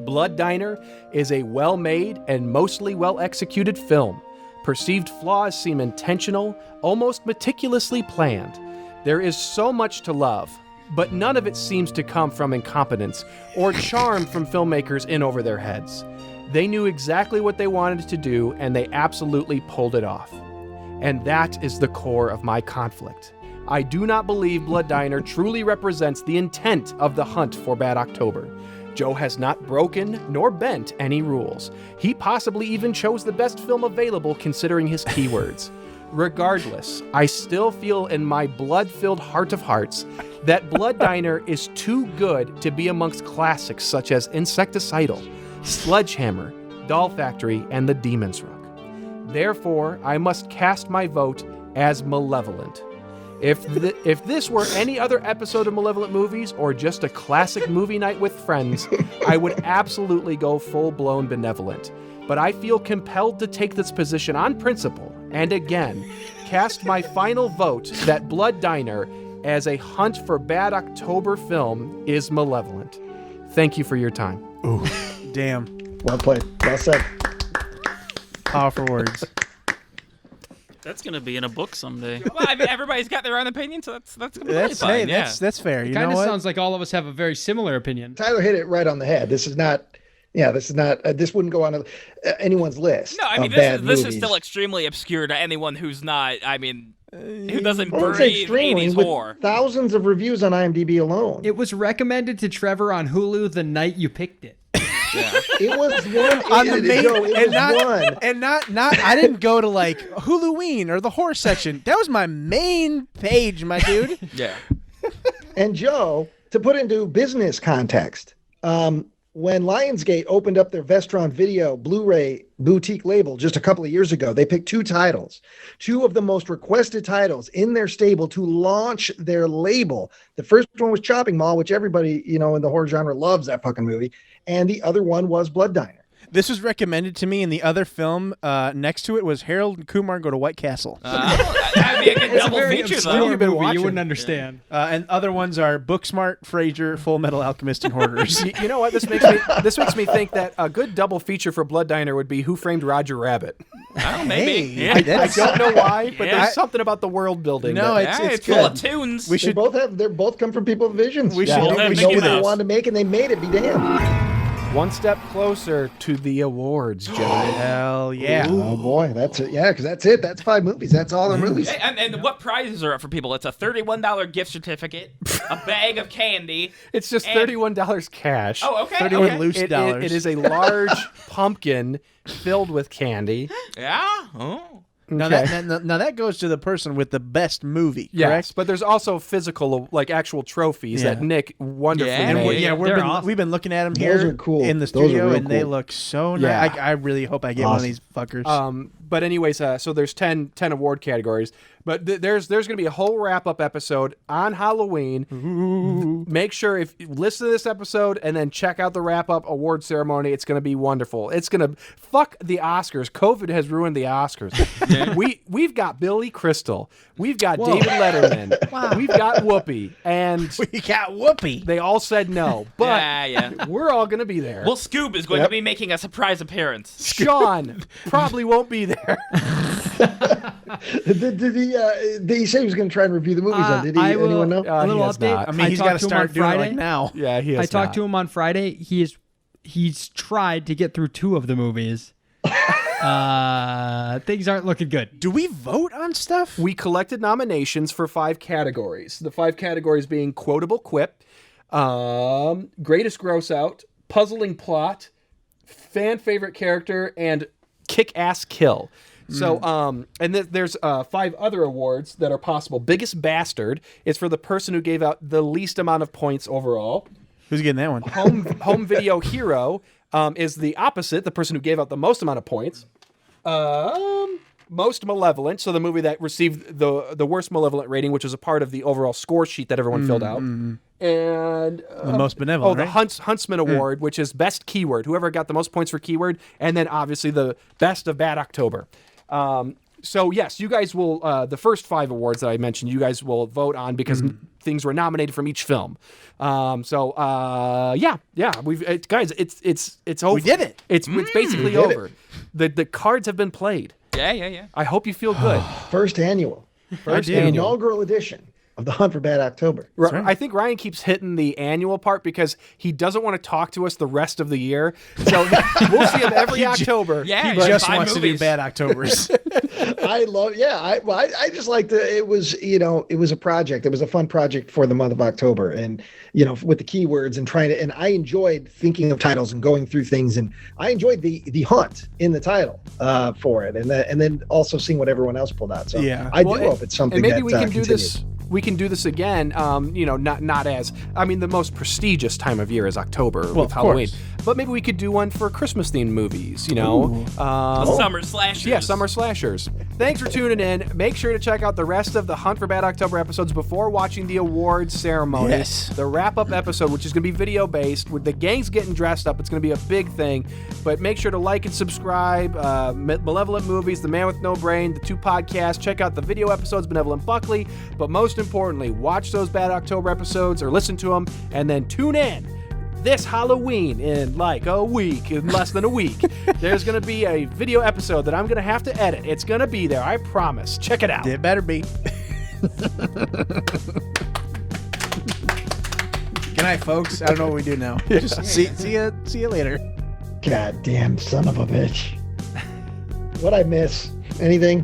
Blood Diner is a well-made and mostly well-executed film. Perceived flaws seem intentional, almost meticulously planned. There is so much to love, but none of it seems to come from incompetence or charm from filmmakers in over their heads. They knew exactly what they wanted to do, and they absolutely pulled it off. And that is the core of my conflict. I do not believe Blood Diner truly represents the intent of The Hunt for Bad October. Joe has not broken nor bent any rules. He possibly even chose the best film available considering his keywords. Regardless, I still feel in my blood-filled heart of hearts that Blood Diner is too good to be amongst classics such as Insecticidal, Sledgehammer, Doll Factory, and The Demon's Rook. Therefore, I must cast my vote as Malevolent. If this were any other episode of Malevolent Movies or just a classic movie night with friends, I would absolutely go full-blown benevolent. But I feel compelled to take this position on principle, and again, cast my final vote that Blood Diner, as a Hunt for Bad October film, is Malevolent. Thank you for your time. Ooh, damn. Well played. Well said. Powerful words. That's gonna be in a book someday. Well, I mean, everybody's got their own opinion, so that's completely fine. Yeah. That's fair. You know Kind of what? sounds like all of us have a very similar opinion. Tyler hit it right on the head. This is not. Yeah, this is not. This wouldn't go on anyone's list. No, I mean, of bad this is movies. still extremely obscure to anyone who's not. I mean, who doesn't I wouldn't say breathe extremely, 80s with horror. thousands of reviews on IMDb alone. It was recommended to Trevor on Hulu the night you picked it. Yeah. It was one. On the main, Joe, it and was not, one. and not. I didn't go to like Huluween or the horror section. That was my main page, my dude. Yeah. And Joe, to put into business context, when Lionsgate opened up their Vestron Video Blu-ray boutique label just a couple of years ago, they picked two titles, two of the most requested titles in their stable to launch their label. The first one was Chopping Mall, which everybody, in the horror genre loves that fucking movie. And the other one was Blood Diner. This was recommended to me, and the other film next to it was Harold and Kumar Go to White Castle. That'd be a good double feature, obscure though. You've been movie, you watching. wouldn't understand. And other ones are Booksmart, Frasier, Full Metal Alchemist, and Hoarders. You know what? This makes me think that a good double feature for Blood Diner would be Who Framed Roger Rabbit. Oh, maybe. Hey, Yeah. I that's- don't know why, but Yeah. there's something about the world building. No, that- Yeah, it's full of good. tunes. We They should. both come from people with visions. We Yeah, should- they we know should do what they this. wanted to make, and they made it. Be damned. one step closer to the awards, gentlemen. Hell yeah. Oh boy, that's it. Yeah, because that's it. That's 5 movies. That's all the movies. Hey, and what prizes are up for people? It's a $31 gift certificate, a bag of candy. It's just And- $31 cash. Oh, okay. 31 okay. loose dollars. It is a large pumpkin filled with candy. Yeah. Oh. Now, Okay. now that goes to the person with the best movie, Yes, correct? but there's also physical, like actual trophies Yeah. that Nick wonderfully Yeah, And made. yeah. we've They're been awesome. we've been looking at them Those here are cool. in the Those are studio, real and they cool. look so Yeah. nice. I really hope I get one of these fuckers. But anyways, so there's 10 award categories. But there's going to be a whole wrap-up episode on Halloween. Make sure if you listen to this episode and then check out the wrap-up award ceremony. It's going to be wonderful. It's going to fuck the Oscars. COVID has ruined the Oscars. We've got Billy Crystal. We've got David Letterman. We've got Whoopi. And We got Whoopi. they all said no. But Yeah. we're all going to be there. Well, Scoob is going to be making a surprise appearance. Sean probably won't be there. Did he say he was going to try and review the movies? Did he? I will, Anyone know? a little he has update. not. I mean, he's got talked to to him on start doing it Friday. like now. Yeah, he has I talked to him on Friday. he's tried to get through 2 of the movies. Things aren't looking good. Do we vote on stuff? We collected nominations for 5 categories. The 5 categories being quotable quip, greatest gross out, puzzling plot, fan favorite character, and kick-ass kill. So, and there's 5 other awards that are possible. Biggest bastard is for the person who gave out the least amount of points overall. Who's getting that one? Home video hero is the opposite, the person who gave out the most amount of points. Most malevolent, so the movie that received the worst malevolent rating, which was a part of the overall score sheet that everyone filled out. And the most benevolent. the Huntsman Award, which is best keyword. Whoever got the most points for keyword, and then obviously the best of Bad October. So yes, you guys will the first 5 awards that I mentioned, you guys will vote on because things were nominated from each film. Yeah, we've guys, it's over. We did it. It's basically over. The cards have been played. Yeah. I hope you feel good. First annual. Inaugural edition of the Hunt for Bad October. Right. I think Ryan keeps hitting the annual part because he doesn't want to talk to us the rest of the year. So we'll see him every October. Yeah, He just 5 wants to do movies. Bad Octobers. I just like it was, it was a project. It was a fun project for the month of October, and with the keywords and and I enjoyed thinking of titles and going through things, and I enjoyed the hunt in the title for it, and then also seeing what everyone else pulled out. So Yeah. I do hope it's something and maybe that we can do continues. this. We can do this again. Not as the most prestigious time of year is October with Halloween, but maybe we could do one for Christmas themed movies. Summer slashers. Yeah, summer slashers. Thanks for tuning in. Make sure to check out the rest of the Hunt for Bad October episodes before watching the awards ceremony. Yes. The wrap-up episode, which is going to be video-based, with the gang's getting dressed up. It's going to be a big thing. But make sure to like and subscribe. Malevolent Movies, The Man with No Brain, the 2 podcasts. Check out the video episodes, Benevolent Buckley. But most importantly, watch those Bad October episodes or listen to them, and then tune in this Halloween in like a week, in less than a week. There's going to be a video episode that I'm going to have to edit. It's going to be there, I promise. Check it out. It better be. Good night, folks. I don't know what we do now. Just see you later. God damn son of a bitch. What'd I miss? Anything?